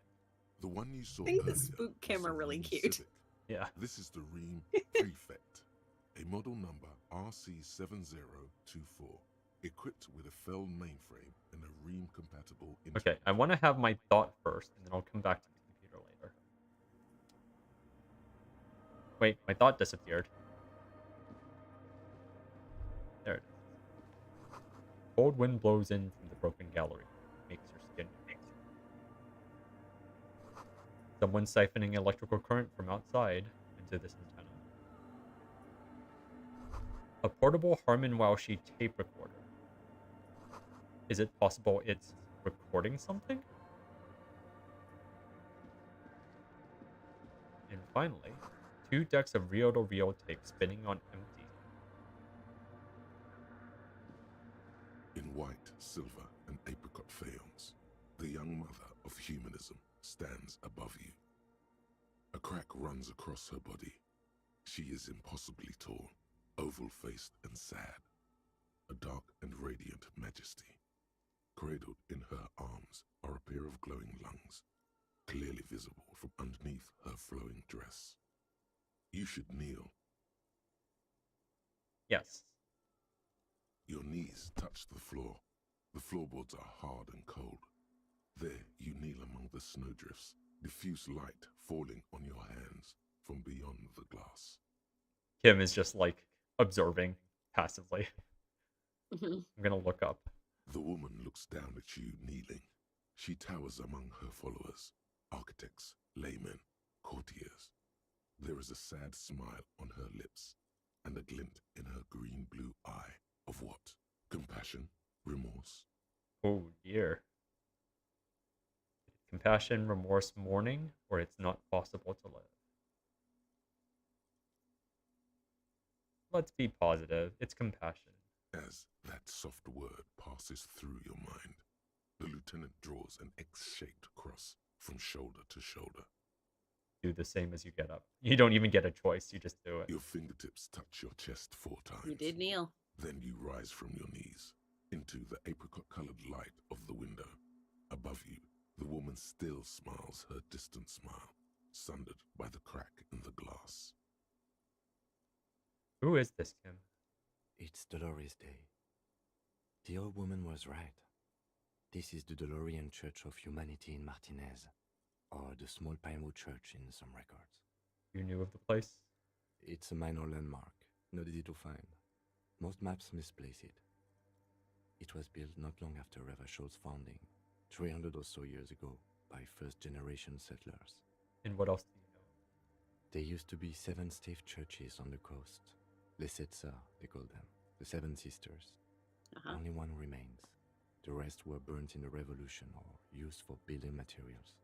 [SPEAKER 5] The one you saw
[SPEAKER 2] I think the
[SPEAKER 5] earlier
[SPEAKER 2] spook
[SPEAKER 5] was
[SPEAKER 2] camera
[SPEAKER 5] the
[SPEAKER 2] really
[SPEAKER 5] Ream
[SPEAKER 2] cute.
[SPEAKER 5] Civic.
[SPEAKER 1] Yeah.
[SPEAKER 5] This is the Ream Prefect, a model number RC7024, equipped with a Fell mainframe and a Ream-compatible internet.
[SPEAKER 1] Okay, I want to have my thought first, and then I'll come back to the computer later. Wait, my thought disappeared. There it is. Cold wind blows in from the broken gallery. Makes your skin itch. Someone siphoning electrical current from outside into this antenna. A portable Harman Wowshe tape recorder. Is it possible it's recording something? And finally, 2 decks of reel-to-reel tape spinning on empty.
[SPEAKER 5] In white, silver, and apricot faience, the young mother of humanism stands above you. A crack runs across her body. She is impossibly tall, oval-faced and sad. A dark and radiant majesty. Cradled in her arms are a pair of glowing lungs, clearly visible from underneath her flowing dress. You should kneel.
[SPEAKER 1] Yes.
[SPEAKER 5] Your knees touch the floor. The floorboards are hard and cold. There you kneel among the snowdrifts, diffuse light falling on your hands from beyond the glass.
[SPEAKER 1] Kim is just like observing passively.
[SPEAKER 2] Mhm.
[SPEAKER 1] I'm gonna look up.
[SPEAKER 5] The woman looks down at you kneeling. She towers among her followers, architects, laymen, courtiers. There is a sad smile on her lips, and a glint in her green-blue eye of what? Compassion? Remorse?
[SPEAKER 1] Oh dear. Compassion, remorse, mourning, or it's not possible to live. Let's be positive. It's compassion.
[SPEAKER 5] As that soft word passes through your mind, the lieutenant draws an X-shaped cross from shoulder to shoulder.
[SPEAKER 1] Do the same as you get up. You don't even get a choice. You just do it.
[SPEAKER 5] Your fingertips touch your chest 4 times.
[SPEAKER 2] You did kneel.
[SPEAKER 5] Then you rise from your knees into the apricot-colored light of the window. Above you, the woman still smiles her distant smile, sundered by the crack in the glass.
[SPEAKER 1] Who is this, Kim?
[SPEAKER 6] It's Dolores Day. The old woman was right. This is the DeLorean Church of Humanity in Martinez, or the Small Pinewood Church in some records.
[SPEAKER 1] You knew of the place?
[SPEAKER 6] It's a minor landmark, not easy to find. Most maps misplace it. It was built not long after Revachol's founding, 300 or so years ago, by first-generation settlers.
[SPEAKER 1] And what else do you know?
[SPEAKER 6] There used to be 7 stave churches on the coast. Les Sept Sœurs, they call them. The 7 Sisters. Only one remains. The rest were burnt in the revolution or used for building materials.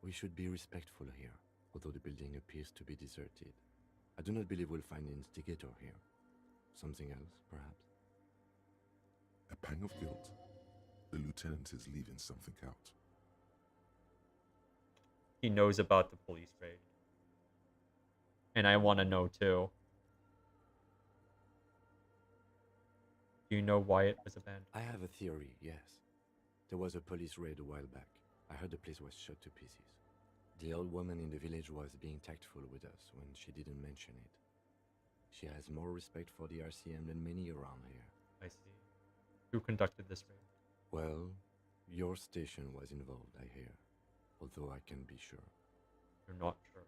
[SPEAKER 6] We should be respectful here, although the building appears to be deserted. I do not believe we'll find an instigator here. Something else, perhaps?
[SPEAKER 5] A pang of guilt. The lieutenant is leaving something out.
[SPEAKER 1] He knows about the police raid. And I want to know too. Do you know why it was abandoned?
[SPEAKER 6] I have a theory, yes. There was a police raid a while back. I heard the place was shot to pieces. The old woman in the village was being tactful with us when she didn't mention it. She has more respect for the RCM than many around here.
[SPEAKER 1] I see. Who conducted this raid?
[SPEAKER 6] Well, your station was involved, I hear. Although I can't be sure.
[SPEAKER 1] You're not sure.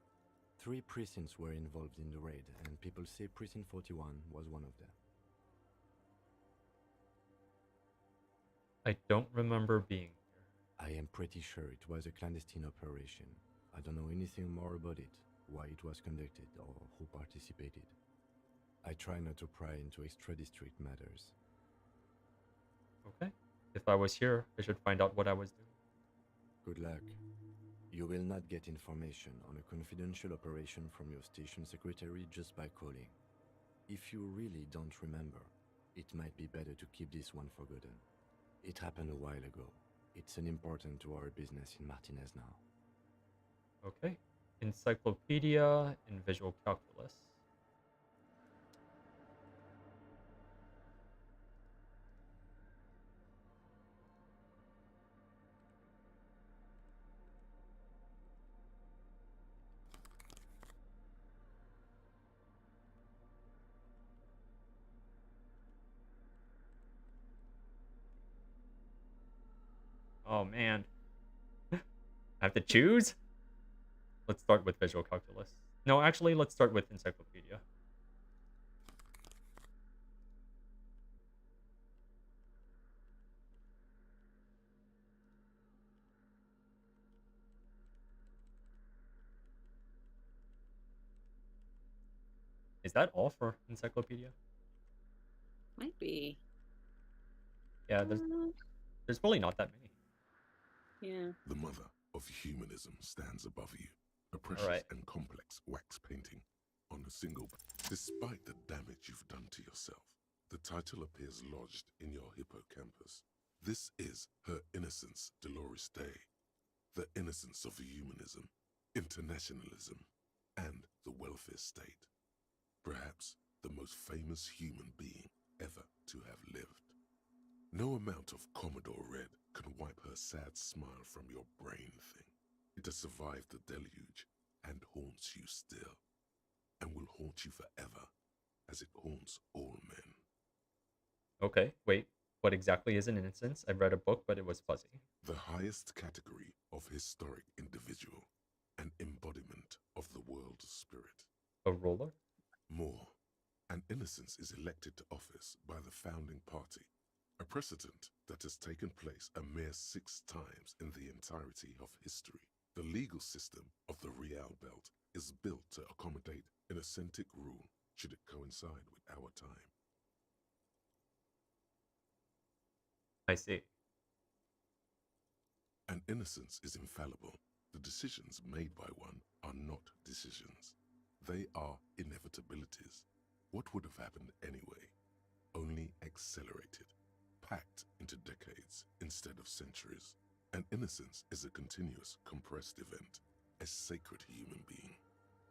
[SPEAKER 6] 3 precincts were involved in the raid, and people say Precinct 41 was one of them.
[SPEAKER 1] I don't remember being here.
[SPEAKER 6] I am pretty sure it was a clandestine operation. I don't know anything more about it, why it was conducted, or who participated. I try not to pry into extra-district matters.
[SPEAKER 1] Okay. If I was here, I should find out what I was doing.
[SPEAKER 6] Good luck. You will not get information on a confidential operation from your station secretary just by calling. If you really don't remember, it might be better to keep this one forgotten. It happened a while ago. It's unimportant to our business in Martinez now.
[SPEAKER 1] Okay. Encyclopedia and visual calculus. Oh man. I have to choose? Let's start with visual calculus. No, actually, let's start with encyclopedia. Is that all for encyclopedia?
[SPEAKER 2] Might be.
[SPEAKER 1] Yeah, there's really not that many.
[SPEAKER 2] Yeah.
[SPEAKER 5] The mother of humanism stands above you, a precious
[SPEAKER 1] Alright.
[SPEAKER 5] and complex wax painting on a single. Despite the damage you've done to yourself, the title appears lodged in your hippocampus. This is Her Innocence Dolores Day, the innocence of humanism, internationalism, and the welfare state. Perhaps the most famous human being ever to have lived. No amount of Commodore Red can wipe her sad smile from your brain thing. It has survived the deluge and haunts you still, and will haunt you forever, as it haunts all men.
[SPEAKER 1] Okay, wait. What exactly is an innocence? I read a book, but it was fuzzy.
[SPEAKER 5] The highest category of historic individual, an embodiment of the world spirit.
[SPEAKER 1] A ruler?
[SPEAKER 5] More, an innocence is elected to office by the founding party, a precedent that has taken place a mere 6 times in the entirety of history. The legal system of the Real Belt is built to accommodate an authentic rule should it coincide with our time.
[SPEAKER 1] I see.
[SPEAKER 5] An innocence is infallible. The decisions made by one are not decisions. They are inevitabilities. What would have happened anyway? Only accelerated, packed into decades instead of centuries. An innocence is a continuous, compressed event, a sacred human being.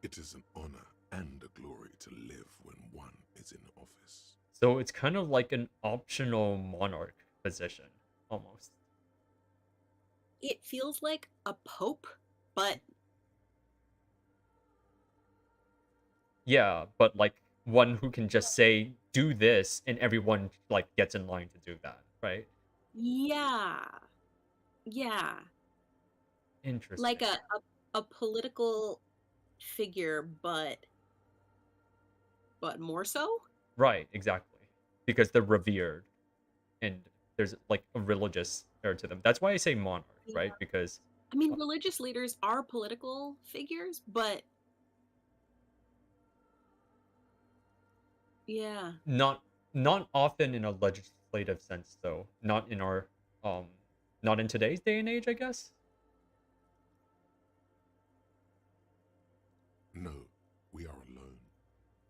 [SPEAKER 5] It is an honor and a glory to live when one is in office.
[SPEAKER 1] So it's kind of like an optional monarch position, almost.
[SPEAKER 2] It feels like a pope, but
[SPEAKER 1] Yeah, but like one who can just say, do this, and everyone like gets in line to do that, right?
[SPEAKER 2] yeah. Yeah.
[SPEAKER 1] Interesting.
[SPEAKER 2] Like a political figure, but more so?
[SPEAKER 1] Right, exactly. Because they're revered and there's like a religious air to them. That's why I say monarch, right?
[SPEAKER 2] Yeah.
[SPEAKER 1] Because
[SPEAKER 2] I mean, religious leaders are political figures, but yeah.
[SPEAKER 1] not often in a legislative sense though. Not in our not in today's day and age, I guess.
[SPEAKER 5] No, we are alone.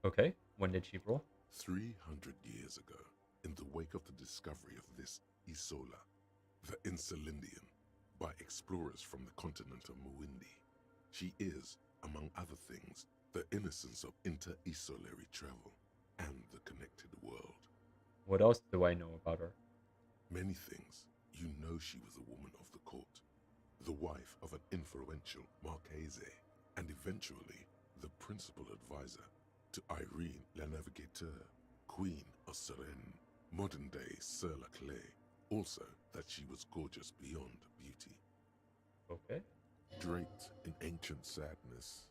[SPEAKER 1] Okay, when did she rule?
[SPEAKER 5] 300 years ago, in the wake of the discovery of this Isola, the Insulindian, by explorers from the continent of Muindi. She is, among other things, the innocence of inter-isolary travel and the connected world.
[SPEAKER 1] What else do I know about her?
[SPEAKER 5] Many things. You know she was a woman of the court, the wife of an influential Marchese, and eventually the principal advisor to Irene La Navigateur, Queen of Seren, modern-day Sir La Clé. Also, that she was gorgeous beyond beauty.
[SPEAKER 1] Okay.
[SPEAKER 5] Draped in ancient sadness.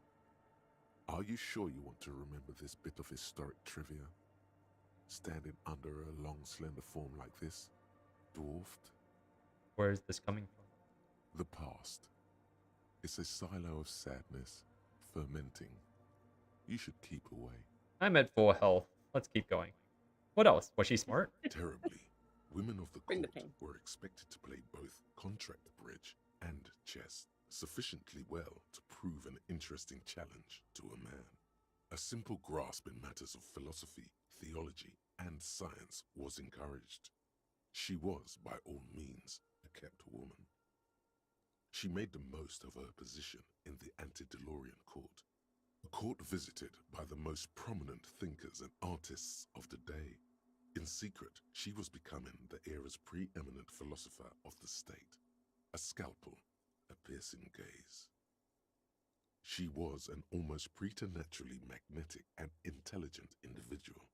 [SPEAKER 5] Are you sure you want to remember this bit of historic trivia? Standing under a long, slender form like this, dwarfed?
[SPEAKER 1] Where is this coming from?
[SPEAKER 5] The past. It's a silo of sadness, fermenting. You should keep away.
[SPEAKER 1] I'm at full health. Let's keep going. What else? Was she smart?
[SPEAKER 5] Terribly, women of the
[SPEAKER 2] Bring the
[SPEAKER 5] court
[SPEAKER 2] pain.
[SPEAKER 5] were expected to play both contract bridge and chess sufficiently well to prove an interesting challenge to a man. A simple grasp in matters of philosophy, theology, and science was encouraged. She was, by all means, a kept woman. She made the most of her position in the antediluvian court, a court visited by the most prominent thinkers and artists of the day. In secret, she was becoming the era's preeminent philosopher of the state, a scalpel, a piercing gaze. She was an almost preternaturally magnetic and intelligent individual.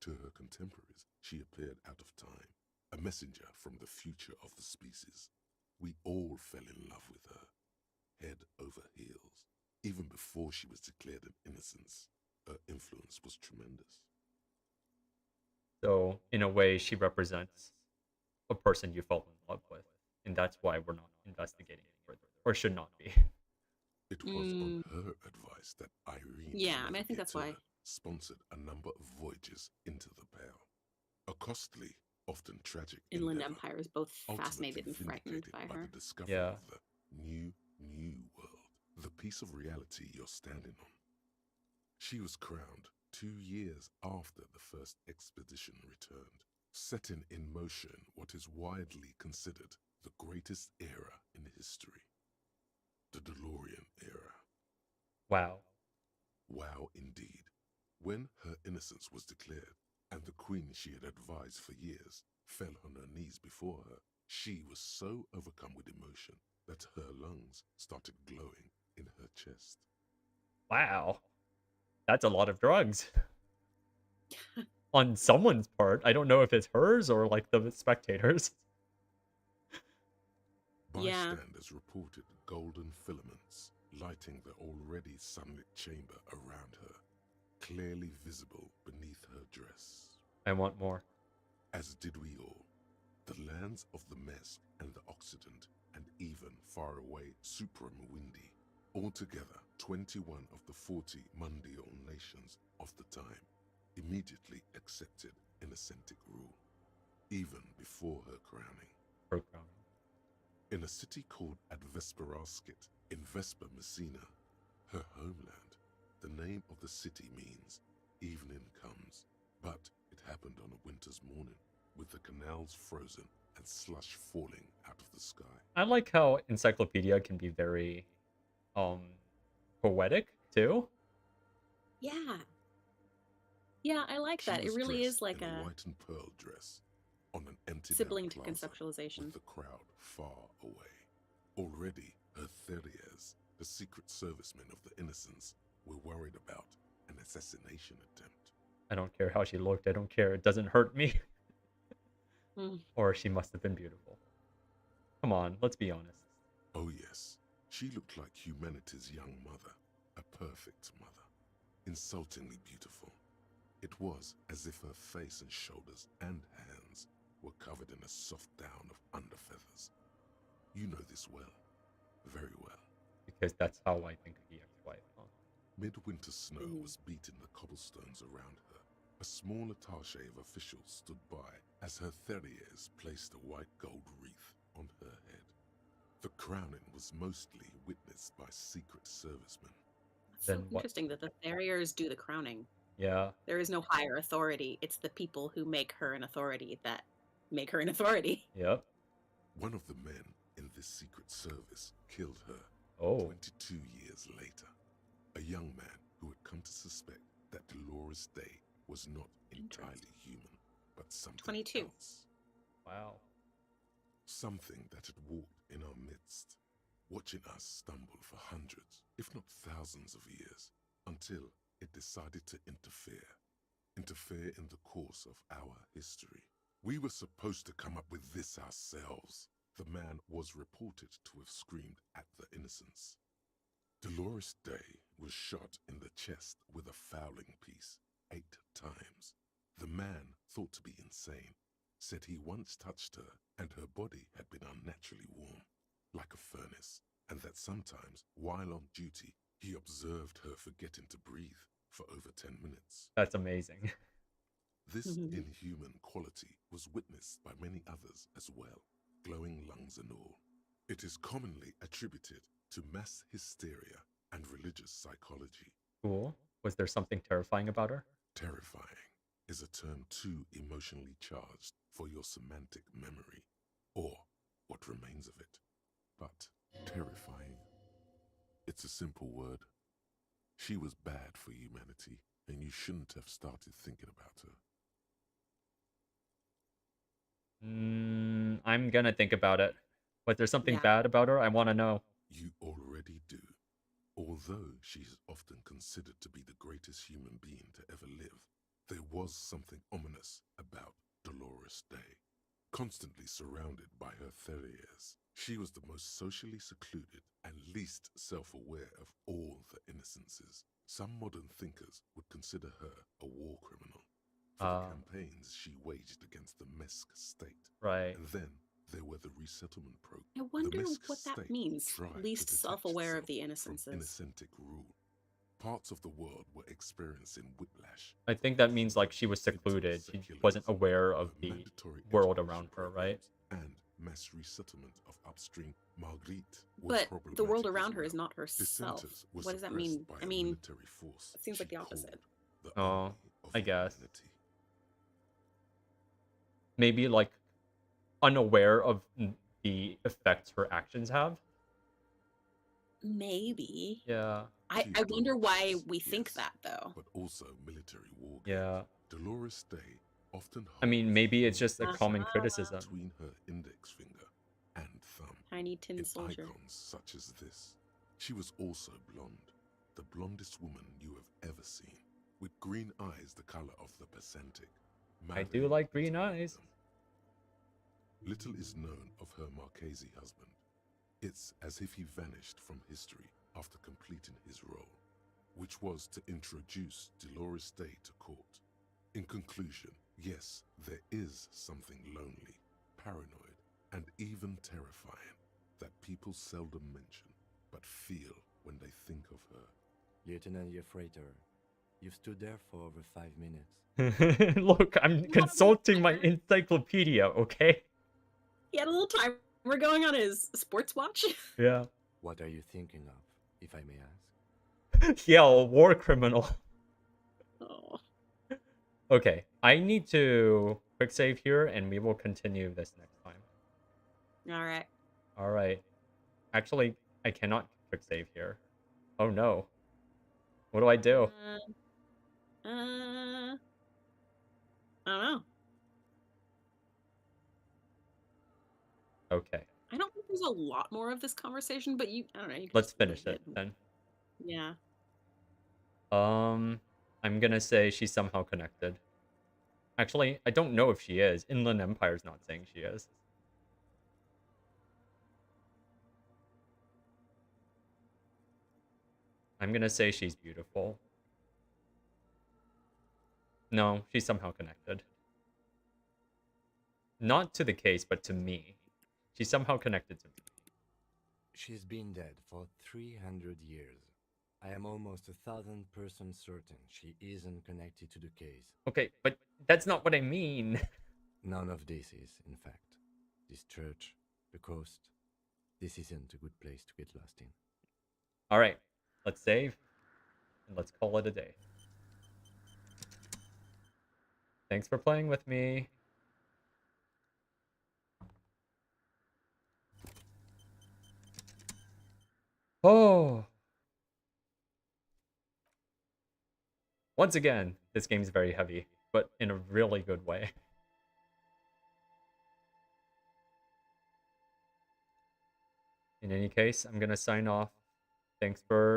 [SPEAKER 5] To her contemporaries, she appeared out of time, a messenger from the future of the species. We all fell in love with her, head over heels. Even before she was declared an innocence, her influence was tremendous.
[SPEAKER 1] So, in a way, she represents a person you fall in love with. And that's why we're not investigating further, or should not be.
[SPEAKER 5] It was on her advice that Irene
[SPEAKER 2] Yeah, I mean, I think that's why.
[SPEAKER 5] sponsored a number of voyages into the Pale. A costly, often tragic
[SPEAKER 2] Inland
[SPEAKER 5] endeavor,
[SPEAKER 2] Empire is both
[SPEAKER 5] ultimately
[SPEAKER 2] fascinated and frightened
[SPEAKER 5] vindicated
[SPEAKER 2] by her.
[SPEAKER 5] the discovery
[SPEAKER 1] Yeah.
[SPEAKER 5] of the new world, the piece of reality you're standing on. She was crowned 2 years after the first expedition returned, setting in motion what is widely considered the greatest era in history, the DeLorean era.
[SPEAKER 1] Wow.
[SPEAKER 5] Wow, indeed. When her innocence was declared, and the queen she had advised for years fell on her knees before her, she was so overcome with emotion that her lungs started glowing in her chest.
[SPEAKER 1] Wow. That's a lot of drugs. On someone's part. I don't know if it's hers or like the spectators.
[SPEAKER 2] Yeah.
[SPEAKER 5] Bystanders reported golden filaments lighting the already sunlit chamber around her, clearly visible beneath her dress.
[SPEAKER 1] I want more.
[SPEAKER 5] As did we all. The lands of the Mesk and the Occident, and even far away Supramuindi, altogether 21 of the 40 Mundial nations of the time, immediately accepted Innocentic rule, even before her crowning.
[SPEAKER 1] Her crowning.
[SPEAKER 5] In a city called Advesperaskit in Vespa Messina, her homeland, the name of the city means evening comes, but it happened on a winter's morning, with the canals frozen and slush falling out of the sky.
[SPEAKER 1] I like how Encyclopedia can be very poetic too.
[SPEAKER 2] Yeah. Yeah, I like
[SPEAKER 5] She
[SPEAKER 2] that. It
[SPEAKER 5] was
[SPEAKER 2] really
[SPEAKER 5] dressed
[SPEAKER 2] is like
[SPEAKER 5] in
[SPEAKER 2] a
[SPEAKER 5] white and pearl dress on an empty
[SPEAKER 2] sibling to
[SPEAKER 5] plaza
[SPEAKER 2] conceptualization.
[SPEAKER 5] with the crowd far away. Already, her Theriers, the secret servicemen of the Innocents, were worried about an assassination attempt.
[SPEAKER 1] I don't care how she looked. I don't care. It doesn't hurt me.
[SPEAKER 2] Mm.
[SPEAKER 1] Or she must have been beautiful. Come on, let's be honest.
[SPEAKER 5] Oh yes, she looked like humanity's young mother, a perfect mother, insultingly beautiful. It was as if her face and shoulders and hands were covered in a soft down of underfeathers. You know this well, very well.
[SPEAKER 1] Because that's how I think of the ex-wife, huh?
[SPEAKER 5] Midwinter snow was beating the cobblestones around her. A small attaché of officials stood by as her Theriers placed a white gold wreath on her head. The crowning was mostly witnessed by secret servicemen.
[SPEAKER 2] It's so
[SPEAKER 1] Then what?
[SPEAKER 2] interesting that the Theriers do the crowning.
[SPEAKER 1] Yeah.
[SPEAKER 2] There is no higher authority. It's the people who make her an authority that make her an authority.
[SPEAKER 1] Yep.
[SPEAKER 5] One of the men in this secret service killed her
[SPEAKER 1] Oh.
[SPEAKER 5] 22 years later. A young man who had come to suspect that Dolores Day was not entirely human, but something
[SPEAKER 2] 22.
[SPEAKER 5] else.
[SPEAKER 1] Wow.
[SPEAKER 5] Something that had walked in our midst, watching us stumble for hundreds, if not thousands of years, until it decided to interfere in the course of our history. We were supposed to come up with this ourselves. The man was reported to have screamed at the innocents. Dolores Day was shot in the chest with a fowling piece 8 times. The man, thought to be insane, said he once touched her and her body had been unnaturally warm, like a furnace, and that sometimes, while on duty, he observed her forgetting to breathe for over 10 minutes.
[SPEAKER 1] That's amazing.
[SPEAKER 5] This inhuman quality was witnessed by many others as well, glowing lungs and all. It is commonly attributed to mass hysteria and religious psychology.
[SPEAKER 1] Cool. Was there something terrifying about her?
[SPEAKER 5] Terrifying is a term too emotionally charged for your semantic memory, or what remains of it. But terrifying, it's a simple word. She was bad for humanity, and you shouldn't have started thinking about her.
[SPEAKER 1] I'm gonna think about it. Was there something
[SPEAKER 2] Yeah.
[SPEAKER 1] bad about her? I want to know.
[SPEAKER 5] You already do. Although she is often considered to be the greatest human being to ever live, there was something ominous about Dolores Day. Constantly surrounded by her terriers, she was the most socially secluded and least self-aware of all the innocences. Some modern thinkers would consider her a war criminal for the campaigns she waged against the Mesk state.
[SPEAKER 1] Right.
[SPEAKER 5] And then there were the resettlement programs.
[SPEAKER 2] I wonder what that means. Least self-aware of the innocences.
[SPEAKER 5] From innocentic rule. Parts of the world were experiencing whiplash.
[SPEAKER 1] I think that means like she was secluded. She wasn't aware of the world around her, right?
[SPEAKER 5] And mass resettlement of upstream Marguerite.
[SPEAKER 2] But the world around her is not herself. What does that mean? I mean, it seems like the opposite.
[SPEAKER 1] Oh, I guess. Maybe like unaware of the effects her actions have.
[SPEAKER 2] Maybe.
[SPEAKER 1] Yeah.
[SPEAKER 2] I wonder why we think that though.
[SPEAKER 5] But also military war.
[SPEAKER 1] Yeah.
[SPEAKER 5] Dolores Day often.
[SPEAKER 1] I mean, maybe it's just a common criticism.
[SPEAKER 5] Between her index finger and thumb.
[SPEAKER 2] Tiny tin soldier.
[SPEAKER 5] Icons such as this. She was also blonde, the blondest woman you have ever seen, with green eyes the color of the Pacific.
[SPEAKER 1] I do like green eyes.
[SPEAKER 5] Little is known of her Marchese husband. It's as if he vanished from history after completing his role, which was to introduce Dolores Day to court. In conclusion, yes, there is something lonely, paranoid, and even terrifying that people seldom mention, but feel when they think of her.
[SPEAKER 6] Lieutenant Yefrater, you've stood there for over 5 minutes.
[SPEAKER 1] Look, I'm consulting my encyclopedia, okay?
[SPEAKER 2] He had a little timer going on his sports watch.
[SPEAKER 1] Yeah.
[SPEAKER 6] What are you thinking of, if I may ask?
[SPEAKER 1] Yeah, a war criminal.
[SPEAKER 2] Oh.
[SPEAKER 1] Okay, I need to quick save here, and we will continue this next time.
[SPEAKER 2] Alright.
[SPEAKER 1] Alright. Actually, I cannot quick save here. Oh no. What do I do?
[SPEAKER 2] I don't know.
[SPEAKER 1] Okay.
[SPEAKER 2] I don't think there's a lot more of this conversation, but I don't know. You can
[SPEAKER 1] Let's
[SPEAKER 2] just
[SPEAKER 1] finish
[SPEAKER 2] leave
[SPEAKER 1] it then.
[SPEAKER 2] Yeah.
[SPEAKER 1] I'm gonna say she's somehow connected. Actually, I don't know if she is. Inland Empire's not saying she is. I'm gonna say she's beautiful. No, she's somehow connected. Not to the case, but to me. She's somehow connected to me.
[SPEAKER 6] She's been dead for 300 years. I am almost 1,000% certain she isn't connected to the case.
[SPEAKER 1] Okay, but that's not what I mean.
[SPEAKER 6] None of this is, in fact. This church, the coast, this isn't a good place to get lost in.
[SPEAKER 1] Alright, let's save, and let's call it a day. Thanks for playing with me. Oh. Once again, this game's very heavy, but in a really good way. In any case, I'm gonna sign off. Thanks for